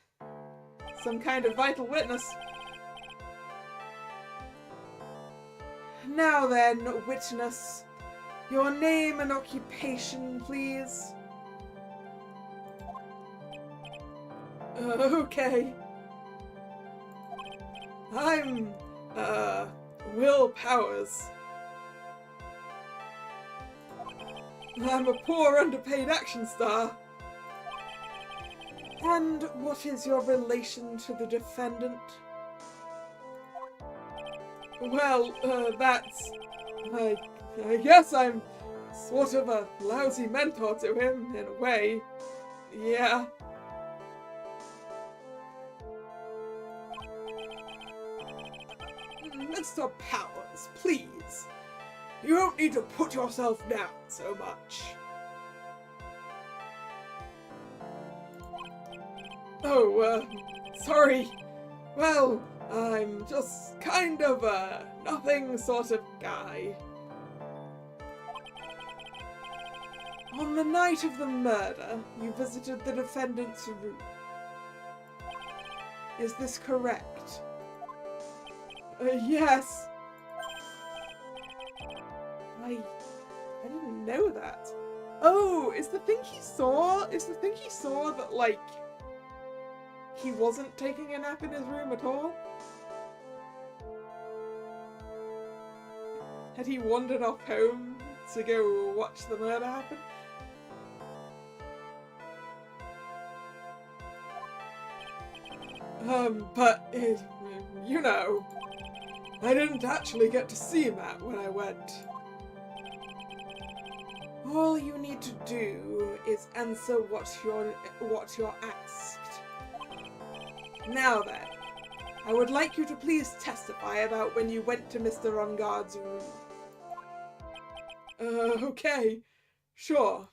some kind of vital witness. Now then, witness, your name and occupation, please. Okay. I'm, Will Powers. I'm a poor underpaid action star. And what is your relation to the defendant? Well, I guess I'm sort of a lousy mentor to him, in a way. Yeah. Mr. Powers, please. You don't need to put yourself down so much. Oh, sorry. Well, I'm just kind of a nothing sort of guy. On the night of the murder, you visited the defendant's room. Is this correct? Yes. I didn't know that. Oh, is the thing he saw that, like, he wasn't taking a nap in his room at all? Had he wandered off home to go watch the murder happen? But, you know, I didn't actually get to see Matt when I went. All you need to do is answer what you're asked. Now then, I would like you to please testify about when you went to Mr. Ongard's room. Okay, sure.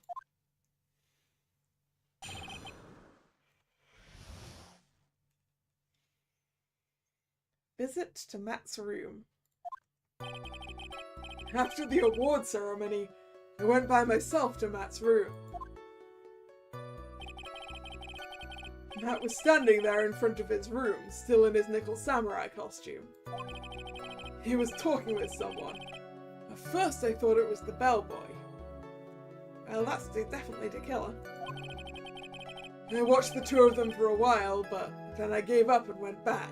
Visit to Matt's room. After the award ceremony, I went by myself to Matt's room. Matt was standing there in front of his room, still in his nickel samurai costume. He was talking with someone. At first I thought it was the bellboy. Well, that's definitely the killer. I watched the two of them for a while, but then I gave up and went back.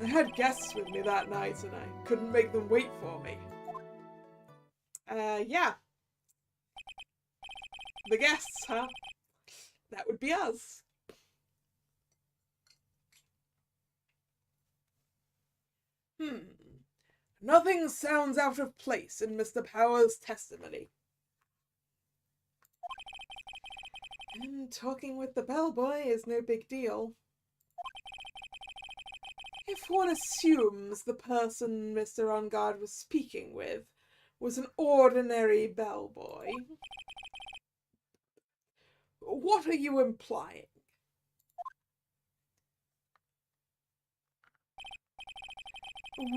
I had guests with me that night and I couldn't make them wait for me. Yeah. The guests, huh? That would be us. Nothing sounds out of place in Mr. Powers' testimony. And talking with the bellboy is no big deal. If one assumes the person Mr. Ongard was speaking with was an ordinary bellboy, what are you implying?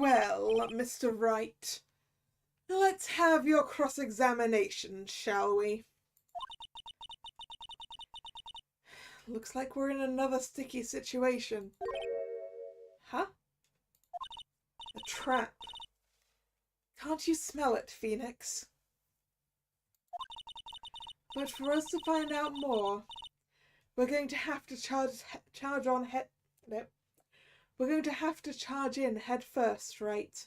Well, Mr. Wright, let's have your cross-examination, shall we? Looks like we're in another sticky situation. Huh? A trap. Can't you smell it, Phoenix? But for us to find out more, we're going to have to We're going to have to charge in head first, right?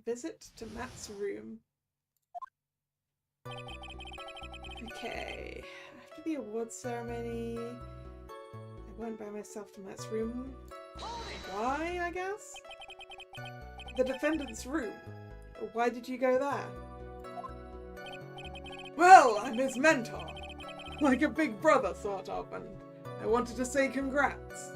Visit to Matt's room. Okay, after the awards ceremony, I went by myself to Matt's room. Why, I guess? The defendant's room. Why did you go there? Well, I'm his mentor. Like a big brother, sort of, and I wanted to say congrats.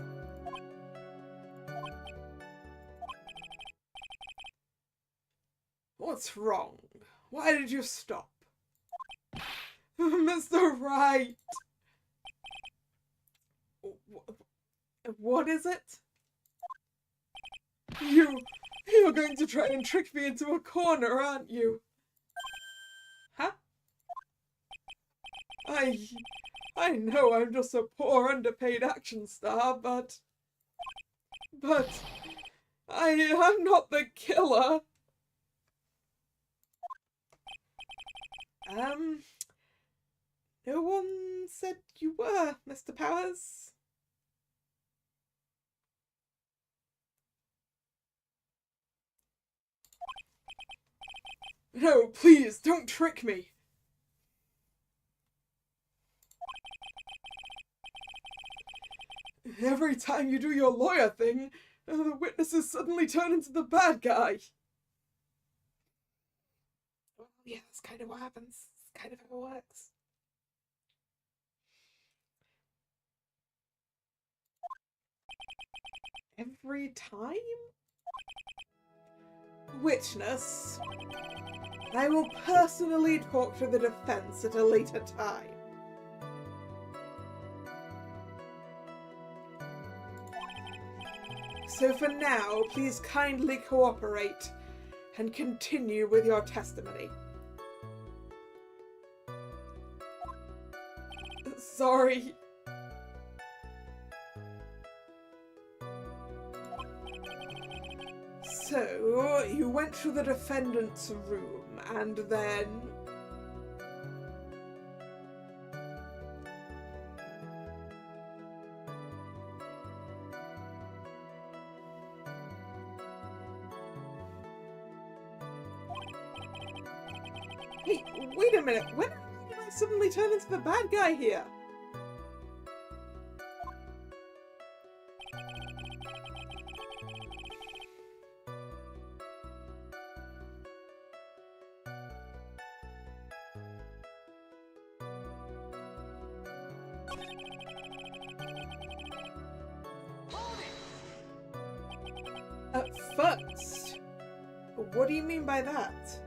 What's wrong? Why did you stop? Mr. Wright! What is it? You're going to try and trick me into a corner, aren't you? Huh? I know I'm just a poor underpaid action star, but I'm not the killer. No one said you were, Mr. Powers. No, please, don't trick me. Every time you do your lawyer thing, the witnesses suddenly turn into the bad guy. Well, yeah, that's kind of what happens. It's kind of how it works. Every time? Witness, I will personally talk to the defense at a later time. So for now, please kindly cooperate and continue with your testimony. Sorry. So, you went to the defendant's room and then... Hey, wait a minute, when did I suddenly turn into the bad guy here? At first? What do you mean by that?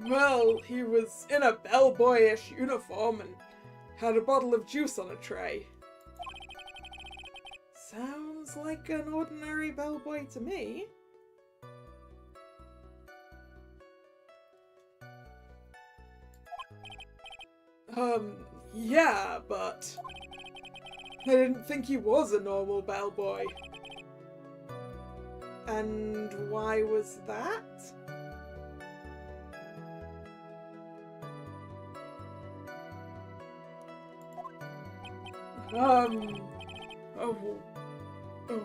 Well, he was in a bellboyish uniform and had a bottle of juice on a tray. Sounds like an ordinary bellboy to me. Yeah, but I didn't think he was a normal bellboy. And why was that? Oh,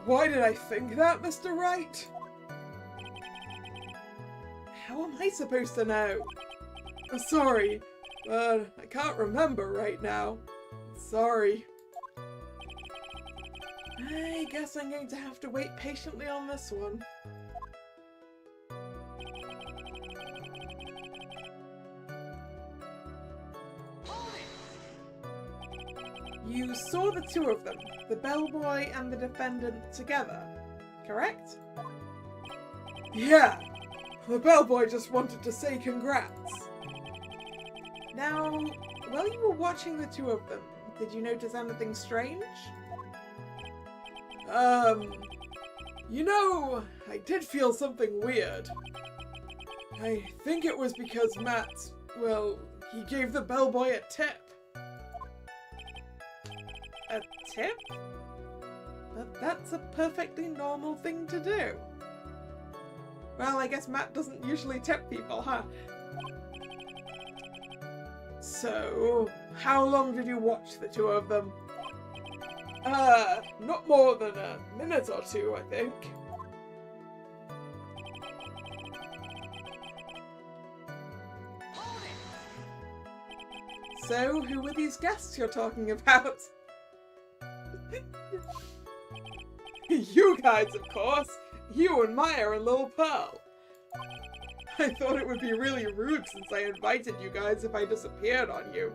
why did I think that, Mr. Wright? How am I supposed to know? Sorry, but I can't remember right now. Sorry. I guess I'm going to have to wait patiently on this one. You saw the two of them, the bellboy and the defendant, together, correct? Yeah. The bellboy just wanted to say congrats. Now, while you were watching the two of them, did you notice anything strange? You know, I did feel something weird. I think it was because Matt, well, he gave the bellboy a tip. A tip? But that's a perfectly normal thing to do. Well, I guess Matt doesn't usually tip people, huh? So, how long did you watch the two of them? Not more than a minute or two, I think. Hold it! So, who were these guests you're talking about? You guys, of course. You and Maya and Little Pearl. I thought it would be really rude since I invited you guys if I disappeared on you.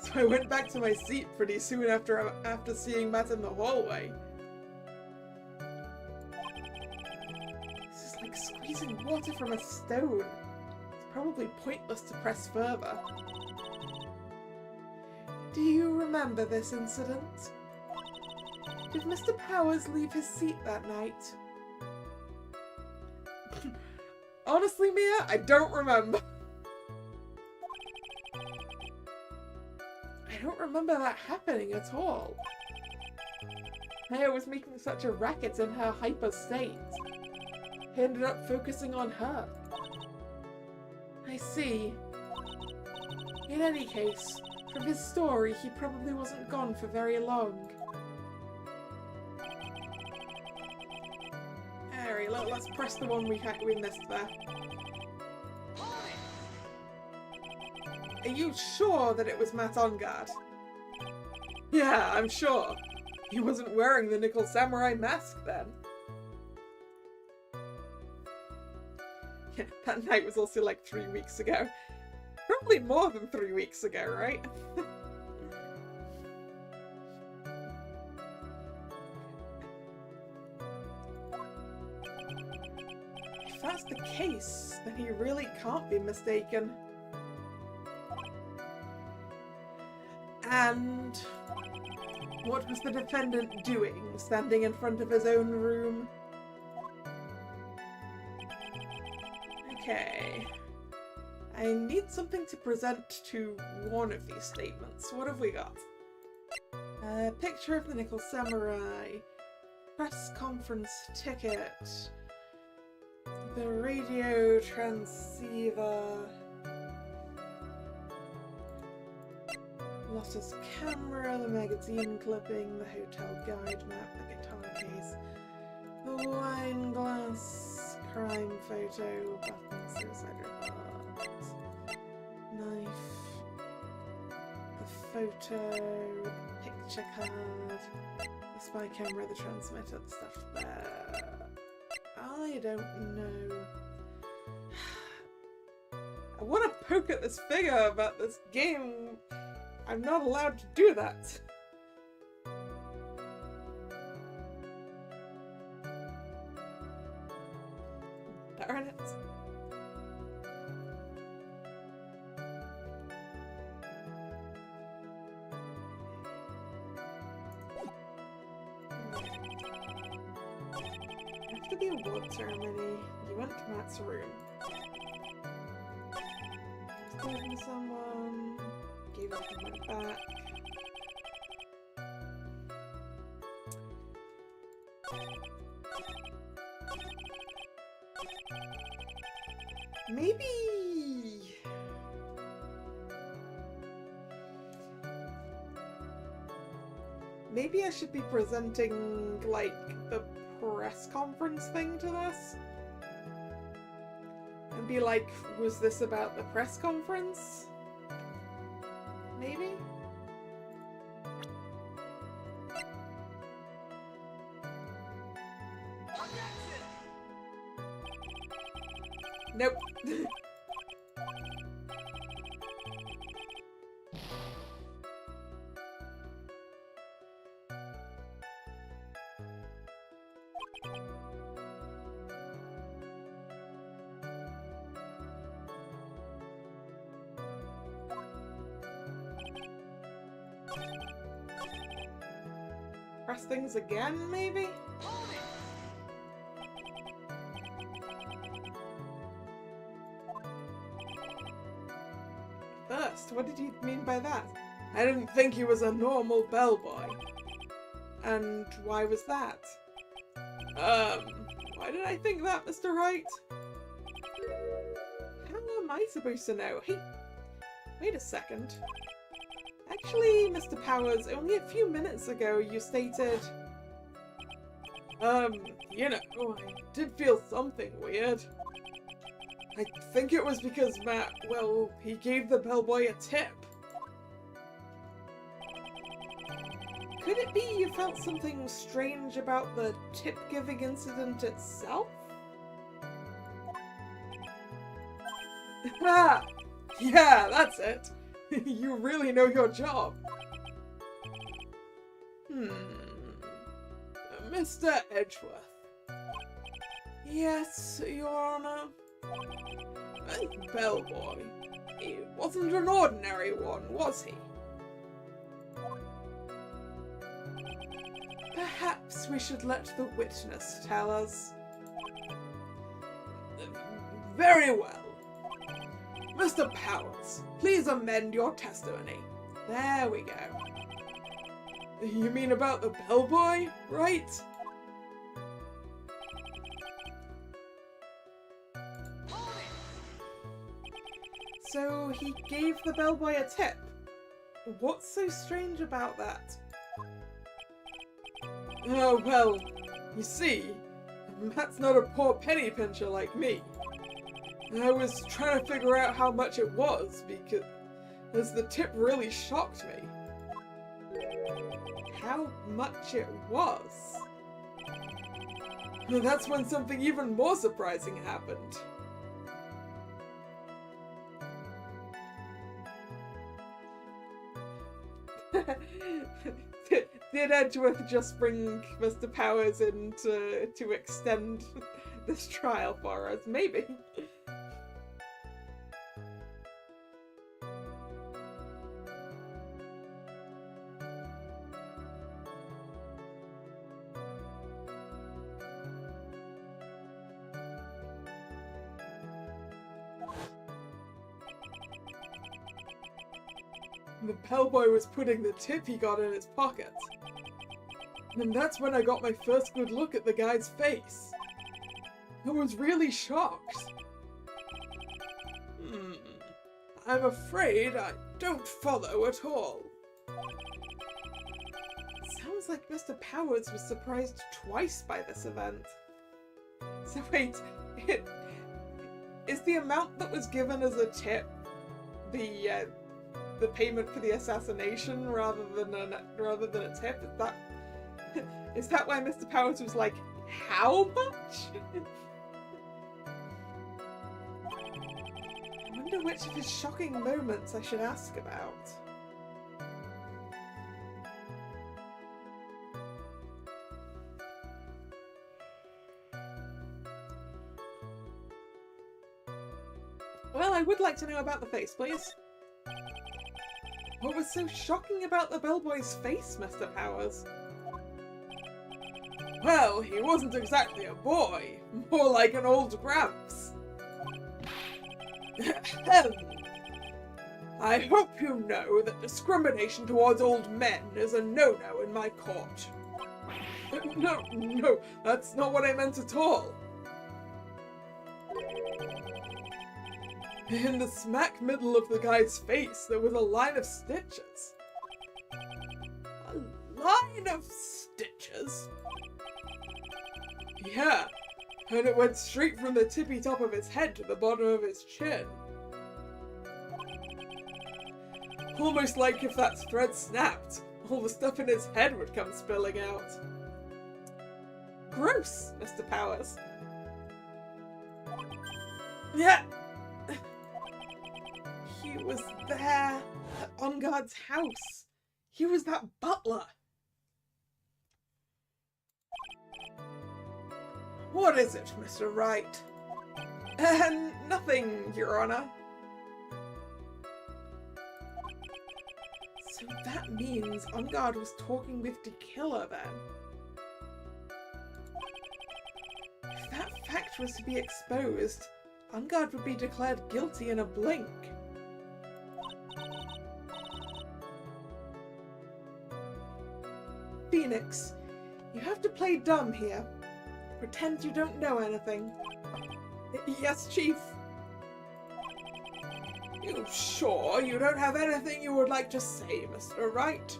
So I went back to my seat pretty soon after seeing Matt in the hallway. This is like squeezing water from a stone. It's probably pointless to press further. Do you remember this incident? Did Mr. Powers leave his seat that night? Honestly, Mia, I don't remember. I don't remember that happening at all. Maya was making such a racket in her hyper state. He ended up focusing on her. I see. In any case, from his story, he probably wasn't gone for very long. Alright, let's press the one we missed there. Hold it! Are you sure that it was Matt on guard? Yeah, I'm sure. He wasn't wearing the nickel samurai mask then. Yeah, that night was also like 3 weeks ago. Probably more than 3 weeks ago, right? If that's the case, then he really can't be mistaken. And what was the defendant doing, standing in front of his own room? Okay. I need something to present to one of these statements. What have we got? A picture of the Nickel Samurai. Press conference ticket. The radio transceiver. Lotta's camera, the magazine clipping, the hotel guide map, the guitar case, the wine glass, crime photo, button, suicide report, knife, the photo, the picture card, the spy camera, the transmitter, the stuff there. I don't know. I want to poke at this figure, but this game, I'm not allowed to do that. Darn it. After the award ceremony, you went to Matt's room. Was talking to someone, gave up and went back. Maybe I should be presenting, like, the press conference thing to this? And be like, was this about the press conference? Maybe? Objection! Nope. Press things again, maybe? Hold it! First, what did you mean by that? I didn't think he was a normal bellboy. And why was that? Why did I think that, Mr. Wright? How am I supposed to know? Hey, wait a second. Actually, Mr. Powers, only a few minutes ago you stated... you know, I did feel something weird. I think it was because Matt, well, he gave the bellboy a tip. Could it be you felt something strange about the tip-giving incident itself? Ah! Yeah, that's it! You really know your job. Mr. Edgeworth. Yes, Your Honor. This bellboy. He wasn't an ordinary one, was he? Perhaps we should let the witness tell us. Very well. Mr. Powers, please amend your testimony. There we go. You mean about the bellboy, right? Hold it! So he gave the bellboy a tip. What's so strange about that? Oh, well, you see, Matt's not a poor penny pincher like me. I was trying to figure out how much it was because the tip really shocked me. How much it was? That's when something even more surprising happened. Did Edgeworth just bring Mr. Powers in to extend this trial for us? Maybe. The bellboy was putting the tip he got in his pocket. And that's when I got my first good look at the guy's face. I was really shocked. I'm afraid I don't follow at all. Sounds like Mr. Powers was surprised twice by this event. So wait, is the amount that was given as a tip the payment for the assassination rather than a tip? Is that why Mr. Powers was like, how much? I wonder which of his shocking moments I should ask about. Well, I would like to know about the face, please. What was so shocking about the bellboy's face, Mr. Powers? Well, he wasn't exactly a boy, more like an old gramps. I hope you know that discrimination towards old men is a no-no in my court. No, that's not what I meant at all. In the smack middle of the guy's face, there was a line of stitches. A line of stitches? Yeah, and it went straight from the tippy top of his head to the bottom of his chin. Almost like if that thread snapped, all the stuff in his head would come spilling out. Gross, Mr. Powers. Yeah. He was there, at On Guard's house. He was that butler. What is it, Mr. Wright? Nothing, Your Honor. So that means Ungard was talking with the killer then. If that fact was to be exposed, Ungard would be declared guilty in a blink. Phoenix, you have to play dumb here. Pretend you don't know anything. Yes, Chief. You sure you don't have anything you would like to say, Mr. Wright?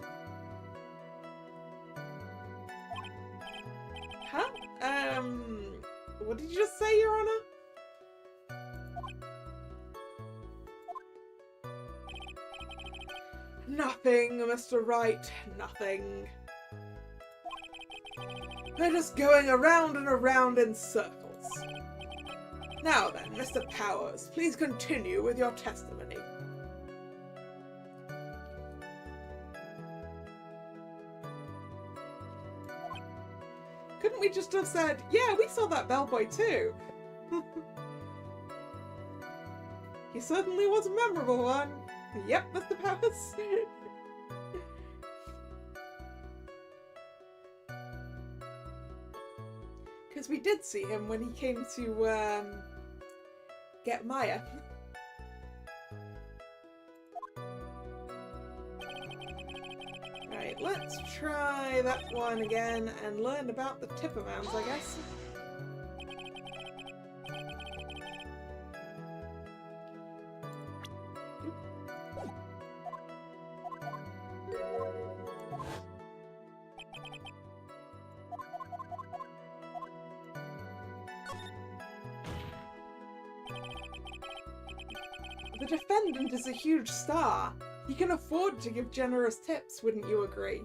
Huh? What did you just say, Your Honor? Nothing, Mr. Wright, nothing. We're just going around and around in circles. Now then, Mr. Powers, please continue with your testimony. Couldn't we just have said, yeah, we saw that bellboy too? He certainly was a memorable one. Yep, Mr. Powers. Because we did see him when he came to get Maya. Right, let's try that one again and learn about the tip amounts, I guess. The defendant is a huge star. He can afford to give generous tips, wouldn't you agree?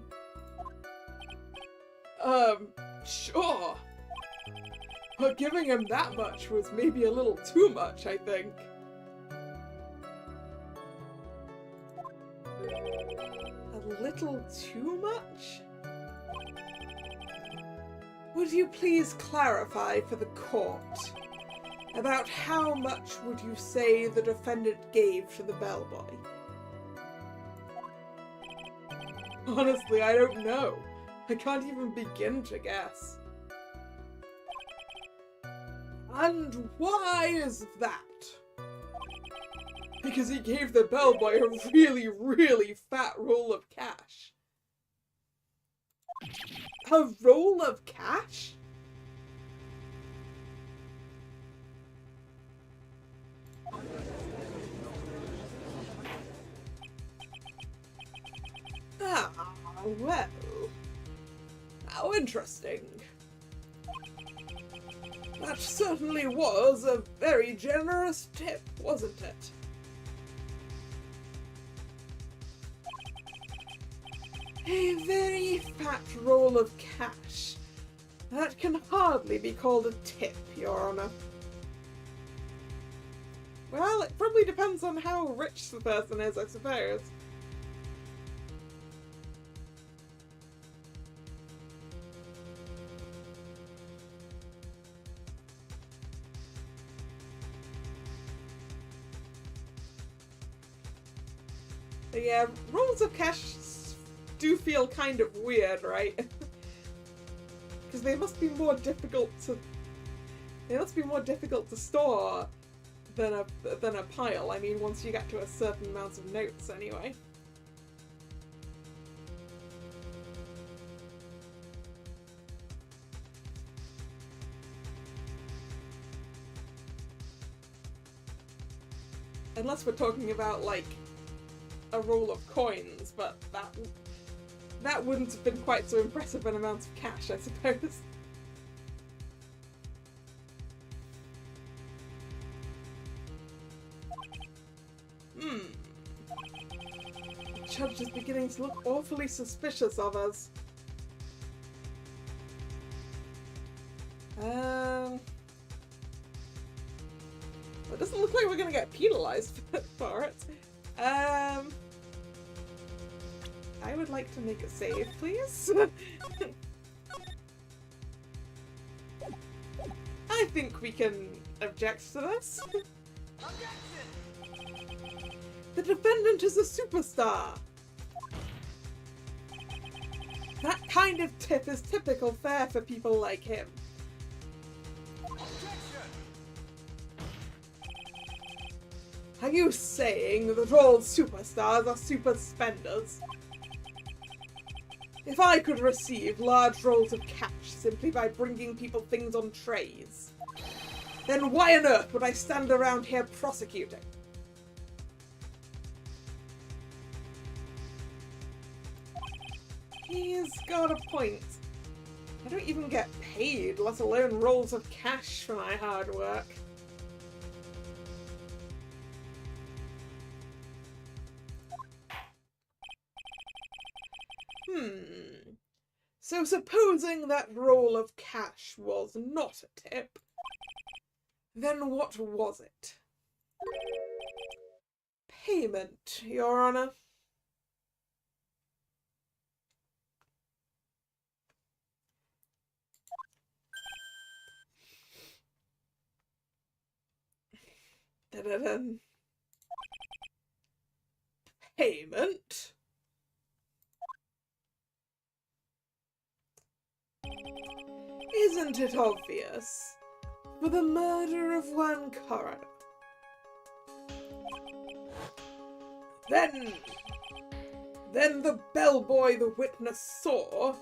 Sure. But giving him that much was maybe a little too much, I think. A little too much? Would you please clarify for the court? About how much would you say the defendant gave to the bellboy? Honestly, I don't know. I can't even begin to guess. And why is that? Because he gave the bellboy a really, really fat roll of cash. A roll of cash? Ah, well. How interesting. That certainly was a very generous tip, wasn't it? A very fat roll of cash. That can hardly be called a tip, Your Honor. Well, it probably depends on how rich the person is, I suppose. But yeah, rolls of cash do feel kind of weird, right? Because they must be more difficult to store than a pile. I mean, once you get to a certain amount of notes, anyway. Unless we're talking about, like, a roll of coins, but that wouldn't have been quite so impressive an amount of cash, I suppose. The judge is beginning to look awfully suspicious of us. It doesn't look like we're gonna get penalized for it. I would like to make a save, please. I think we can object to this. Objection! The defendant is a superstar. That kind of tip is typical fare for people like him. Objection! Are you saying that all superstars are super spenders? If I could receive large rolls of cash simply by bringing people things on trays, then why on earth would I stand around here prosecuting? He's got a point. I don't even get paid, let alone rolls of cash for my hard work. So supposing that roll of cash was not a tip, then what was it? Payment, Your Honor. Da-da-dum. Payment? Isn't it obvious? For the murder of one coroner. Then the bellboy the witness saw.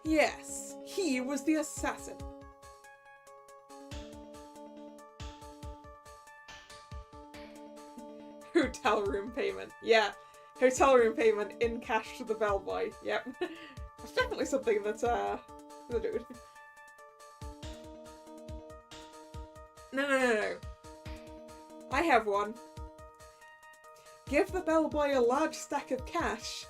Yes, he was the assassin. Hotel room payment. Yeah, hotel room payment in cash to the bellboy. Yep. It's definitely something that's, dude. No. I have one. Give the bellboy a large stack of cash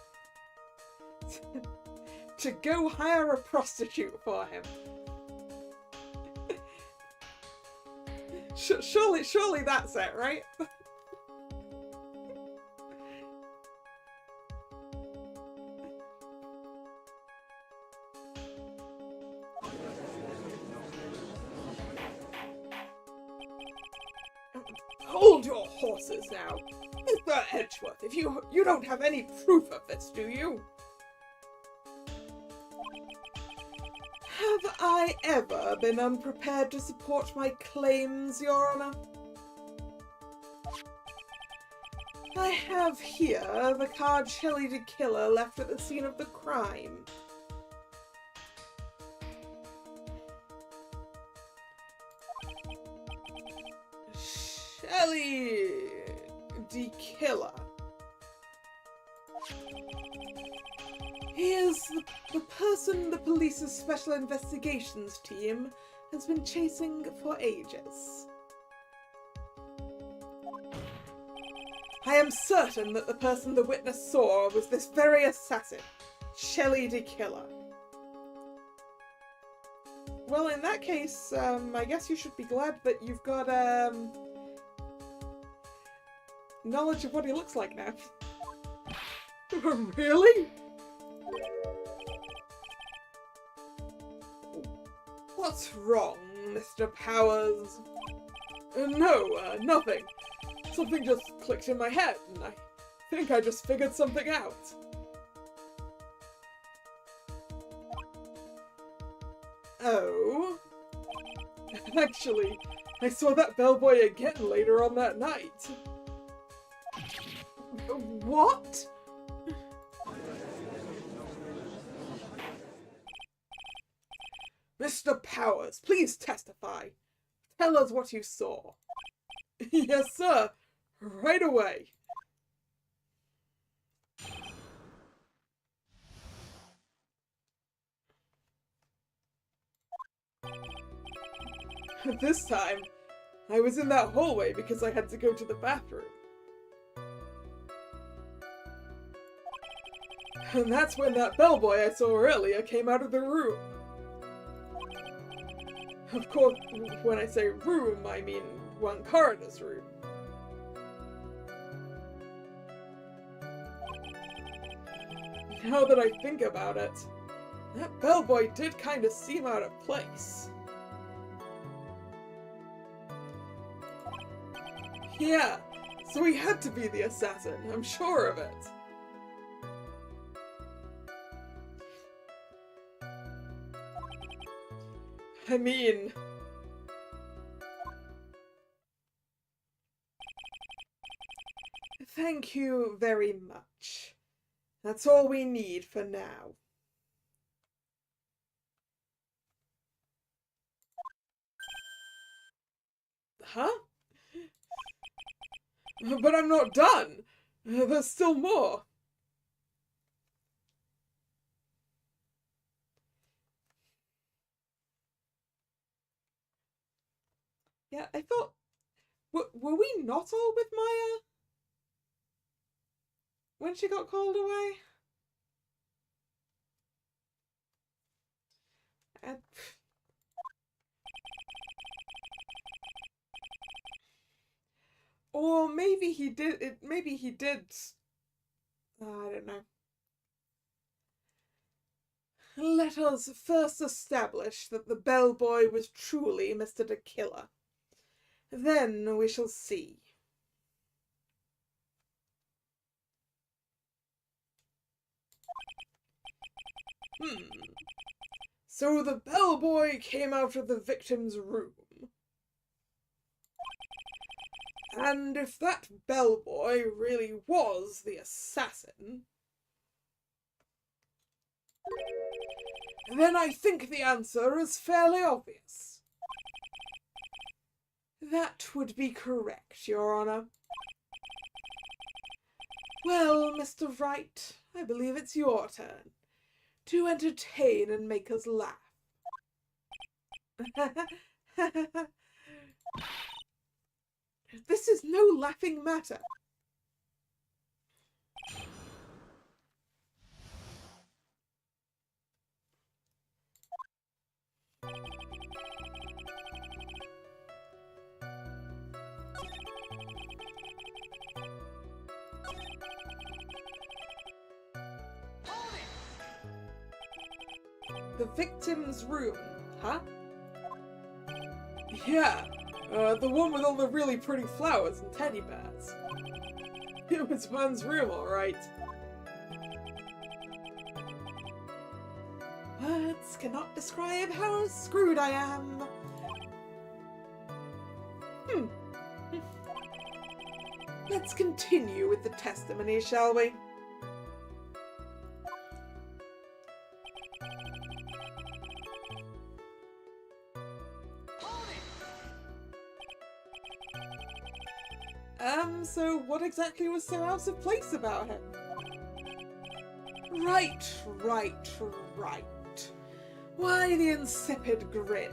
to go hire a prostitute for him. Surely that's it, right? Hold your horses now. Mr. Edgeworth, if you don't have any proof of this, do you? Have I ever been unprepared to support my claims, Your Honor? I have here the card Shelley the Killer left at the scene of the crime. Shelley the Killer. He is the person the police's special investigations team has been chasing for ages. I am certain that the person the witness saw was this very assassin, Shelley the Killer. Well, in that case, I guess you should be glad that you've got, knowledge of what he looks like now. Really? What's wrong, Mr. Powers? No, nothing. Something just clicked in my head, and I think I just figured something out. Oh? Actually, I saw that bellboy again later on that night. What? Mr. Powers, please testify. Tell us what you saw. Yes, sir. Right away. This time, I was in that hallway because I had to go to the bathroom. And that's when that bellboy I saw earlier came out of the room. Of course, when I say room, I mean one coroner's room. Now that I think about it, that bellboy did kind of seem out of place. Yeah, so he had to be the assassin, I'm sure of it. I mean... Thank you very much. That's all we need for now. Huh? But I'm not done. There's still more. Yeah, I thought... Were we not all with Maya? When she got called away? Or maybe he did... Maybe he did... I don't know. Let us first establish that the bellboy was truly Mr. De Killer. Then we shall see. So the bellboy came out of the victim's room. And if that bellboy really was the assassin, then I think the answer is fairly obvious. That would be correct, Your Honor. Well, Mr. Wright, I believe it's your turn to entertain and make us laugh. This is no laughing matter. The victim's room, huh? Yeah, the one with all the really pretty flowers and teddy bears. It was one's room, alright. Words cannot describe how screwed I am. Let's continue with the testimony, shall we? So what exactly was so out of place about him? Right. Why the insipid grin?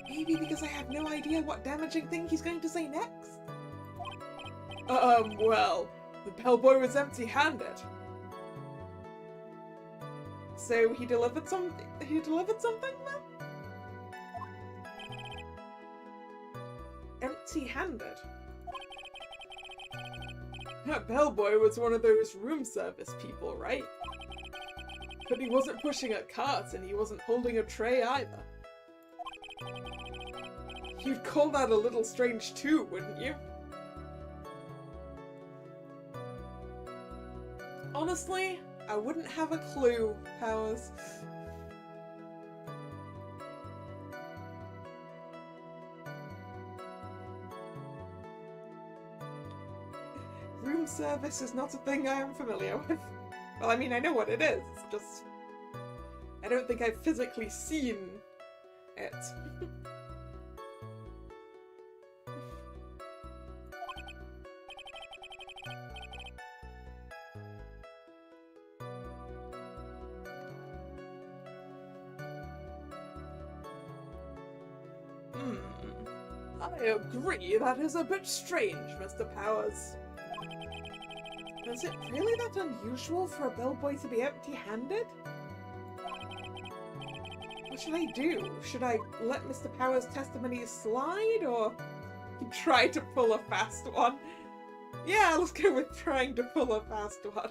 Maybe because I have no idea what damaging thing he's going to say next? Well, the bellboy was empty-handed. So he delivered something then? Empty-handed? That bellboy was one of those room service people, right? But he wasn't pushing a cart and he wasn't holding a tray either. You'd call that a little strange too, wouldn't you? Honestly, I wouldn't have a clue, Powers. Room service is not a thing I am familiar with. Well, I mean, I know what it is, it's just... I don't think I've physically seen it. I agree, that is a bit strange, Mr. Powers. Is it really that unusual for a bellboy to be empty-handed? What should I do? Should I let Mr. Powers' testimony slide, or try to pull a fast one? Yeah, let's go with trying to pull a fast one.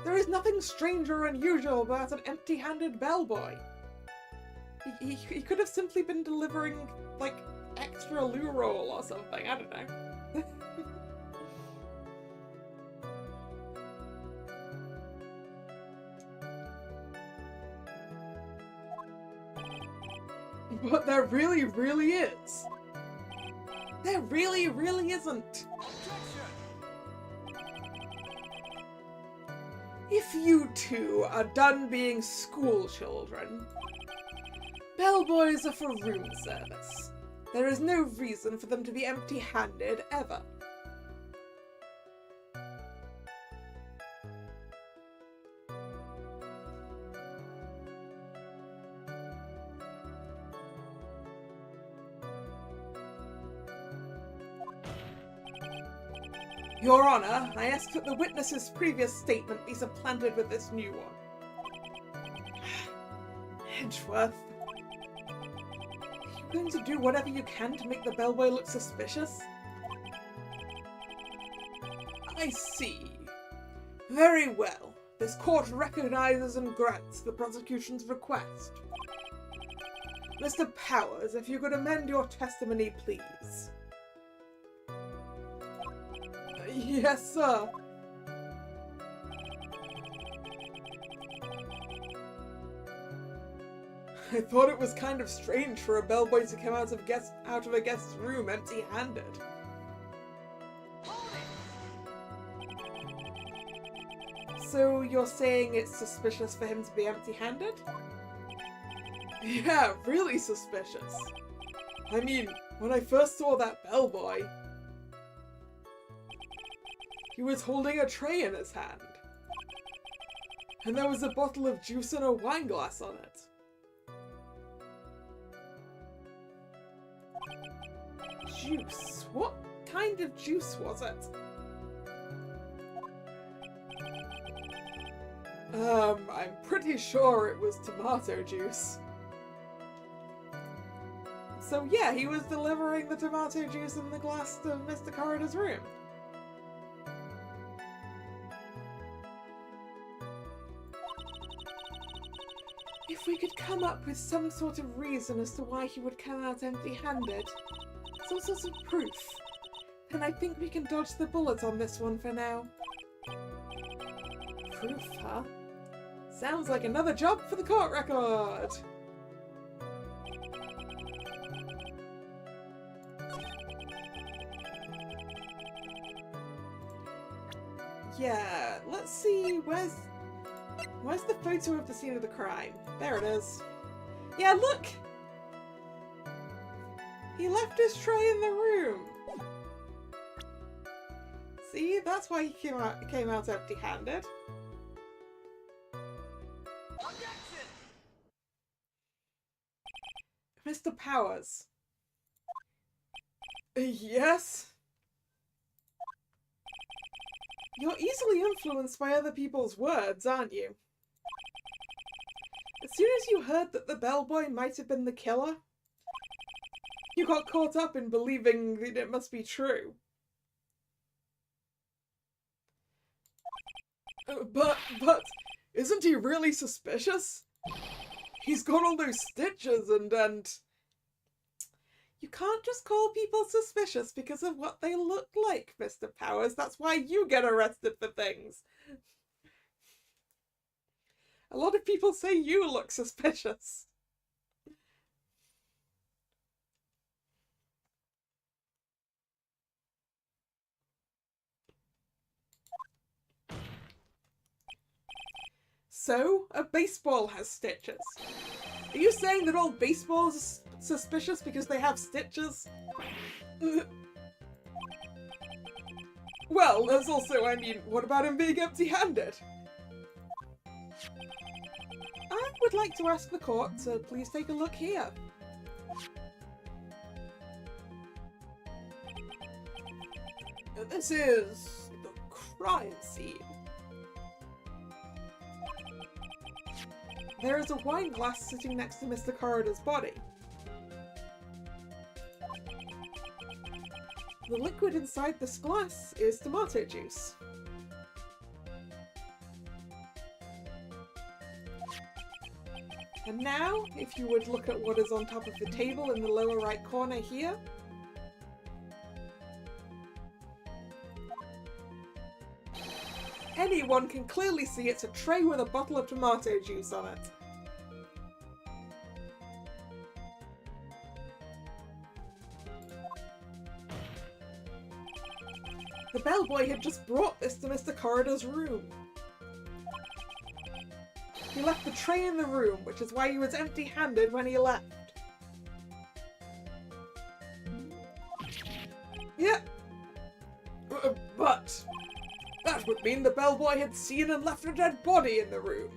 There is nothing strange or unusual about an empty-handed bellboy. He could have simply been delivering, like, extra loo roll or something, I don't know. But there really, really is. There really, really isn't. Objection! If you two are done being school children, bellboys are for room service. There is no reason for them to be empty-handed ever. Your Honor, I ask that the witness's previous statement be supplanted with this new one. Hedgeworth, are you going to do whatever you can to make the bellboy look suspicious? I see. Very well. This court recognizes and grants the prosecution's request. Mr. Powers, if you could amend your testimony, please. Yes, sir. I thought it was kind of strange for a bellboy to come out of a guest's room empty-handed. So you're saying it's suspicious for him to be empty-handed? Yeah, really suspicious. I mean, when I first saw that bellboy, he was holding a tray in his hand. And there was a bottle of juice and a wine glass on it. Juice? What kind of juice was it? I'm pretty sure it was tomato juice. So yeah, he was delivering the tomato juice in the glass to Mr. Corridor's room. If we could come up with some sort of reason as to why he would come out empty-handed, some sort of proof, then I think we can dodge the bullet on this one for now. Proof, huh? Sounds like another job for the court record! Yeah, let's see, where's the photo of the scene of the crime? There it is. Yeah, look! He left his tray in the room! See, that's why he came out empty-handed. Objection! Mr. Powers. Yes? You're easily influenced by other people's words, aren't you? As soon as you heard that the bellboy might have been the killer, you got caught up in believing that it must be true. But, isn't he really suspicious? He's got all those stitches and... You can't just call people suspicious because of what they look like, Mr. Powers. That's why you get arrested for things. A lot of people say you look suspicious. So, a baseball has stitches. Are you saying that all baseballs are suspicious because they have stitches? Well, there's also, I mean, what about him being empty-handed? I would like to ask the court to please take a look here. This is the crime scene. There is a wine glass sitting next to Mr. Corridor's body. The liquid inside this glass is tomato juice. And now, if you would look at what is on top of the table in the lower right corner here, anyone can clearly see it's a tray with a bottle of tomato juice on it. The bellboy had just brought this to Mr. Corridor's room. He left the tray in the room, which is why he was empty-handed when he left. Yeah. But that would mean the bellboy had seen and left a dead body in the room.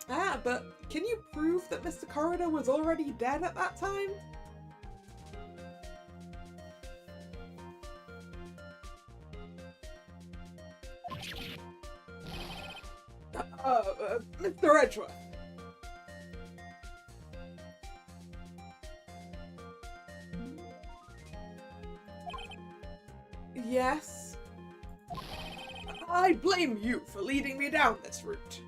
Ah, but can you prove that Mr. Corridor was already dead at that time? Mr. Edgeworth. Yes? I blame you for leading me down this route.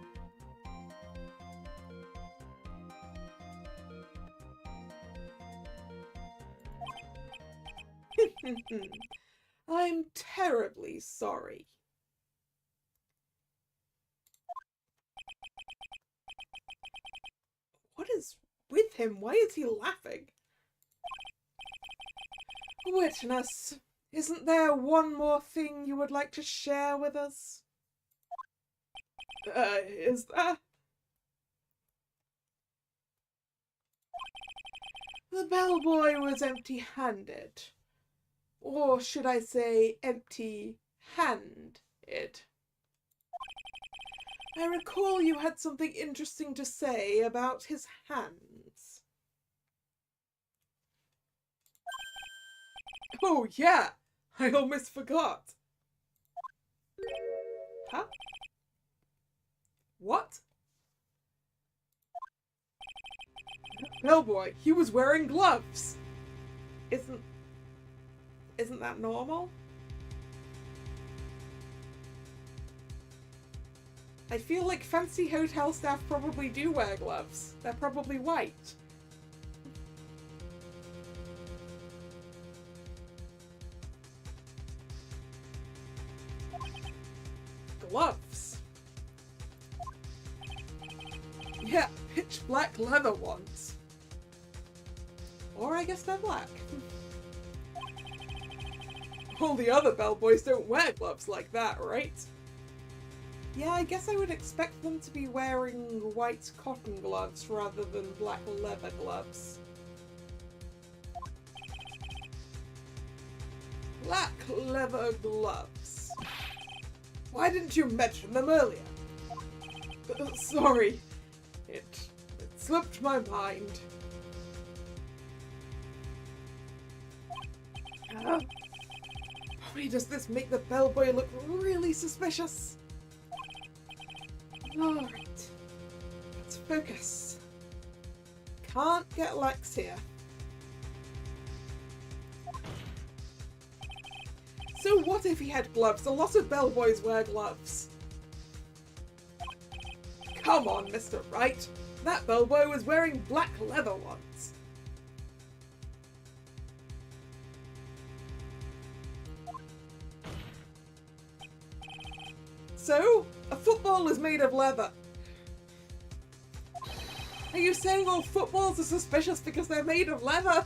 I'm terribly sorry. What is with him? Why is he laughing? Witness, isn't there one more thing you would like to share with us? Is there? The bellboy was empty-handed. Or should I say empty-handed? I recall you had something interesting to say about his hands. Oh yeah, I almost forgot. Huh? What? Bellboy, he was wearing gloves. Isn't that normal? I feel like fancy hotel staff probably do wear gloves. They're probably white. Gloves. Yeah, pitch black leather ones. Or I guess they're black. All the other bellboys don't wear gloves like that, right? Yeah, I guess I would expect them to be wearing white cotton gloves rather than black leather gloves. Black leather gloves. Why didn't you mention them earlier? Sorry, it slipped my mind. Why does this make the bellboy look really suspicious? Alright, let's focus. Can't get lax here. So what if he had gloves? A lot of bellboys wear gloves. Come on, Mr. Wright. That bellboy was wearing black leather ones. So, a football is made of leather. Are you saying all footballs are suspicious because they're made of leather?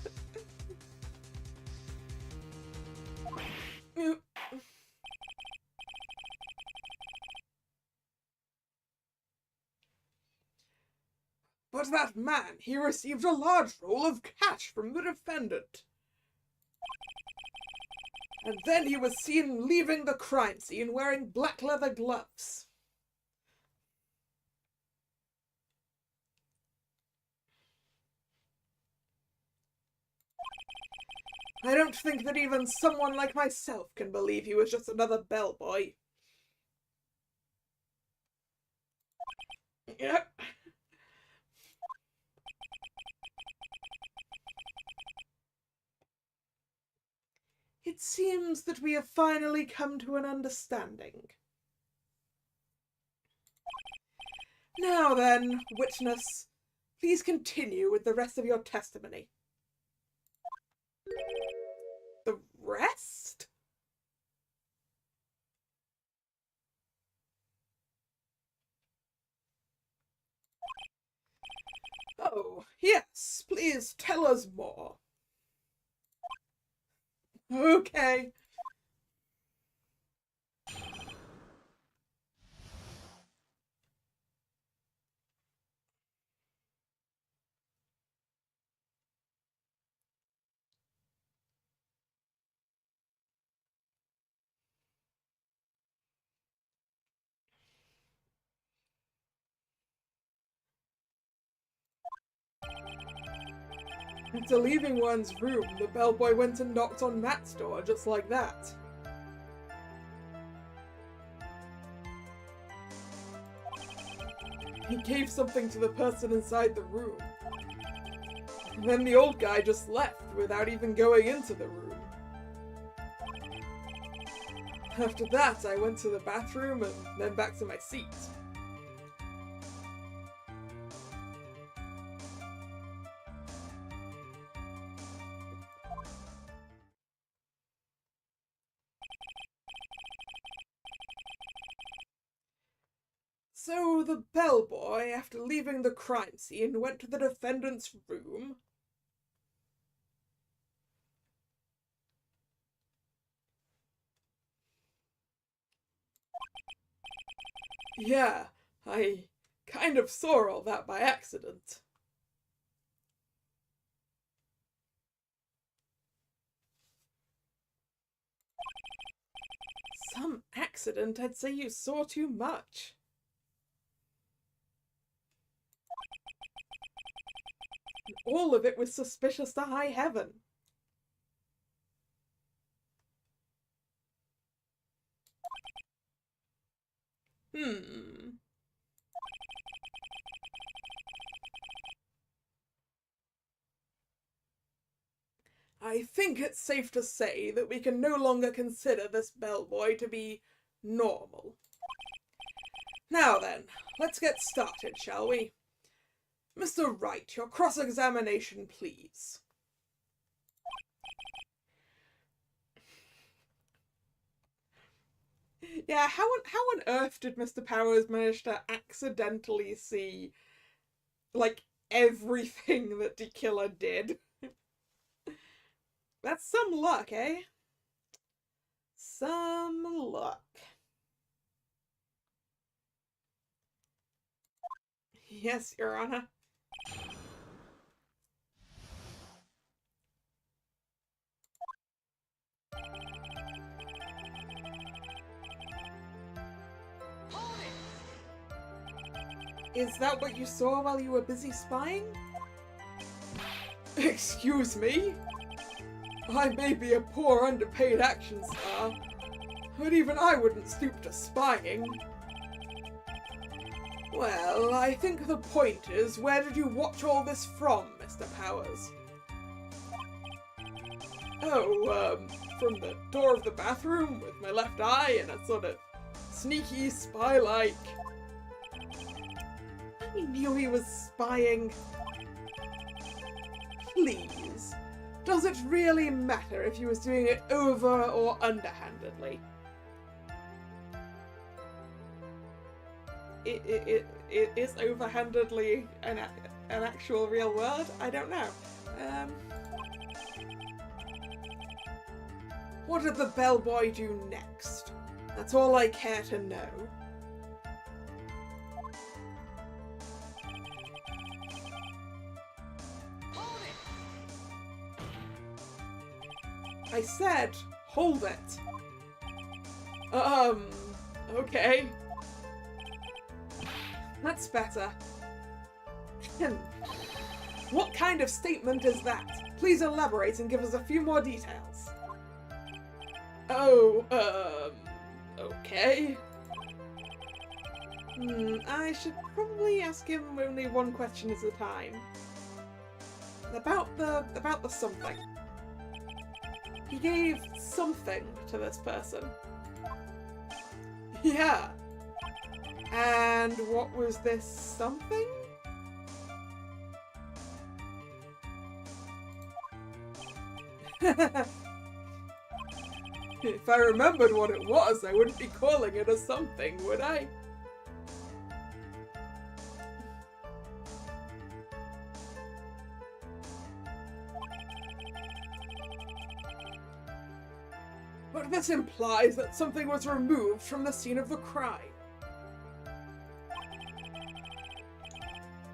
But that man, he received a large roll of cash from the defendant. And then he was seen leaving the crime scene wearing black leather gloves. I don't think that even someone like myself can believe he was just another bellboy. Yep. It seems that we have finally come to an understanding. Now then, witness, please continue with the rest of your testimony. The rest? Oh, yes, please tell us more. Okay. After leaving one's room, the bellboy went and knocked on Matt's door just like that. He gave something to the person inside the room. And then the old guy just left without even going into the room. After that, I went to the bathroom and then back to my seat. So the bellboy, after leaving the crime scene, went to the defendant's room. Yeah, I kind of saw all that by accident. Some accident? I'd say you saw too much. And all of it was suspicious to high heaven. I think it's safe to say that we can no longer consider this bellboy to be normal. Now then, let's get started, shall we? Mr. Wright, your cross-examination, please. Yeah, how on earth did Mr. Powers manage to accidentally see, like, everything that the killer did? That's some luck, eh? Some luck. Yes, Your Honor. Is that what you saw while you were busy spying? Excuse me? I may be a poor underpaid action star, but even I wouldn't stoop to spying. Well, I think the point is, where did you watch all this from, Mr. Powers? Oh, from the door of the bathroom with my left eye and a sort of sneaky spy-like. I knew he was spying. Please, does it really matter if he was doing it over or underhandedly? Is overhandedly an actual real word? I don't know. What did the bellboy do next? That's all I care to know. I said, hold it. Okay. That's better. What kind of statement is that? Please elaborate and give us a few more details. Oh, okay. I should probably ask him only one question at a time. About the something. He gave something to this person. Yeah. And what was this something? If I remembered what it was, I wouldn't be calling it a something, would I? But this implies that something was removed from the scene of the crime.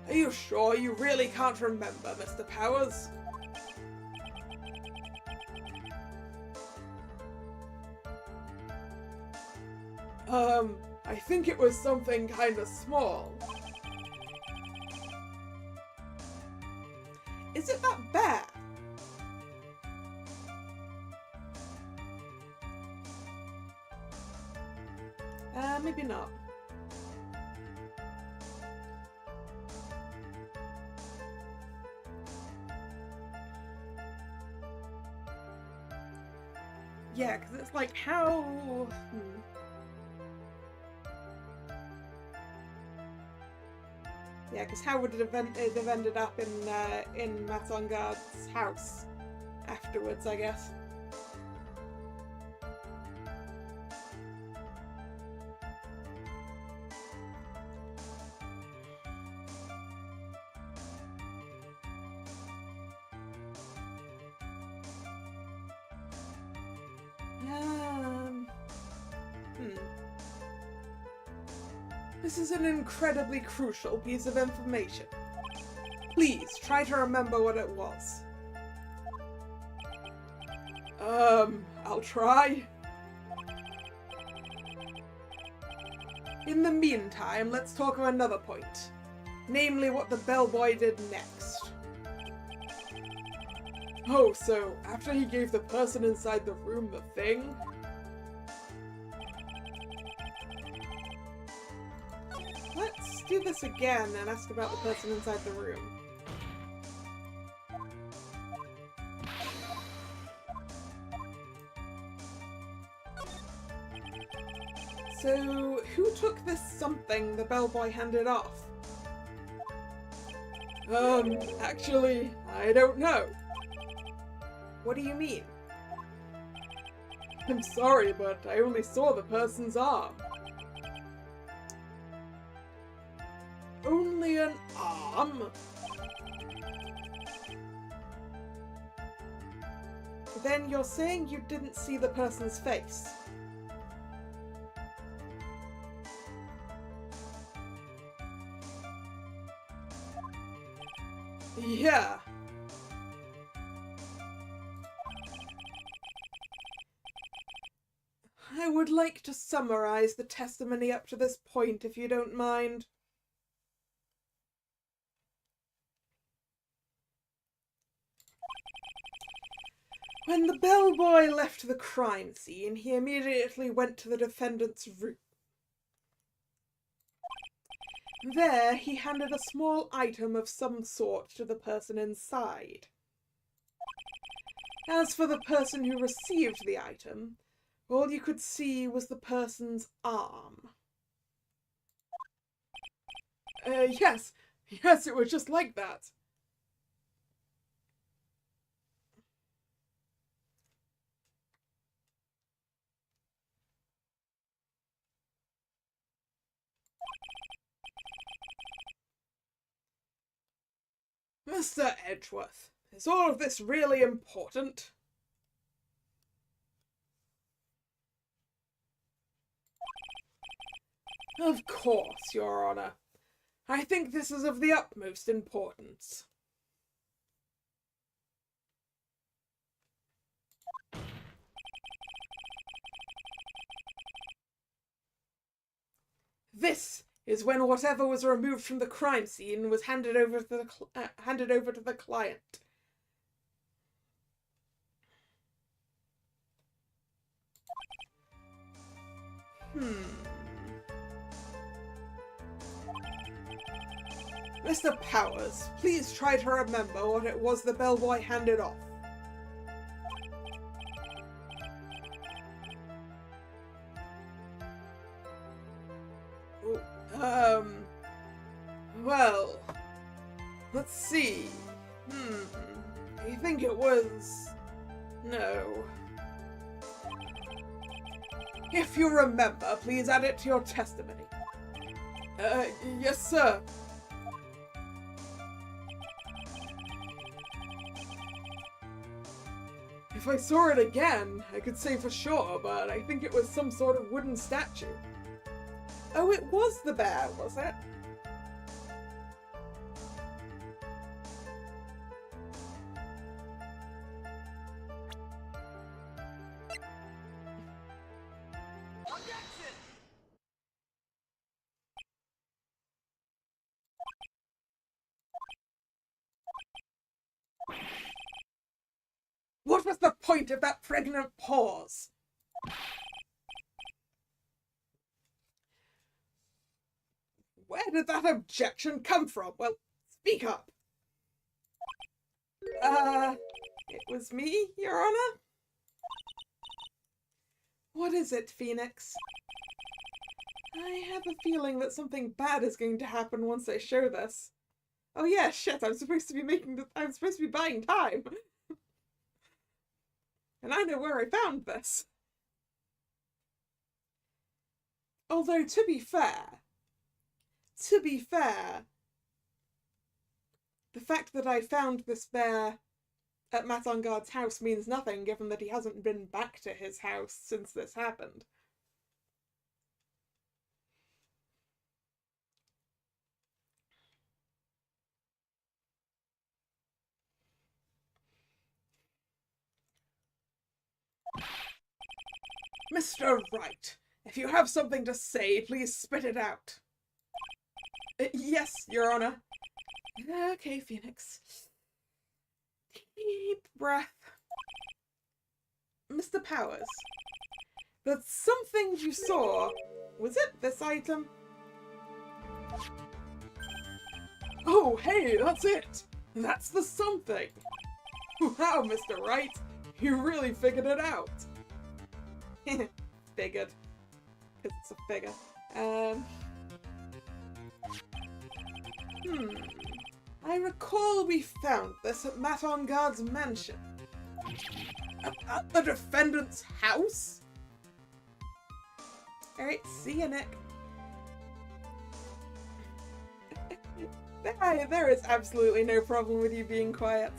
Are you sure you really can't remember, Mr. Powers? I think it was something kinda small. Is it that bear? Maybe not. Yeah, because it's like, how... Yeah, because how would it have ended up in Matongard's house afterwards, I guess. This is an incredibly crucial piece of information. Please, try to remember what it was. I'll try. In the meantime, let's talk of another point. Namely, what the bellboy did next. Oh, so after he gave the person inside the room the thing... Let's do this again and ask about the person inside the room. So, who took this something the bellboy handed off? Actually, I don't know. What do you mean? I'm sorry, but I only saw the person's arm. Only an arm? Then you're saying you didn't see the person's face? Yeah. I would like to summarize the testimony up to this point, if you don't mind. When the bellboy left the crime scene, he immediately went to the defendant's room. There, he handed a small item of some sort to the person inside. As for the person who received the item, all you could see was the person's arm. Yes, it was just like that. Mr. Edgeworth, is all of this really important? Of course, Your Honor. I think this is of the utmost importance. This is when whatever was removed from the crime scene was handed over to the client. Mr. Powers, please try to remember what it was the bellboy handed off. Well, let's see. I think it was... No. If you remember, please add it to your testimony. Yes, sir. If I saw it again, I could say for sure, but I think it was some sort of wooden statue. Oh, it was the bear, was it? Objection! What was the point of that pregnant pause? Where did that objection come from? Well, speak up. It was me, Your Honor? What is it, Phoenix? I have a feeling that something bad is going to happen once I show this. Oh yeah, shit, I'm supposed to be buying time. And I know where I found this. Although, to be fair, the fact that I found this bear at Matt Engard's house means nothing, given that he hasn't been back to his house since this happened. Mr. Wright, if you have something to say, please spit it out. Yes, Your Honor. Okay, Phoenix. Deep breath. Mr. Powers, the something you saw, was it this item? Oh, hey, that's it! That's the something! Wow, Mr. Wright, you really figured it out. Figured. Because it's a figure. I recall we found this at Matt Engard's mansion. At the defendant's house? Alright, see ya, Nick. There is absolutely no problem with you being quiet.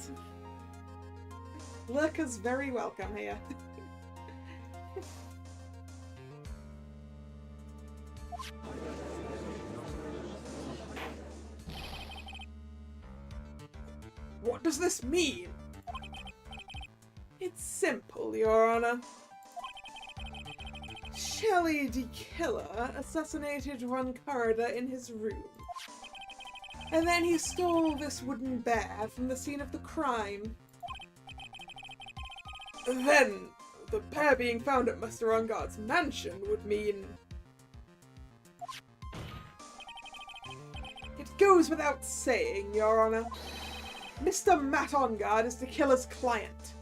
Lurker's very welcome here. What does this mean? It's simple, Your Honor. Shelley the Killer assassinated one corridor in his room. And then he stole this wooden bear from the scene of the crime. Then, the bear being found at Mr. Engard's mansion would mean... It goes without saying, Your Honor. Mr. Matt Engard is the killer's client.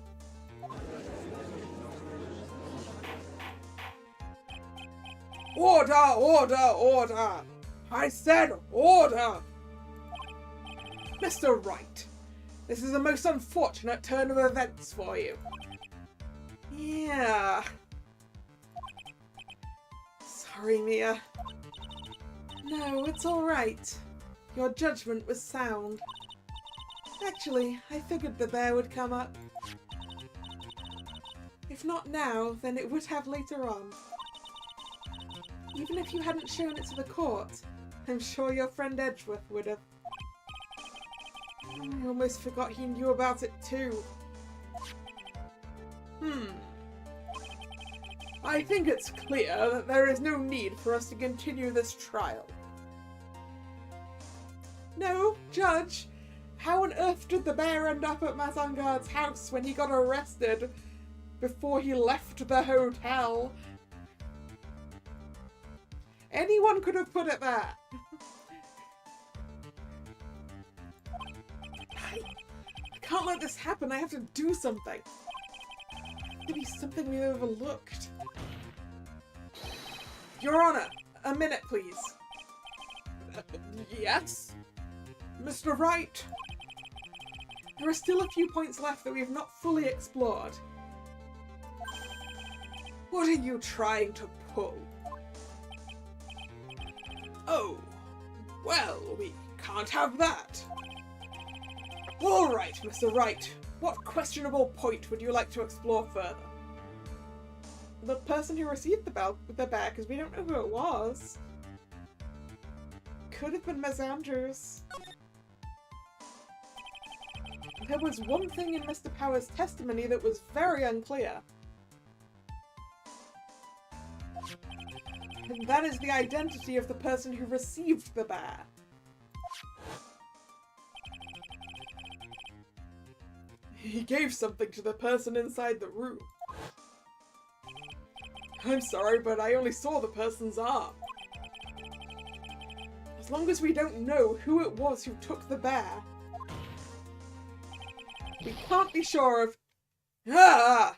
Order! Order! Order! I said order! Mr. Wright, this is a most unfortunate turn of events for you. Yeah. Sorry, Mia. No, it's alright. Your judgment was sound. Actually, I figured the bear would come up. If not now, then it would have later on. Even if you hadn't shown it to the court, I'm sure your friend Edgeworth would have. I almost forgot he knew about it too. I think it's clear that there is no need for us to continue this trial. No, Judge! How on earth did the bear end up at Matt Engard's house when he got arrested before he left the hotel? Anyone could have put it there. I can't let this happen. I have to do something. Maybe something we overlooked. Your Honor, a minute, please. Yes? Mr. Wright? There are still a few points left that we have not fully explored. What are you trying to pull? Oh, well, we can't have that. All right, Mr. Wright. What questionable point would you like to explore further? The person who received the bear, because we don't know who it was. Could have been Miss Andrews. There was one thing in Mr. Power's testimony that was very unclear. And that is the identity of the person who received the bear. He gave something to the person inside the room. I'm sorry, but I only saw the person's arm. As long as we don't know who it was who took the bear, we can't be sure of... Ah!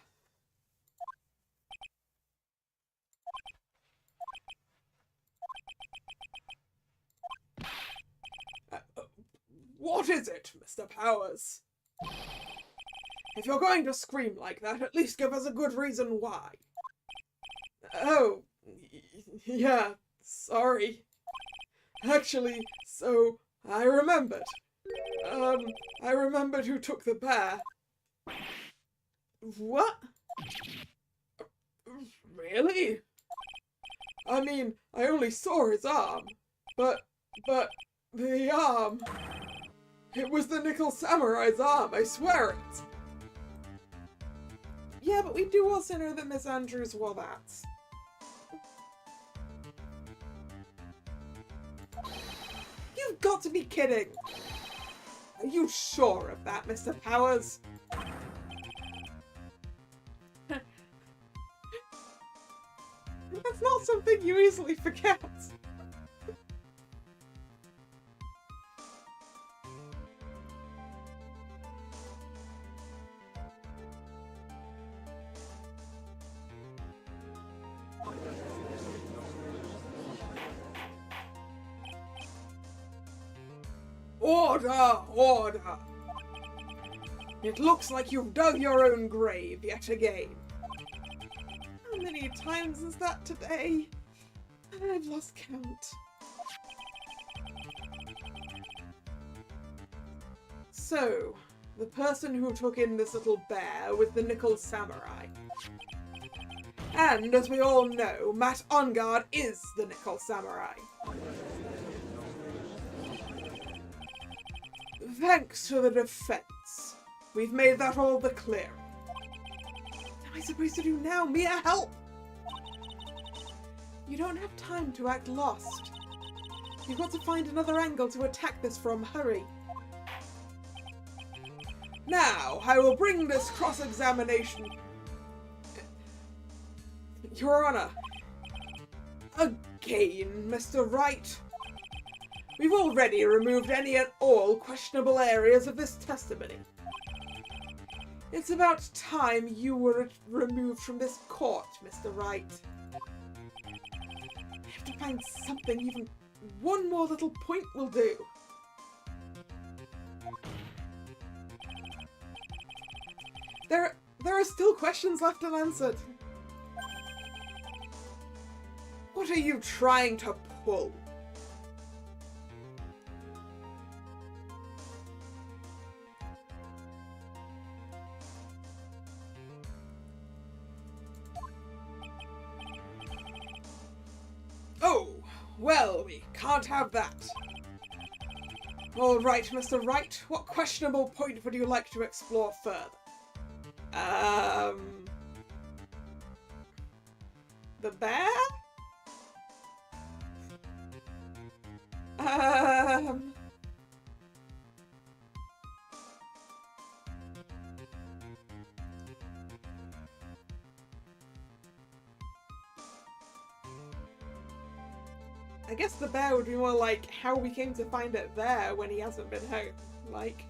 What is it, Mr. Powers? If you're going to scream like that, at least give us a good reason why. Oh, yeah, sorry. Actually, so, I remembered. I remembered who took the bear. What? Really? I mean, I only saw his arm. But, the arm... It was the Nickel Samurai's arm, I swear it! Yeah, but we do also know that Miss Andrews wore that. You've got to be kidding! Are you sure of that, Mr. Powers? That's not something you easily forget. Order! Order! It looks like you've dug your own grave yet again. How many times is that today? I've lost count. So, the person who took in this little bear was the Nickel Samurai. And, as we all know, Matt Ongard is the Nickel Samurai. Thanks to the defense. We've made that all the clearer. What am I supposed to do now? Mia, help! You don't have time to act lost. You've got to find another angle to attack this from. Hurry. Now, I will bring this cross-examination... Your Honor. Again, Mr. Wright. We've already removed any and all questionable areas of this testimony. It's about time you were removed from this court, Mr. Wright. I have to find something, even one more little point will do. There are still questions left unanswered. What are you trying to pull? Oh, well, we can't have that. All right, Mr. Wright, what questionable point would you like to explore further? The bear? I guess the bear would be more like how we came to find it there when he hasn't been home, like.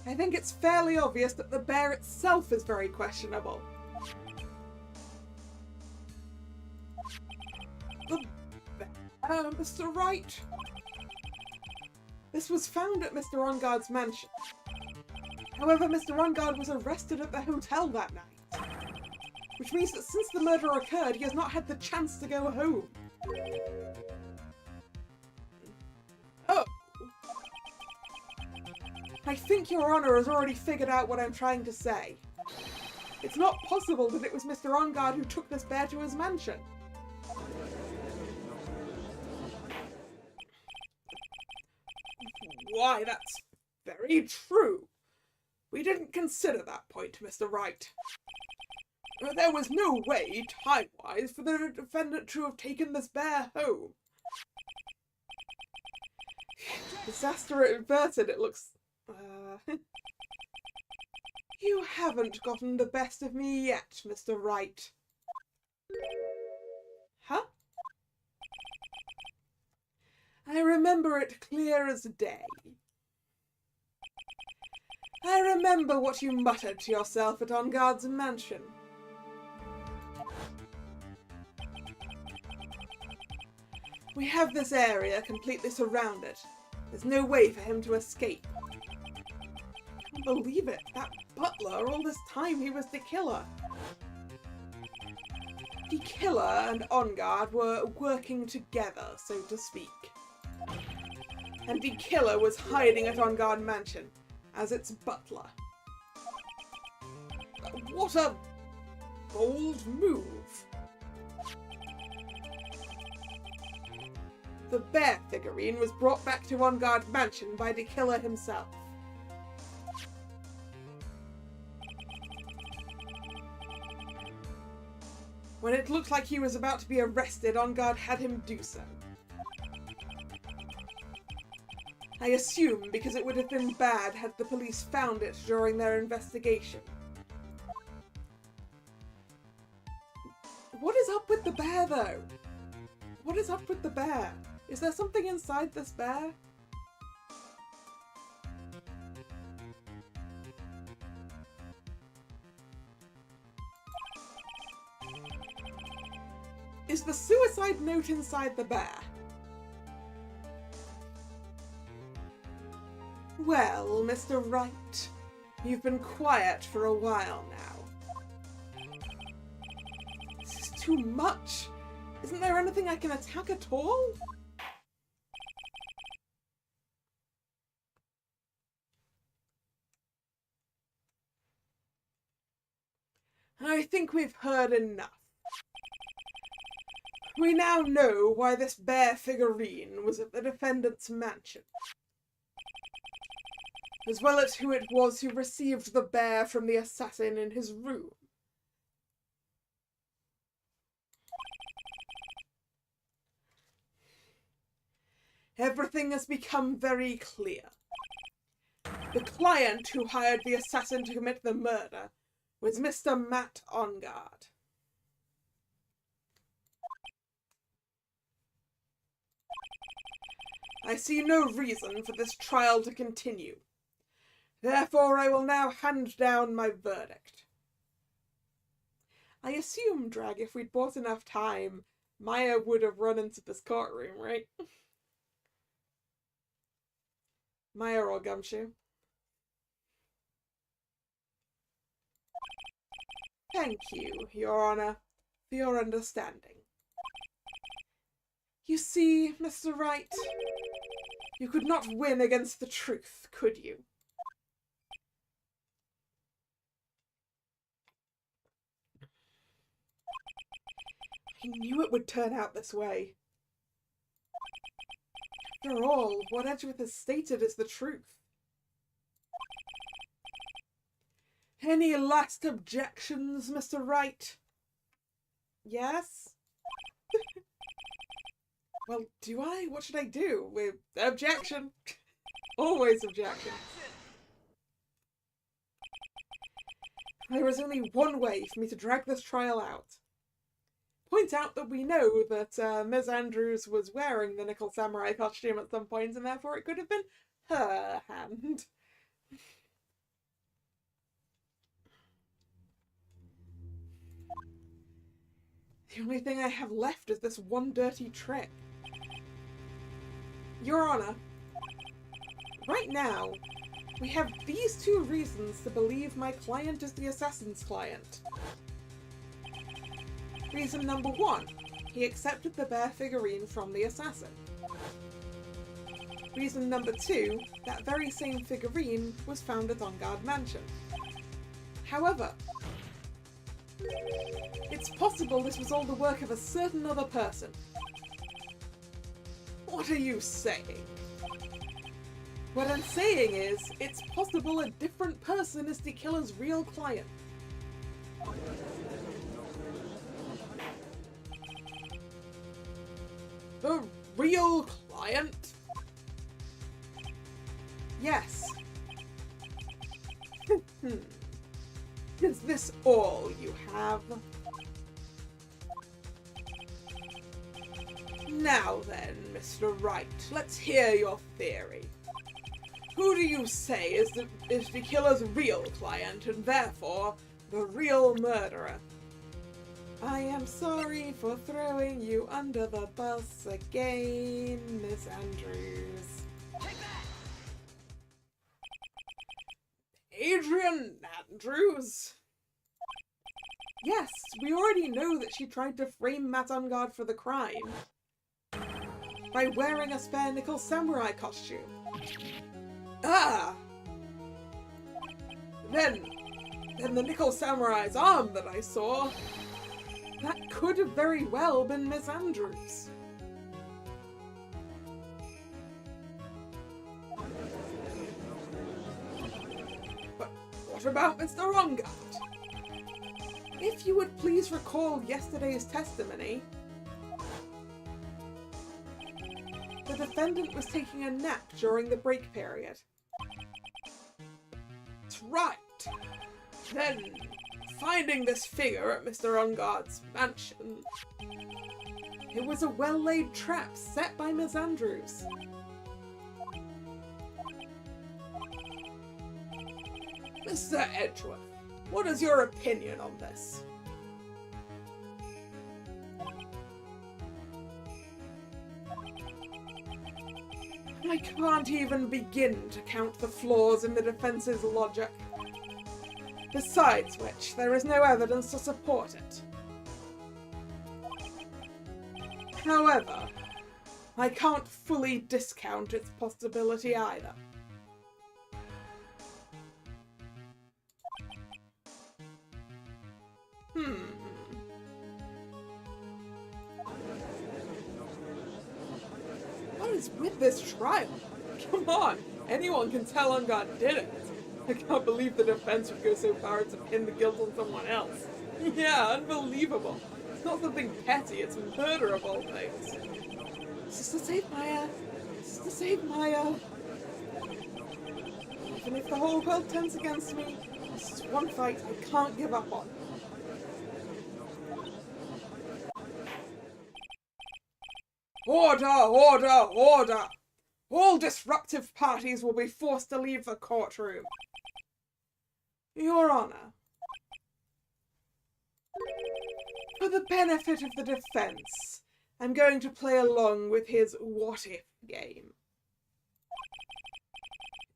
I think it's fairly obvious that the bear itself is very questionable. The bear, Mr. Wright? This was found at Mr. Ongard's mansion. However, Mr. Ongard was arrested at the hotel that night. Which means that since the murder occurred, he has not had the chance to go home. I think Your Honor has already figured out what I'm trying to say. It's not possible that it was Mr. Ongard who took this bear to his mansion. Why, that's very true. We didn't consider that point, Mr. Wright. There was no way, time-wise, for the defendant to have taken this bear home. Disaster averted, it looks... You haven't gotten the best of me yet, Mr. Wright. Huh? I remember it clear as day. I remember what you muttered to yourself at Ongard's mansion. We have this area completely surrounded. There's no way for him to escape. I can't believe it. That butler, all this time he was the killer. The killer and Ongard were working together, so to speak. And the killer was hiding at Ongard Mansion as its butler. What a bold move. The bear figurine was brought back to Ongard Mansion by the killer himself. When it looked like he was about to be arrested, Ongard had him do so. I assume because it would have been bad had the police found it during their investigation. What is up with the bear, though? What is up with the bear? Is there something inside this bear? Is the suicide note inside the bear? Well, Mr. Wright, you've been quiet for a while now. This is too much. Isn't there anything I can attack at all? I think we've heard enough. We now know why this bear figurine was at the defendant's mansion, as well as who it was who received the bear from the assassin in his room. Everything has become very clear. The client who hired the assassin to commit the murder was Mr. Matt Ongard. I see no reason for this trial to continue. Therefore, I will now hand down my verdict. I assume, Drag, if we'd bought enough time, Maya would have run into this courtroom, right? Maya or Gumshoe. Thank you, Your Honor, for your understanding. You see, Mr. Wright, you could not win against the truth, could you? I knew it would turn out this way. After all, what Edgeworth has stated is the truth. Any last objections, Mr. Wright? Yes? Well, do I? What should I do? With objection. Always objection. There is only one way for me to drag this trial out. Point out that we know that Ms. Andrews was wearing the Nickel Samurai costume at some point, and therefore it could have been her hand. The only thing I have left is this one dirty trick. Your Honor, right now, we have these two reasons to believe my client is the assassin's client. Reason number one, he accepted the bear figurine from the assassin. Reason number 2, that very same figurine was found at On Guard Mansion. However, it's possible this was all the work of a certain other person. What are you saying? What I'm saying is, it's possible a different person is the killer's real client. The real client? Yes. Is this all you have? Now then, Mr. Wright, let's hear your theory. Who do you say is the killer's real client and therefore the real murderer? I am sorry for throwing you under the bus again, Miss Andrews. Take that! Adrian Andrews? Yes, we already know that she tried to frame Matt on guard for the crime by wearing a spare nickel samurai costume. Ah! Then the nickel samurai's arm that I saw, that could have very well been Miss Andrews. But what about Mr. Rongard? If you would please recall yesterday's testimony, the defendant was taking a nap during the break period. That's right. Then, finding this figure at Mr. Ungard's mansion, it was a well-laid trap set by Miss Andrews. Mr. Edgeworth, what is your opinion on this? I can't even begin to count the flaws in the defense's logic. Besides which, there is no evidence to support it. However, I can't fully discount its possibility either. What is with this trial? Come on, anyone can tell Ungard did it. I can't believe the defense would go so far as to pin the guilt on someone else. Yeah, unbelievable. It's not something petty, it's murder of all things. It's just to save Maya. It's just to save Maya. Even if the whole world turns against me, this is one fight I can't give up on. Order! Order! Order! All disruptive parties will be forced to leave the courtroom. Your Honor, for the benefit of the defense, I'm going to play along with his what-if game.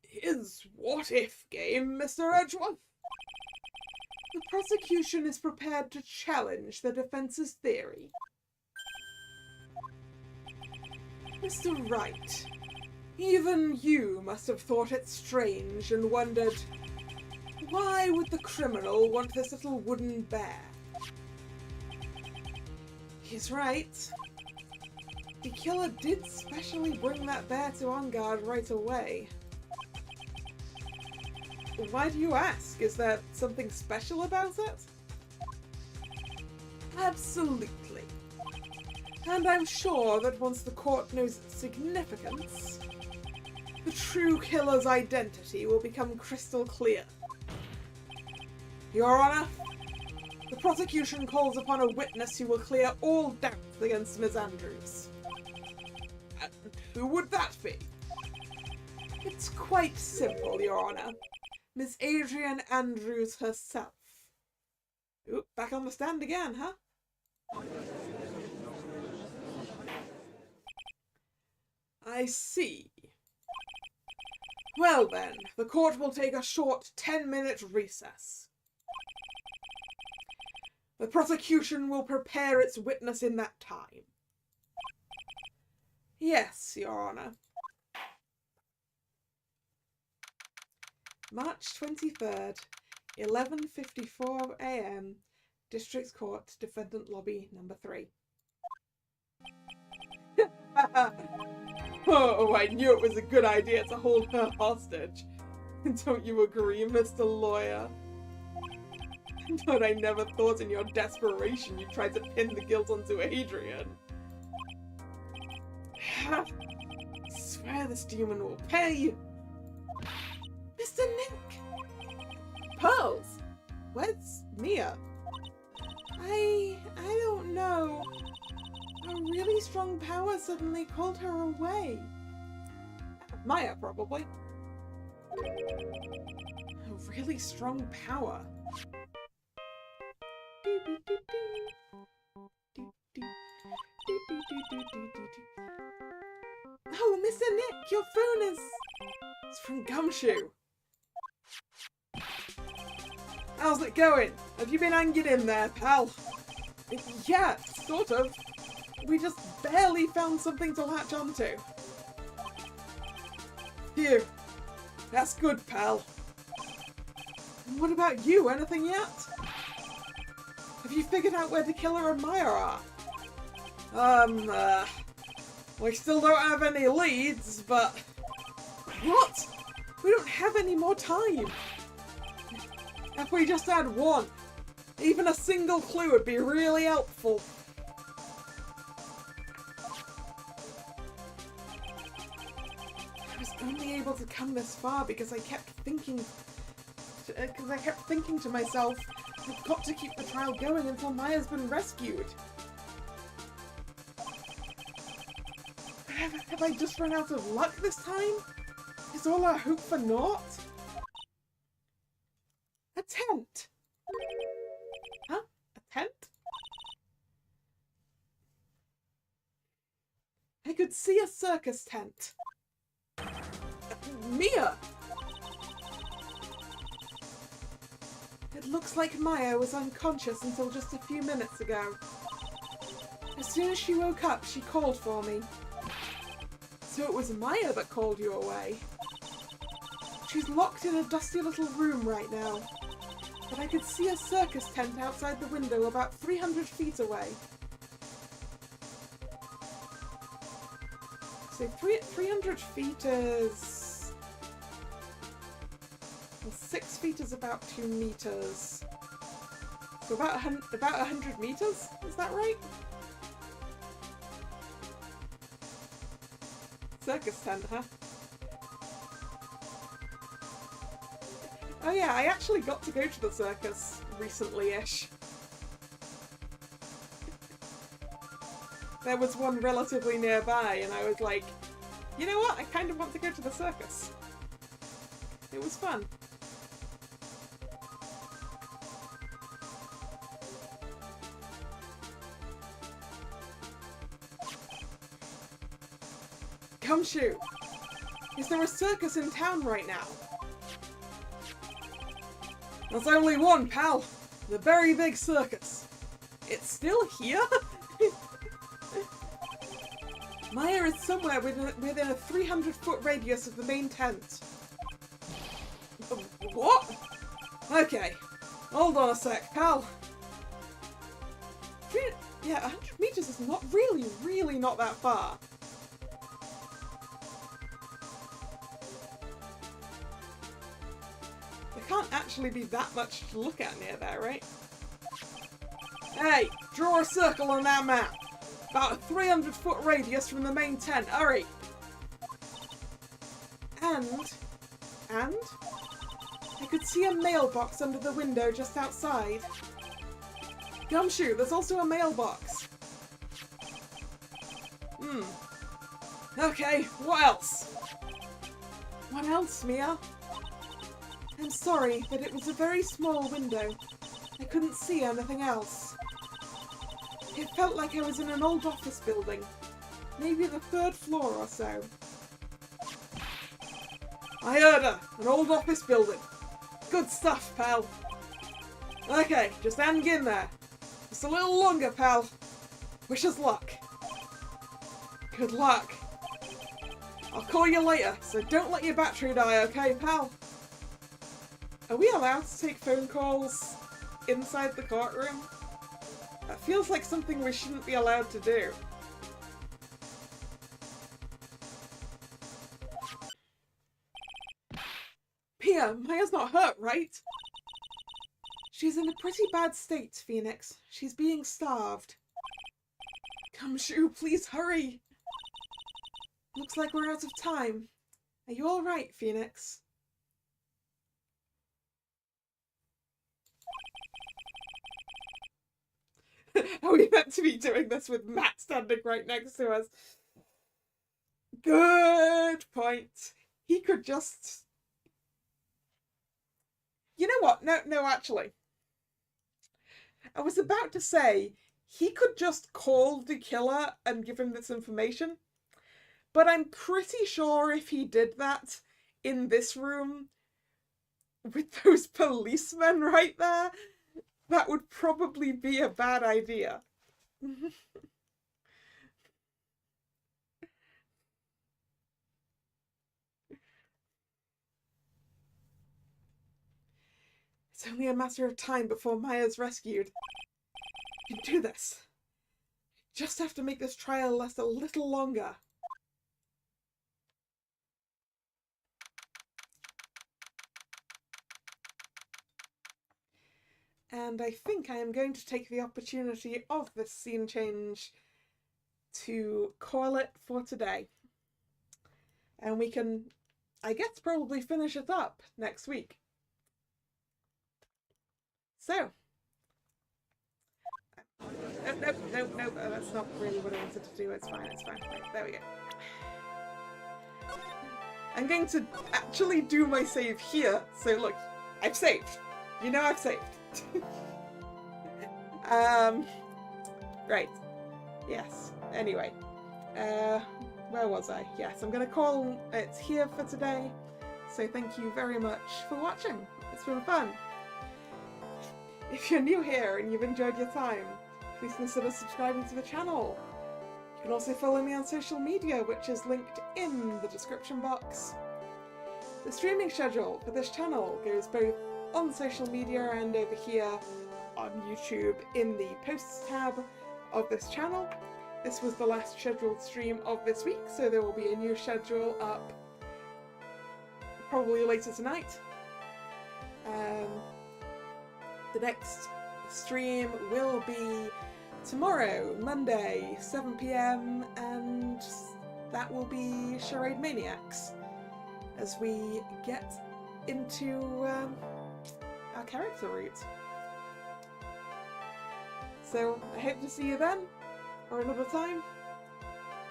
His what-if game, Mr. Edgeworth? The prosecution is prepared to challenge the defense's theory. Mr. Wright, even you must have thought it strange and wondered, why would the criminal want this little wooden bear? He's right. The killer did specially bring that bear to On Guard right away. Why do you ask? Is there something special about it? Absolutely. And I'm sure that once the court knows its significance, the true killer's identity will become crystal clear. Your Honor, the prosecution calls upon a witness who will clear all doubts against Miss Andrews. And who would that be? It's quite simple, Your Honor. Miss Adrian Andrews herself. Oop, back on the stand again, huh? I see. Well then, the court will take a short 10-minute recess. The prosecution will prepare its witness in that time. Yes, Your Honor. March 23rd, 11:54 a.m. District Court, Defendant Lobby number 3. Oh, I knew it was a good idea to hold her hostage. Don't you agree, Mr. Lawyer? But I never thought in your desperation you tried to pin the guilt onto Adrian. I swear this demon will pay! Mr. Nick! Pearls! Where's Mia? I don't know. A really strong power suddenly called her away. Maya, probably. A really strong power. Oh, Mr. Nick, your phone is... It's from Gumshoe. How's it going? Have you been hanging in there, pal? Yeah, sort of. We just barely found something to latch onto. Phew. That's good, pal. And what about you? Anything yet? Have you figured out where the killer and Maya are? We still don't have any leads, but... What? We don't have any more time. If we just had one, even a single clue would be really helpful. I was only able to come this far because I kept thinking to myself, I've got to keep the trial going until Maya's been rescued. Have I just run out of luck this time? Is all our hope for naught? A tent! Huh? A tent? I could see a circus tent. Mia! It looks like Maya was unconscious until just a few minutes ago. As soon as she woke up, she called for me. So it was Maya that called you away. She's locked in a dusty little room right now. But I could see a circus tent outside the window about 300 feet away. So 300 feet is... Well, 6 feet is about 2 meters. So about 100 meters? Is that right? Circus tent, huh? Oh yeah, I actually got to go to the circus recently-ish. There was one relatively nearby and I was like, you know what, I kind of want to go to the circus. It was fun. Gumshoe! Is there a circus in town right now? There's only one, pal! The very big circus. It's still here? Maya is somewhere within a 300-foot radius of the main tent. What? Okay. Hold on a sec, pal. Yeah, 100 meters is not really not that far. There can't actually be that much to look at near there, right? Hey, draw a circle on that map. About a 300-foot radius from the main tent. Hurry! And I could see a mailbox under the window just outside. Gumshoe, there's also a mailbox. Okay, what else? What else, Mia? I'm sorry, but it was a very small window. I couldn't see anything else. It felt like I was in an old office building. Maybe the 3rd floor or so. I heard her! An old office building. Good stuff, pal. Okay, just hang in there. Just a little longer, pal. Wish us luck. Good luck. I'll call you later, so don't let your battery die, okay, pal? Are we allowed to take phone calls inside the courtroom? That feels like something we shouldn't be allowed to do. Pia, Maya's not hurt, right? She's in a pretty bad state, Phoenix. She's being starved. Come, Shu, please hurry. Looks like we're out of time. Are you all right, Phoenix? Are we meant to be doing this with Matt standing right next to us? Good point. He could just... You know what? No, actually. I was about to say, he could just call the killer and give him this information. But I'm pretty sure if he did that in this room with those policemen right there, that would probably be a bad idea. It's only a matter of time before Maya's rescued. You can do this. Just have to make this trial last a little longer. And I think I am going to take the opportunity of this scene change to call it for today. And we can, I guess, probably finish it up next week. So. Nope. That's not really what I wanted to do. It's fine. Right, there we go. I'm going to actually do my save here. So look, I've saved. You know I've saved. Right. Yes. Anyway. Where was I? Yes, I'm going to call it here for today. So thank you very much for watching. It's been fun. If you're new here and you've enjoyed your time, please consider subscribing to the channel. You can also follow me on social media, which is linked in the description box. The streaming schedule for this channel goes both on social media and over here on YouTube in the posts tab of this channel. This was the last scheduled stream of this week, so there will be a new schedule up probably later tonight. The next stream will be tomorrow, Monday, 7 PM, and that will be Charade Maniacs, as we get into our character route. So I hope to see you then, or another time.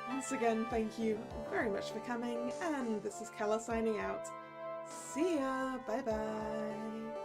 Once again, thank you very much for coming, and this is Kalla signing out. See ya, bye bye.